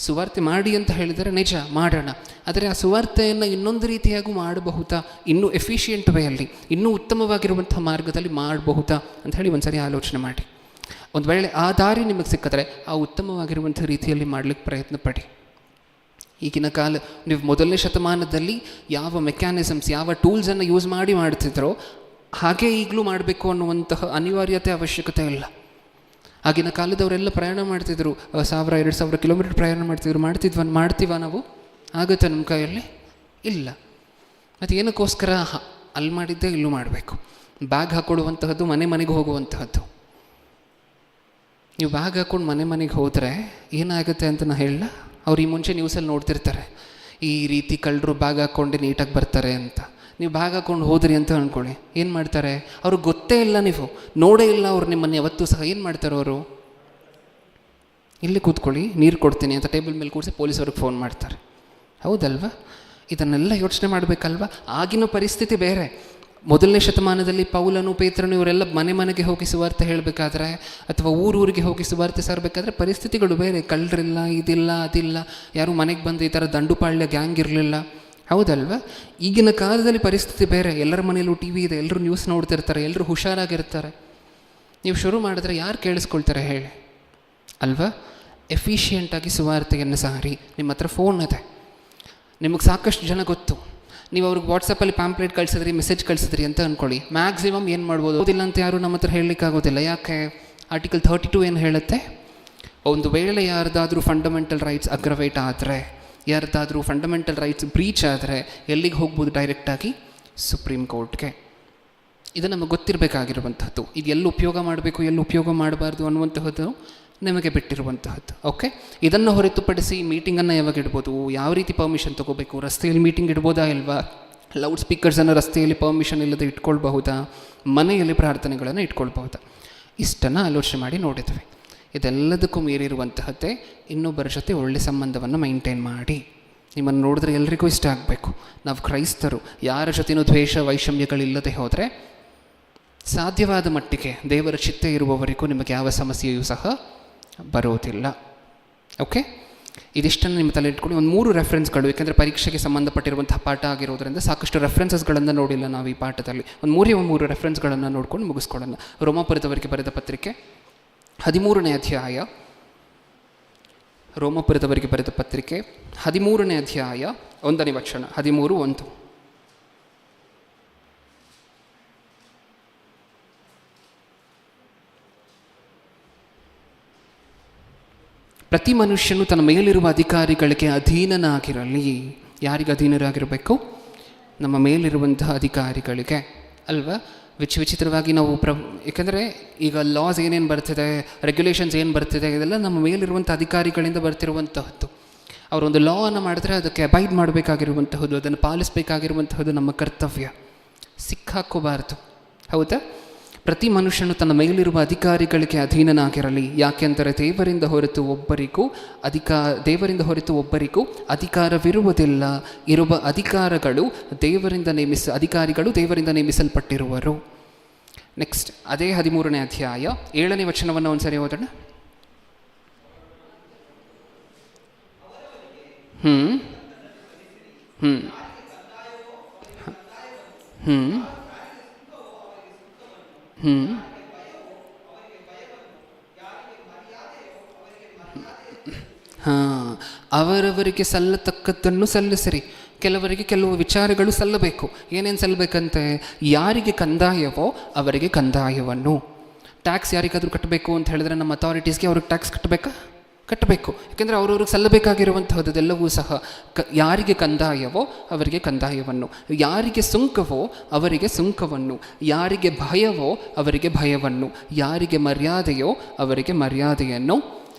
Speaker 1: ಸುವಾರ್ತೆ ಮಾಡಿ ಅಂತ ಹೇಳಿದರೆ ನಿಜ ಮಾಡೋಣ, ಆದರೆ ಆ ಸುವಾರ್ತೆಯನ್ನು ಇನ್ನೊಂದು ರೀತಿಯಾಗೂ ಮಾಡಬಹುದಾ, ಇನ್ನೂ ಎಫಿಷಿಯೆಂಟ್ ವೇಯಲ್ಲಿ, ಇನ್ನೂ ಉತ್ತಮವಾಗಿರುವಂಥ ಮಾರ್ಗದಲ್ಲಿ ಮಾಡಬಹುದಾ ಅಂತ ಹೇಳಿ ಒಂದು ಸರಿ ಆಲೋಚನೆ ಮಾಡಿ. ಒಂದು ವೇಳೆ ಆ ದಾರಿ ನಿಮಗೆ ಸಿಕ್ಕಿದ್ರೆ ಆ ಉತ್ತಮವಾಗಿರುವಂಥ ರೀತಿಯಲ್ಲಿ ಮಾಡಲಿಕ್ಕೆ ಪ್ರಯತ್ನ ಪಡಿ. ಈಗಿನ ಕಾಲ ನೀವು ಮೊದಲನೇ ಶತಮಾನದಲ್ಲಿ ಯಾವ ಮೆಕ್ಯಾನಿಸಮ್ಸ್, ಯಾವ ಟೂಲ್ಸನ್ನು ಯೂಸ್ ಮಾಡಿ ಮಾಡ್ತಿದ್ರೋ ಹಾಗೆ ಈಗಲೂ ಮಾಡಬೇಕು ಅನ್ನುವಂತಹ ಅನಿವಾರ್ಯತೆ, ಅವಶ್ಯಕತೆ ಇಲ್ಲ. ಆಗಿನ ಕಾಲದವರೆಲ್ಲ ಪ್ರಯಾಣ ಮಾಡ್ತಿದ್ರು, 1000-2000 ಕಿಲೋಮೀಟರ್ ಪ್ರಯಾಣ ಮಾಡ್ತೀವ ನಾವು? ಆಗುತ್ತೆ ನಮ್ಮ ಕೈಯಲ್ಲಿ? ಇಲ್ಲ. ಮತ್ತು ಏನಕ್ಕೋಸ್ಕರ ಅಲ್ಲಿ ಮಾಡಿದ್ದೇ ಇಲ್ಲೂ ಮಾಡಬೇಕು. ಬ್ಯಾಗ್ ಹಾಕ್ಕೊಳ್ಳುವಂತಹದ್ದು ಮನೆಗೆ ಹೋಗುವಂತಹದ್ದು. ನೀವು ಬ್ಯಾಗ್ ಹಾಕ್ಕೊಂಡು ಮನೆಗೆ ಹೋದರೆ ಏನಾಗುತ್ತೆ ಅಂತ ನಾನು ಹೇಳಲ್ಲ. ಅವ್ರು ಈ ಮುಂಚೆ ನ್ಯೂಸಲ್ಲಿ ನೋಡ್ತಿರ್ತಾರೆ, ಈ ರೀತಿ ಕಳ್ಳರು ಬ್ಯಾಗ್ ಹಾಕ್ಕೊಂಡೆ ನೀಟಾಗಿ ಬರ್ತಾರೆ ಅಂತ. ನೀವು ಬ್ಯಾಗ್ ಹಾಕ್ಕೊಂಡು ಹೋದ್ರಿ ಅಂತ ಅಂದ್ಕೊಳ್ಳಿ, ಏನು ಮಾಡ್ತಾರೆ? ಅವ್ರಿಗೆ ಗೊತ್ತೇ ಇಲ್ಲ, ನೀವು ನೋಡೇ ಇಲ್ಲ ಅವ್ರು ನಿಮ್ಮನ್ನು ಯಾವತ್ತೂ ಸಹ. ಏನು ಮಾಡ್ತಾರೆ ಅವರು? ಇಲ್ಲಿ ಕೂತ್ಕೊಳ್ಳಿ, ನೀರು ಕೊಡ್ತೀನಿ ಅಂತ ಟೇಬಲ್ ಮೇಲೆ ಕೂರಿಸಿ ಪೊಲೀಸವ್ರಿಗೆ ಫೋನ್ ಮಾಡ್ತಾರೆ. ಹೌದಲ್ವಾ? ಇದನ್ನೆಲ್ಲ ಯೋಚನೆ ಮಾಡಬೇಕಲ್ವ. ಆಗಿನ ಪರಿಸ್ಥಿತಿ ಬೇರೆ. ಮೊದಲನೇ ಶತಮಾನದಲ್ಲಿ ಪೌಲನು, ಪೇತ್ರನು ಇವರೆಲ್ಲ ಮನೆಗೆ ಹೋಗಿ ಸುವಾರ್ತೆ ಹೇಳಬೇಕಾದ್ರೆ, ಅಥವಾ ಊರಿಗೆ ಹೋಗಿ ಸುವಾರ್ತೆ ಸಾರಬೇಕಾದ್ರೆ ಪರಿಸ್ಥಿತಿಗಳು ಬೇರೆ. ಕಳ್ಳರಿಲ್ಲ, ಇದಿಲ್ಲ, ಅದಿಲ್ಲ, ಯಾರು ಮನೆಗೆ ಬಂದು ಈ ಥರ ದಂಡುಪಾಳ್ಯ ಗ್ಯಾಂಗ್ ಇರಲಿಲ್ಲ. ಹೌದಲ್ವ? ಈಗಿನ ಕಾಲದಲ್ಲಿ ಪರಿಸ್ಥಿತಿ ಬೇರೆ. ಎಲ್ಲರ ಮನೇಲೂ ಟಿ ವಿ ಇದೆ, ಎಲ್ಲರೂ ನ್ಯೂಸ್ ನೋಡ್ತಿರ್ತಾರೆ, ಎಲ್ಲರೂ ಹುಷಾರಾಗಿರ್ತಾರೆ. ನೀವು ಶುರು ಮಾಡಿದ್ರೆ ಯಾರು ಕೇಳಿಸ್ಕೊಳ್ತಾರೆ ಹೇಳಿ? ಅಲ್ವಾ? ಎಫಿಷಿಯೆಂಟಾಗಿ ಸುವಾರ್ತೆಯನ್ನು ಸಾರಿ. ನಿಮ್ಮ ಹತ್ರ ಫೋನ್ ಇದೆ, ನಿಮಗೆ ಸಾಕಷ್ಟು ಜನ ಗೊತ್ತು. ನೀವು ಅವ್ರಿಗೆ ವಾಟ್ಸಪ್ಪಲ್ಲಿ ಪ್ಯಾಂಪ್ಲೇಟ್ ಕಳಿಸಿದ್ರಿ, ಮೆಸೇಜ್ ಕಳಿಸಿದ್ರಿ ಅಂತ ಅಂದ್ಕೊಳ್ಳಿ, ಮ್ಯಾಕ್ಸಿಮಮ್ ಏನು ಮಾಡ್ಬೋದು? ಓದಿಲ್ಲ ಅಂತ ಯಾರು ನಮ್ಮ ಹತ್ರ ಹೇಳಲಿಕ್ಕಾಗೋದಿಲ್ಲ. ಯಾಕೆ? ಆರ್ಟಿಕಲ್ 32 ಏನು ಹೇಳುತ್ತೆ? ಒಂದು ವೇಳೆ ಯಾರ್ದಾದ್ರೂ ಫಂಡಮೆಂಟಲ್ ರೈಟ್ಸ್ ಅಗ್ರವೇಟ್ ಆದರೆ, ಯಾರ್ದಾದ್ರೂ ಫಂಡಮೆಂಟಲ್ ರೈಟ್ಸ್ ಬ್ರೀಚ್ ಆದರೆ ಎಲ್ಲಿಗೆ ಹೋಗ್ಬೋದು? ಡೈರೆಕ್ಟಾಗಿ ಸುಪ್ರೀಂ ಕೋರ್ಟ್ಗೆ. ಇದು ನಮಗೆ ಗೊತ್ತಿರಬೇಕಾಗಿರುವಂಥದ್ದು. ಇದು ಎಲ್ಲಿ ಉಪಯೋಗ ಮಾಡಬೇಕು, ಎಲ್ಲಿ ಉಪಯೋಗ ಮಾಡಬಾರ್ದು ಅನ್ನುವಂತಹದ್ದು ನಿಮಗೆ ಬಿಟ್ಟಿರುವಂತಹದ್ದು. ಓಕೆ, ಇದನ್ನು ಹೊರತುಪಡಿಸಿ ಮೀಟಿಂಗನ್ನು ಯಾವಾಗ ಇಡ್ಬೋದು, ಯಾವ ರೀತಿ ಪರ್ಮಿಷನ್ ತೊಗೋಬೇಕು, ರಸ್ತೆಯಲ್ಲಿ ಮೀಟಿಂಗ್ ಇಡ್ಬೋದಾ ಇಲ್ವಾ, ಲೌಡ್ ಸ್ಪೀಕರ್ಸನ್ನು ರಸ್ತೆಯಲ್ಲಿ ಪರ್ಮಿಷನ್ ಇಲ್ಲದೆ ಇಟ್ಕೊಳ್ಬಹುದಾ, ಮನೆಯಲ್ಲಿ ಪ್ರಾರ್ಥನೆಗಳನ್ನು ಇಟ್ಕೊಳ್ಬಹುದಾ, ಇಷ್ಟನ್ನು ಆಲೋಚನೆ ಮಾಡಿ ನೋಡಿದ್ವಿ. ಇದೆಲ್ಲದಕ್ಕೂ ಮೀರಿರುವಂತಹದ್ದೇ ಇನ್ನೊಬ್ಬರ ಜೊತೆ ಒಳ್ಳೆಯ ಸಂಬಂಧವನ್ನು ಮೈಂಟೈನ್ ಮಾಡಿ. ನಿಮ್ಮನ್ನು ನೋಡಿದ್ರೆ ಎಲ್ರಿಗೂ ಇಷ್ಟ ಆಗಬೇಕು. ನಾವು ಕ್ರೈಸ್ತರು ಯಾರ ಜೊತೆನೂ ದ್ವೇಷ ವೈಷಮ್ಯಗಳಿಲ್ಲದೆ ಹೋದರೆ ಸಾಧ್ಯವಾದ ಮಟ್ಟಿಗೆ ದೇವರ ಚಿತ್ತ ಇರುವವರೆಗೂ ನಿಮಗೆ ಯಾವ ಸಮಸ್ಯೆಯೂ ಸಹ ಬರೋದಿಲ್ಲ. ಓಕೆ, ಇದಿಷ್ಟನ್ನು ನಿಮ್ಮ ತಲೆ ಇಟ್ಕೊಂಡು ಒಂದು 3 ರೆಫರೆನ್ಸ್ಗಳು, ಏಕೆಂದರೆ ಪರೀಕ್ಷೆಗೆ ಸಂಬಂಧಪಟ್ಟಿರುವಂತಹ ಪಾಠ ಆಗಿರೋದ್ರಿಂದ ಸಾಕಷ್ಟು ರೆಫರೆನ್ಸಸ್ಗಳನ್ನು ನೋಡಿಲ್ಲ ನಾವು ಈ ಪಾಠದಲ್ಲಿ. ಒಂದು 3 ರೆಫರೆನ್ಸ್ಗಳನ್ನು ನೋಡ್ಕೊಂಡು ಮುಗಿಸ್ಕೊಳ್ಳೋಣ. ರೋಮಾಪುರದವರಿಗೆ ಬರೆದ ಪತ್ರಿಕೆ 13ನೇ ಅಧ್ಯಾಯ, ರೋಮಾಪುರದವರಿಗೆ ಬರೆದ ಪತ್ರಿಕೆ 13ನೇ ಅಧ್ಯಾಯ 1ನೇ ವಚನ, 13:1. ಪ್ರತಿ ಮನುಷ್ಯನು ತನ್ನ ಮೇಲಿರುವ ಅಧಿಕಾರಿಗಳಿಗೆ ಅಧೀನನಾಗಿರಲಿ. ಯಾರಿಗೆ ಅಧೀನರಾಗಿರಬೇಕು? ನಮ್ಮ ಮೇಲಿರುವಂತಹ ಅಧಿಕಾರಿಗಳಿಗೆ ಅಲ್ವಾ? ವಿಚಿತ್ರವಾಗಿ ನಾವು ಏಕೆಂದರೆ ಈಗ ಲಾಸ್ ಏನೇನು ಬರ್ತಿದೆ, ರೆಗ್ಯುಲೇಷನ್ಸ್ ಏನು ಬರ್ತಿದೆ, ಇದೆಲ್ಲ ನಮ್ಮ ಮೇಲಿರುವಂಥ ಅಧಿಕಾರಿಗಳಿಂದ ಬರ್ತಿರುವಂತಹದ್ದು. ಅವರೊಂದು ಲಾ ಅನ್ನು ಮಾಡಿದ್ರೆ ಅದಕ್ಕೆ ಅಬೈಡ್ ಮಾಡಬೇಕಾಗಿರುವಂತಹದ್ದು, ಅದನ್ನು ಪಾಲಿಸಬೇಕಾಗಿರುವಂತಹದ್ದು ನಮ್ಮ ಕರ್ತವ್ಯ. ಸಿಕ್ಕಾಕೋಬಾರ್ದು. ಹೌದಾ? ಪ್ರತಿ ಮನುಷ್ಯನು ತನ್ನ ಮೇಲಿರುವ ಅಧಿಕಾರಿಗಳಿಗೆ ಅಧೀನನಾಗಿರಲಿ. ಯಾಕೆಂದರೆ ದೇವರಿಂದ ಹೊರತು ಒಬ್ಬರಿಗೂ ಅಧಿಕಾರವಿರುವುದಿಲ್ಲ. ಇರುವ ಅಧಿಕಾರಿಗಳು ದೇವರಿಂದ ನೇಮಿಸಲ್ಪಟ್ಟಿರುವರು. ನೆಕ್ಸ್ಟ್ ಅದೇ 13ನೇ ಅಧ್ಯಾಯ 7ನೇ ವಚನವನ್ನು ಒಂದ್ಸರಿ ಓದೋಣ. ಅವರವರಿಗೆ ಸಲ್ಲತಕ್ಕದ್ದನ್ನು ಸಲ್ಲಿಸಿರಿ. ಕೆಲವರಿಗೆ ಕೆಲವು ವಿಚಾರಗಳು ಸಲ್ಲಬೇಕು. ಏನೇನು ಸಲ್ಲಬೇಕಂತೆ? ಯಾರಿಗೆ ಕಂದಾಯವೋ ಅವರಿಗೆ ಕಂದಾಯವನ್ನು. ಟ್ಯಾಕ್ಸ್ ಯಾರಿಗಾದರೂ ಕಟ್ಟಬೇಕು ಅಂತ ಹೇಳಿದ್ರೆ ನಮ್ಮ ಅಥಾರಿಟೀಸ್ಗೆ ಅವ್ರಿಗೆ ಟ್ಯಾಕ್ಸ್ ಕಟ್ಟಬೇಕಾ? ಕಟ್ಟಬೇಕು. ಯಾಕೆಂದರೆ ಅವ್ರವ್ರಿಗೆ ಸಲ್ಲಬೇಕಾಗಿರುವಂಥದ್ದು ಅದೆಲ್ಲವೂ ಸಹ ಯಾರಿಗೆ ಕಂದಾಯವೋ ಅವರಿಗೆ ಕಂದಾಯವನ್ನು, ಯಾರಿಗೆ ಸುಂಕವೋ ಅವರಿಗೆ ಸುಂಕವನ್ನು, ಯಾರಿಗೆ ಭಯವೋ ಅವರಿಗೆ ಭಯವನ್ನು, ಯಾರಿಗೆ ಮರ್ಯಾದೆಯೋ ಅವರಿಗೆ ಮರ್ಯಾದೆಯನ್ನು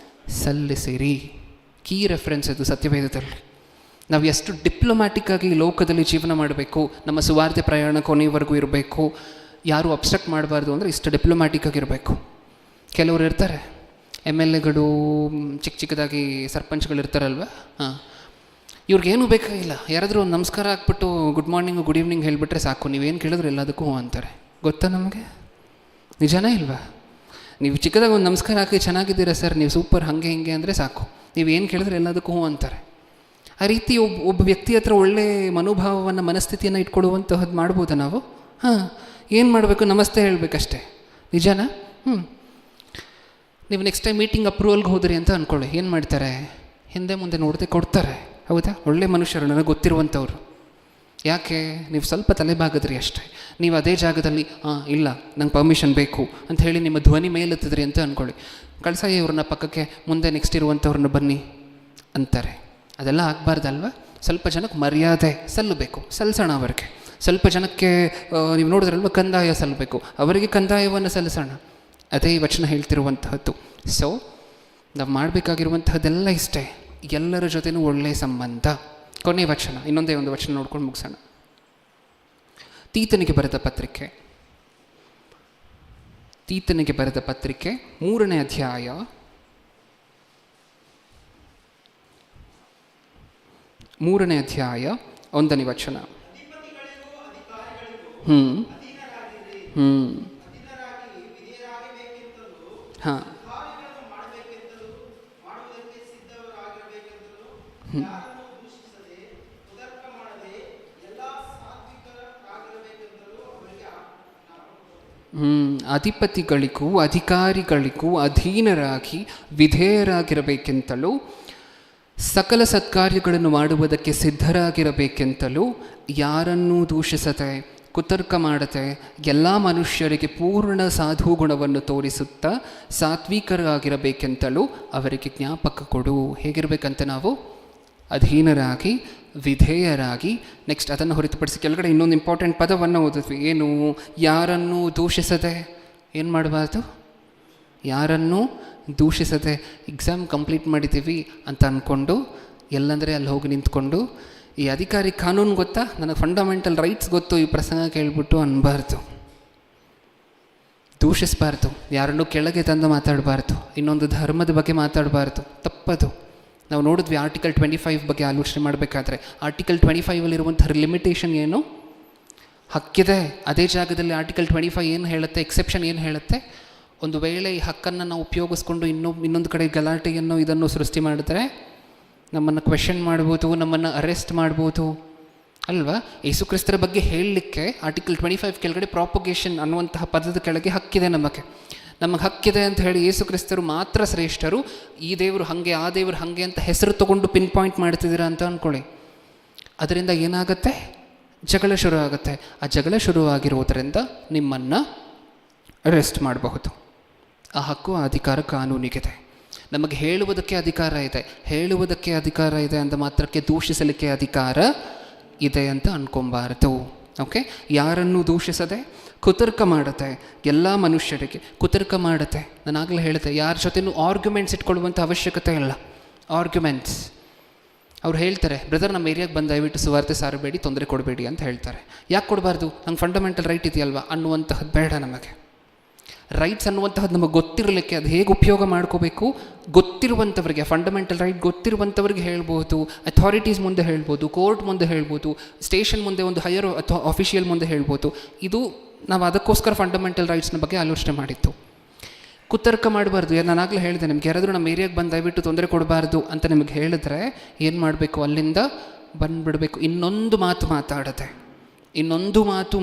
Speaker 1: ಸಲ್ಲಿಸಿರಿ. ಕೀ ರೆಫರೆನ್ಸ್ ಅದು ಸತ್ಯವೇದದಲ್ಲಿ. ನಾವು ಎಷ್ಟು ಡಿಪ್ಲೊಮ್ಯಾಟಿಕ್ಕಾಗಿ ಈ ಲೋಕದಲ್ಲಿ ಜೀವನ ಮಾಡಬೇಕು, ನಮ್ಮ ಸುವಾರ್ತೆ ಪ್ರಯಾಣ ಕೊನೆಯವರೆಗೂ ಇರಬೇಕು, ಯಾರೂ ಅಬ್ಸ್ಟ್ರಕ್ಟ್ ಮಾಡಬಾರ್ದು ಅಂದರೆ ಇಷ್ಟು ಡಿಪ್ಲೊಮ್ಯಾಟಿಕ್ಕಾಗಿರಬೇಕು. ಕೆಲವರು ಇರ್ತಾರೆ MLAಗಳು, ಚಿಕ್ಕದಾಗಿ ಸರ್ಪಂಚ್ಗಳು ಇರ್ತಾರಲ್ವ, ಇವ್ರಿಗೇನು ಬೇಕಾಗಿಲ್ಲ, ಯಾರಾದರೂ ಒಂದು ನಮಸ್ಕಾರ ಹಾಕ್ಬಿಟ್ಟು ಗುಡ್ ಮಾರ್ನಿಂಗು ಗುಡ್ ಈವ್ನಿಂಗ್ ಹೇಳಿಬಿಟ್ರೆ ಸಾಕು, ನೀವೇನು ಕೇಳಿದ್ರು ಎಲ್ಲದಕ್ಕೂ ಅಂತಾರೆ. ಗೊತ್ತಾ ನಮಗೆ? ನಿಜನೇ ಇಲ್ವಾ? ನೀವು ಚಿಕ್ಕದಾಗ ಒಂದು ನಮಸ್ಕಾರ ಹಾಕಿ ಚೆನ್ನಾಗಿದ್ದೀರಾ ಸರ್, ನೀವು ಸೂಪರ್, ಹಾಗೆ ಹಿಂಗೆ ಅಂದರೆ ಸಾಕು, ನೀವೇನು ಕೇಳಿದ್ರೆ ಎಲ್ಲದಕ್ಕೂ ಅಂತಾರೆ. ಆ ರೀತಿ ಒಬ್ಬ ವ್ಯಕ್ತಿ ಹತ್ರ ಒಳ್ಳೆ ಮನೋಭಾವವನ್ನು, ಮನಸ್ಥಿತಿಯನ್ನು ಇಟ್ಕೊಡುವಂತಹದ್ದು ಮಾಡ್ಬೋದಾ ನಾವು? ಏನು ಮಾಡಬೇಕು? ನಮಸ್ತೆ ಹೇಳಬೇಕಷ್ಟೇ. ನಿಜನಾ? ನೀವು ನೆಕ್ಸ್ಟ್ ಟೈಮ್ ಮೀಟಿಂಗ್ ಅಪ್ರೂವಲ್ಗೆ ಹೋದ್ರಿ ಅಂತ ಅಂದ್ಕೊಳ್ಳಿ, ಏನು ಮಾಡ್ತಾರೆ? ಹಿಂದೆ ಮುಂದೆ ನೋಡದೆ ಕೊಡ್ತಾರೆ. ಹೌದಾ? ಒಳ್ಳೆ ಮನುಷ್ಯರು, ನನಗೆ ಗೊತ್ತಿರುವಂಥವ್ರು. ಯಾಕೆ? ನೀವು ಸ್ವಲ್ಪ ತಲೆಬಾಗದ್ರಿ ಅಷ್ಟೇ. ನೀವು ಅದೇ ಜಾಗದಲ್ಲಿ ಇಲ್ಲ ನಂಗೆ ಪರ್ಮಿಷನ್ ಬೇಕು ಅಂತ ಹೇಳಿ ನಿಮ್ಮ ಧ್ವನಿ ಮೇಲೆತ್ತಿದ್ರಿ ಅಂತ ಅಂದ್ಕೊಳ್ಳಿ, ಕಳ್ಸಾಯಿ ಇವ್ರನ್ನ ಪಕ್ಕಕ್ಕೆ, ಮುಂದೆ ನೆಕ್ಸ್ಟ್ ಇರುವಂಥವ್ರನ್ನ ಬನ್ನಿ ಅಂತಾರೆ. ಅದೆಲ್ಲ ಆಗಬಾರ್ದಲ್ವ? ಸ್ವಲ್ಪ ಜನಕ್ಕೆ ಮರ್ಯಾದೆ ಸಲ್ಲಬೇಕು, ಸಲ್ಲಿಸೋಣ ಅವರಿಗೆ. ಸ್ವಲ್ಪ ಜನಕ್ಕೆ ನೀವು ನೋಡಿದ್ರಲ್ವ ಕಂದಾಯ ಸಲ್ಲಬೇಕು, ಅವರಿಗೆ ಕಂದಾಯವನ್ನು ಸಲ್ಲಿಸೋಣ. ಅದೇ ಈ ವಚನ ಹೇಳ್ತಿರುವಂತಹದ್ದು. ಸೊ ನಾವು ಮಾಡಬೇಕಾಗಿರುವಂತಹದ್ದೆಲ್ಲ ಇಷ್ಟೇ, ಎಲ್ಲರ ಜೊತೆನೂ ಒಳ್ಳೆಯ ಸಂಬಂಧ. ಕೊನೆಯ ವಚನ, ಇನ್ನೊಂದೇ ಒಂದು ವಚನ ನೋಡ್ಕೊಂಡು ಮುಗಿಸೋಣ. ತೀತನಿಗೆ ಬರೆದ ಪತ್ರಿಕೆ 3ನೇ ಅಧ್ಯಾಯ 1ನೇ ವಚನ. ಹಾಂ ಅಧಿಪತಿಗಳಿಗೂ ಅಧಿಕಾರಿಗಳಿಗೂ ಅಧೀನರಾಗಿ ವಿಧೇಯರಾಗಿರಬೇಕೆಂತಲೂ ಸಕಲ ಸತ್ಕಾರ್ಯಗಳನ್ನು ಮಾಡುವುದಕ್ಕೆ ಸಿದ್ಧರಾಗಿರಬೇಕೆಂತಲೂ ಯಾರನ್ನೂ ದೂಷಿಸದೆ ಕುತರ್ಕ ಮಾಡದೆ ಎಲ್ಲ ಮನುಷ್ಯರಿಗೆ ಪೂರ್ಣ ಸಾಧು ಗುಣವನ್ನು ತೋರಿಸುತ್ತಾ ಸಾತ್ವಿಕರಾಗಿರಬೇಕೆಂತಲೂ ಅವರಿಗೆ ಜ್ಞಾಪಕ ಕೊಡು. ಹೇಗಿರಬೇಕಂತ ನಾವು? ಅಧೀನರಾಗಿ ವಿಧೇಯರಾಗಿ. ನೆಕ್ಸ್ಟ್ ಅದನ್ನು ಹೊರತುಪಡಿಸಿ ಕೆಳಗಡೆ ಇನ್ನೊಂದು ಇಂಪಾರ್ಟೆಂಟ್ ಪದವನ್ನು ಓದಿದ್ವಿ. ಏನು? ಯಾರನ್ನೂ ದೂಷಿಸದೆ. ಏನು ಮಾಡಬಾರ್ದು? ಯಾರನ್ನೂ ದೂಷಿಸದೆ. ಎಕ್ಸಾಮ್ ಕಂಪ್ಲೀಟ್ ಮಾಡಿದ್ದೀವಿ ಅಂತ ಅಂದ್ಕೊಂಡು ಎಲ್ಲಂದರೆ ಅಲ್ಲಿ ಹೋಗಿ ನಿಂತ್ಕೊಂಡು ಈ ಅಧಿಕಾರಿ ಕಾನೂನು ಗೊತ್ತಾ, ನನಗೆ ಫಂಡಮೆಂಟಲ್ ರೈಟ್ಸ್ ಗೊತ್ತು, ಈ ಪ್ರಸಂಗ ಕೇಳಿಬಿಟ್ಟು ಅನ್ಬಾರ್ದು. ದೂಷಿಸಬಾರ್ದು, ಯಾರನ್ನೂ ಕೆಳಗೆ ತಂದು ಮಾತಾಡಬಾರ್ದು, ಇನ್ನೊಂದು ಧರ್ಮದ ಬಗ್ಗೆ ಮಾತಾಡಬಾರ್ದು, ತಪ್ಪದು. ನಾವು ನೋಡಿದ್ವಿ ಆರ್ಟಿಕಲ್ 25 ಬಗ್ಗೆ ಆಲೋಚನೆ ಮಾಡಬೇಕಾದ್ರೆ, ಆರ್ಟಿಕಲ್ 25 ಲಿಮಿಟೇಷನ್ ಏನು? ಹಕ್ಕಿದೆ. ಅದೇ ಜಾಗದಲ್ಲಿ ಆರ್ಟಿಕಲ್ 25 ಏನು ಹೇಳುತ್ತೆ? ಎಕ್ಸೆಪ್ಷನ್ ಏನು ಹೇಳುತ್ತೆ? ಒಂದು ವೇಳೆ ಈ ಹಕ್ಕನ್ನು ನಾವು ಉಪಯೋಗಿಸ್ಕೊಂಡು ಇನ್ನೊಂದು ಕಡೆ ಗಲಾಟೆಯನ್ನು ಇದನ್ನು ಸೃಷ್ಟಿ ಮಾಡಿದ್ರೆ ನಮ್ಮನ್ನು ಕ್ವೆಶನ್ ಮಾಡ್ಬೋದು, ನಮ್ಮನ್ನು ಅರೆಸ್ಟ್ ಮಾಡ್ಬೋದು ಅಲ್ವಾ? ಯೇಸು ಕ್ರಿಸ್ತರ ಬಗ್ಗೆ ಹೇಳಲಿಕ್ಕೆ ಆರ್ಟಿಕಲ್ 25 ಕೆಳಗಡೆ ಪ್ರಾಪಗೇಷನ್ ಅನ್ನುವಂತಹ ಪದದ ಕೆಳಗೆ ಹಕ್ಕಿದೆ. ನಮಗೆ ಹಕ್ಕಿದೆ ಅಂತ ಹೇಳಿ ಯೇಸು ಕ್ರಿಸ್ತರು ಮಾತ್ರ ಶ್ರೇಷ್ಠರು, ಈ ದೇವರು ಹಾಗೆ ಆ ದೇವರು ಹಾಗೆ ಅಂತ ಹೆಸರು ತೊಗೊಂಡು ಪಿನ್ ಪಾಯಿಂಟ್ ಮಾಡ್ತಿದ್ದೀರಾ ಅಂತ ಅಂದ್ಕೊಳ್ಳಿ. ಅದರಿಂದ ಏನಾಗುತ್ತೆ? ಜಗಳ ಶುರು ಆಗುತ್ತೆ. ಆ ಜಗಳ ಶುರುವಾಗಿರುವುದರಿಂದ ನಿಮ್ಮನ್ನು ಅರೆಸ್ಟ್ ಮಾಡಬಹುದು. ಆ ಹಕ್ಕು, ಆ ಅಧಿಕಾರ ಕಾನೂನಿಗಿದೆ. ನಮಗೆ ಹೇಳುವುದಕ್ಕೆ ಅಧಿಕಾರ ಇದೆ ಅಂದ ಮಾತ್ರಕ್ಕೆ ದೂಷಿಸಲಿಕ್ಕೆ ಅಧಿಕಾರ ಇದೆ ಅಂತ ಅನ್ಕೊಬಾರದು. ಓಕೆ? ಯಾರನ್ನೂ ದೂಷಿಸದೆ ಕುತರ್ಕ ಮಾಡುತ್ತೆ, ಎಲ್ಲ ಮನುಷ್ಯರಿಗೆ ಕುತರ್ಕ ಮಾಡುತ್ತೆ. ನಾನಾಗಲೇ ಹೇಳಿದೆ, ಯಾರ ಜೊತೆನೂ ಆರ್ಗ್ಯುಮೆಂಟ್ಸ್ ಇಟ್ಕೊಳ್ಳುವಂಥ ಅವಶ್ಯಕತೆ ಇಲ್ಲ. ಆರ್ಗ್ಯುಮೆಂಟ್ಸ್ ಅವ್ರು ಹೇಳ್ತಾರೆ, ಬ್ರದರ್ ನಮ್ಮ ಏರಿಯಾಗೆ ಬಂದು ದಯವಿಟ್ಟು ಸುವಾರ್ತೆ ಸಾರಬೇಡಿ, ತೊಂದರೆ ಕೊಡಬೇಡಿ ಅಂತ ಹೇಳ್ತಾರೆ. ಯಾಕೆ ಕೊಡಬಾರ್ದು? ನಂಗೆ ಫಂಡಮೆಂಟಲ್ ರೈಟ್ ಇದೆಯಲ್ವಾ ಅನ್ನುವಂತಹದ್ದು ಬೇಡ. ನಮಗೆ ರೈಟ್ಸ್ ಅನ್ನುವಂತಹದ್ದು ನಮಗೆ ಗೊತ್ತಿರಲಿಕ್ಕೆ ಅದು ಹೇಗೆ ಉಪಯೋಗ ಮಾಡ್ಕೋಬೇಕು ಗೊತ್ತಿರುವಂಥವ್ರಿಗೆ, ಫಂಡಮೆಂಟಲ್ ರೈಟ್ ಗೊತ್ತಿರುವಂಥವ್ರಿಗೆ ಹೇಳ್ಬೋದು, ಅಥಾರಿಟೀಸ್ ಮುಂದೆ ಹೇಳ್ಬೋದು, ಕೋರ್ಟ್ ಮುಂದೆ ಹೇಳ್ಬೋದು, ಸ್ಟೇಷನ್ ಮುಂದೆ ಒಂದು ಹೈಯರ್ ಆಫೀಷಿಯಲ್ ಮುಂದೆ ಹೇಳ್ಬೋದು. ಇದು ನಾವು ಅದಕ್ಕೋಸ್ಕರ ಫಂಡಮೆಂಟಲ್ ರೈಟ್ಸ್ನ ಬಗ್ಗೆ ಆಲೋಚನೆ ಮಾಡಿತ್ತು. ಕುತರ್ಕ ಮಾಡಬಾರ್ದು. ನಾನಾಗಲೇ ಹೇಳಿದೆ, ನಿಮ್ಗೆ ಯಾರಾದರೂ ನಮ್ಮ ಏರಿಯಾಗೆ ಬಂದು ದಯವಿಟ್ಟು ತೊಂದರೆ ಕೊಡಬಾರ್ದು ಅಂತ ನಿಮಗೆ ಹೇಳಿದ್ರೆ ಏನು ಮಾಡಬೇಕು? ಅಲ್ಲಿಂದ ಬಂದುಬಿಡಬೇಕು. ಇನ್ನೊಂದು ಮಾತು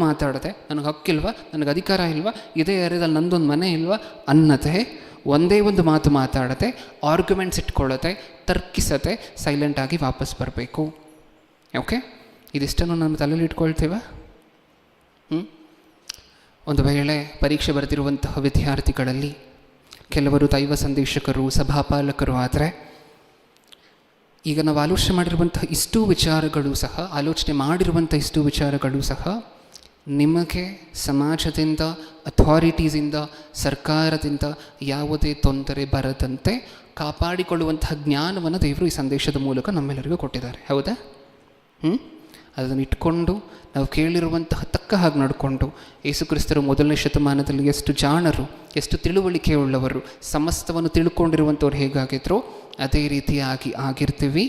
Speaker 1: ಮಾತಾಡದೆ ನನಗೆ ಹಕ್ಕಿಲ್ವಾ, ನನಗೆ ಅಧಿಕಾರ ಇಲ್ವಾ, ಇದೇ ಏರಿಯಾದಲ್ಲಿ ನಂದೊಂದು ಮನೆ ಇಲ್ವಾ ಅನ್ನದೆ, ಒಂದೇ ಒಂದು ಮಾತು ಮಾತಾಡದೆ, ಆರ್ಗ್ಯುಮೆಂಟ್ಸ್ ಇಟ್ಕೊಳ್ಳದೆ, ತರ್ಕಿಸದೆ ಸೈಲೆಂಟಾಗಿ ವಾಪಸ್ ಬರಬೇಕು. ಓಕೆ? ಇದಿಷ್ಟನ್ನು ನಮ್ಮ ತಲೆಯಲ್ಲಿ ಇಟ್ಕೊಳ್ತೀವ? ಒಂದು ವೇಳೆ ಪರೀಕ್ಷೆ ಬರೆದಿರುವಂತಹ ವಿದ್ಯಾರ್ಥಿಗಳಲ್ಲಿ ಕೆಲವರು ದೈವ ಸಂದೇಶಕರು, ಸಭಾಪಾಲಕರು. ಆದರೆ ಈಗ ನಾವು ಆಲೋಚನೆ ಮಾಡಿರುವಂಥ ಇಷ್ಟೂ ವಿಚಾರಗಳು ಸಹ, ಆಲೋಚನೆ ಮಾಡಿರುವಂಥ ಇಷ್ಟೂ ವಿಚಾರಗಳು ಸಹ ನಿಮಗೆ ಸಮಾಜದಿಂದ, ಅಥಾರಿಟೀಸಿಂದ, ಸರ್ಕಾರದಿಂದ ಯಾವುದೇ ತೊಂದರೆ ಬರದಂತೆ ಕಾಪಾಡಿಕೊಳ್ಳುವಂತಹ ಜ್ಞಾನವನ್ನು ದೇವರು ಈ ಸಂದೇಶದ ಮೂಲಕ ನಮ್ಮೆಲ್ಲರಿಗೂ ಕೊಟ್ಟಿದ್ದಾರೆ. ಹೌದಾ? ಅದನ್ನು ಇಟ್ಕೊಂಡು ನಾವು ಕೇಳಿರುವಂತಹ ತಕ್ಕ ಹಾಗೆ ನಡ್ಕೊಂಡು, ಯೇಸುಕ್ರಿಸ್ತರು ಮೊದಲನೇ ಶತಮಾನದಲ್ಲಿ ಎಷ್ಟು ಜಾಣರು, ಎಷ್ಟು ತಿಳುವಳಿಕೆಯುಳ್ಳವರು, ಸಮಸ್ತವನ್ನು ತಿಳ್ಕೊಂಡಿರುವಂಥವ್ರು ಹೇಗಾಗಿದ್ರೋ ಅದೇ ರೀತಿಯಾಗಿ ಆಗಿರ್ತೀವಿ.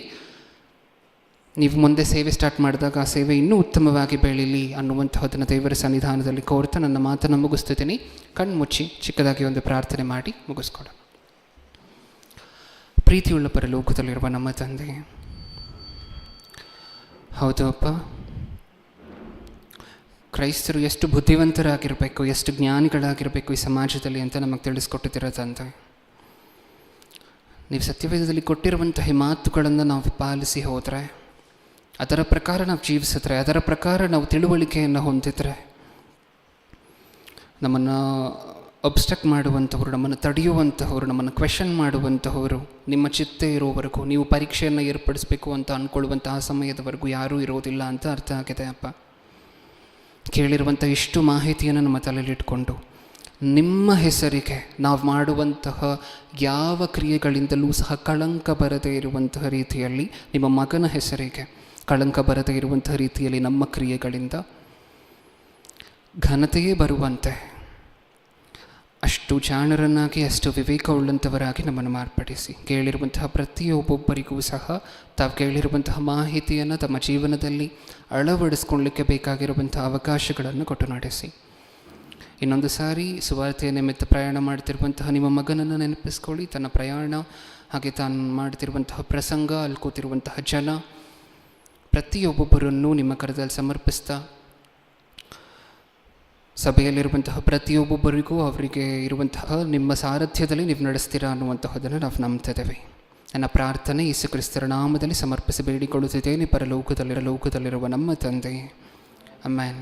Speaker 1: ನೀವು ಮುಂದೆ ಸೇವೆ ಸ್ಟಾರ್ಟ್ ಮಾಡಿದಾಗ ಆ ಸೇವೆ ಇನ್ನೂ ಉತ್ತಮವಾಗಿ ಬೆಳೀಲಿ ಅನ್ನುವಂತಹದನ್ನು ದೇವರ ಸನ್ನಿಧಾನದಲ್ಲಿ ಕೋರ್ತಾ ನನ್ನ ಮಾತನ್ನು ಮುಗಿಸ್ತಿದ್ದೀನಿ. ಕಣ್ಮುಚ್ಚಿ ಚಿಕ್ಕದಾಗಿ ಒಂದು ಪ್ರಾರ್ಥನೆ ಮಾಡಿ ಮುಗಿಸ್ಕೊಡ. ಪ್ರೀತಿಯುಳ್ಳ ಪರಲೋಕದಲ್ಲಿರುವ ನಮ್ಮ ತಂದೆ, ಹೌದು ಅಪ್ಪ, ಕ್ರೈಸ್ತರು ಎಷ್ಟು ಬುದ್ಧಿವಂತರಾಗಿರಬೇಕು, ಎಷ್ಟು ಜ್ಞಾನಿಗಳಾಗಿರಬೇಕು ಈ ಸಮಾಜದಲ್ಲಿ ಅಂತ ನಮಗೆ ತಿಳಿಸ್ಕೊಟ್ಟಿದ್ದೀರ ತಂದೆ. ನೀವು ಸತ್ಯವೇದದಲ್ಲಿ ಕೊಟ್ಟಿರುವಂತಹ ಮಾತುಗಳನ್ನು ನಾವು ಪಾಲಿಸಿ ಹೋದರೆ, ಅದರ ಪ್ರಕಾರ ನಾವು ಜೀವಿಸಿದ್ರೆ, ಅದರ ಪ್ರಕಾರ ನಾವು ತಿಳುವಳಿಕೆಯನ್ನು ಹೊಂದಿದ್ರೆ, ನಮ್ಮನ್ನು ಅಬ್ಸ್ಟ್ರಕ್ಟ್ ಮಾಡುವಂಥವ್ರು, ನಮ್ಮನ್ನು ತಡೆಯುವಂತಹವರು, ನಮ್ಮನ್ನು ಕ್ವೆಶನ್ ಮಾಡುವಂತಹವರು ನಿಮ್ಮ ಚಿತ್ತ ಇರೋವರೆಗೂ, ನೀವು ಪರೀಕ್ಷೆಯನ್ನು ಏರ್ಪಡಿಸಬೇಕು ಅಂತ ಅಂದ್ಕೊಳ್ಳುವಂತಹ ಸಮಯದವರೆಗೂ ಯಾರೂ ಇರೋದಿಲ್ಲ ಅಂತ ಅರ್ಥ ಆಗಿದೆ ಅಪ್ಪ. ಕೇಳಿರುವಂಥ ಇಷ್ಟು ಮಾಹಿತಿಯನ್ನು ನಮ್ಮ ತಲೆಯಲ್ಲಿಟ್ಕೊಂಡು ನಿಮ್ಮ ಹೆಸರಿಗೆ ನಾವು ಮಾಡುವಂತಹ ಯಾವ ಕ್ರಿಯೆಗಳಿಂದಲೂ ಸಹ ಕಳಂಕ ಬರದೇ ಇರುವಂತಹ ರೀತಿಯಲ್ಲಿ, ನಿಮ್ಮ ಮಗನ ಹೆಸರಿಗೆ ಕಳಂಕ ಬರದೇ ಇರುವಂತಹ ರೀತಿಯಲ್ಲಿ ನಮ್ಮ ಕ್ರಿಯೆಗಳಿಂದ ಘನತೆಯೇ ಬರುವಂತೆ ಅಷ್ಟು ಜಾಣರನ್ನಾಗಿ, ಅಷ್ಟು ವಿವೇಕವುಳ್ಳಂಥವರಾಗಿ ನಮ್ಮನ್ನು ಮಾರ್ಪಡಿಸಿ, ಕೇಳಿರುವಂತಹ ಪ್ರತಿಯೊಬ್ಬೊಬ್ಬರಿಗೂ ಸಹ ತಾವು ಕೇಳಿರುವಂತಹ ಮಾಹಿತಿಯನ್ನು ತಮ್ಮ ಜೀವನದಲ್ಲಿ ಅಳವಡಿಸ್ಕೊಳ್ಳಲಿಕ್ಕೆ ಬೇಕಾಗಿರುವಂತಹ ಅವಕಾಶಗಳನ್ನು ಕೊಟ್ಟು ನಡೆಸಿ. ಇನ್ನೊಂದು ಸಾರಿ ಸುವಾರ್ತೆಯ ನಿಮಿತ್ತ ಪ್ರಯಾಣ ಮಾಡ್ತಿರುವಂತಹ ನಿಮ್ಮ ಮಗನನ್ನು ನೆನಪಿಸ್ಕೊಳ್ಳಿ. ತನ್ನ ಪ್ರಯಾಣ, ಹಾಗೆ ತಾನು ಮಾಡ್ತಿರುವಂತಹ ಪ್ರಸಂಗ, ಅಲ್ಲಿ ಕೂತಿರುವಂತಹ ಜನ, ಪ್ರತಿಯೊಬ್ಬೊಬ್ಬರನ್ನು ನಿಮ್ಮ ಕರದಲ್ಲಿ ಸಮರ್ಪಿಸ್ತಾ, ಸಭೆಯಲ್ಲಿರುವಂತಹ ಪ್ರತಿಯೊಬ್ಬೊಬ್ಬರಿಗೂ ಅವರಿಗೆ ಇರುವಂತಹ ನಿಮ್ಮ ಸಾರಥ್ಯದಲ್ಲಿ ನೀವು ನಡೆಸ್ತೀರಾ ಅನ್ನುವಂತಹದನ್ನು ನಾವು ನಂಬ್ತಿದ್ದೇವೆ. ನನ್ನ ಪ್ರಾರ್ಥನೆ ಯೇಸುಕ್ರಿಸ್ತರ ನಾಮದಲ್ಲಿ ಸಮರ್ಪಿಸಿ ಬೇಡಿಕೊಳ್ಳುತ್ತಿದ್ದೇನೆ, ಲೋಕದಲ್ಲಿರುವ ನಮ್ಮ ತಂದೆ. ಆಮೆನ್.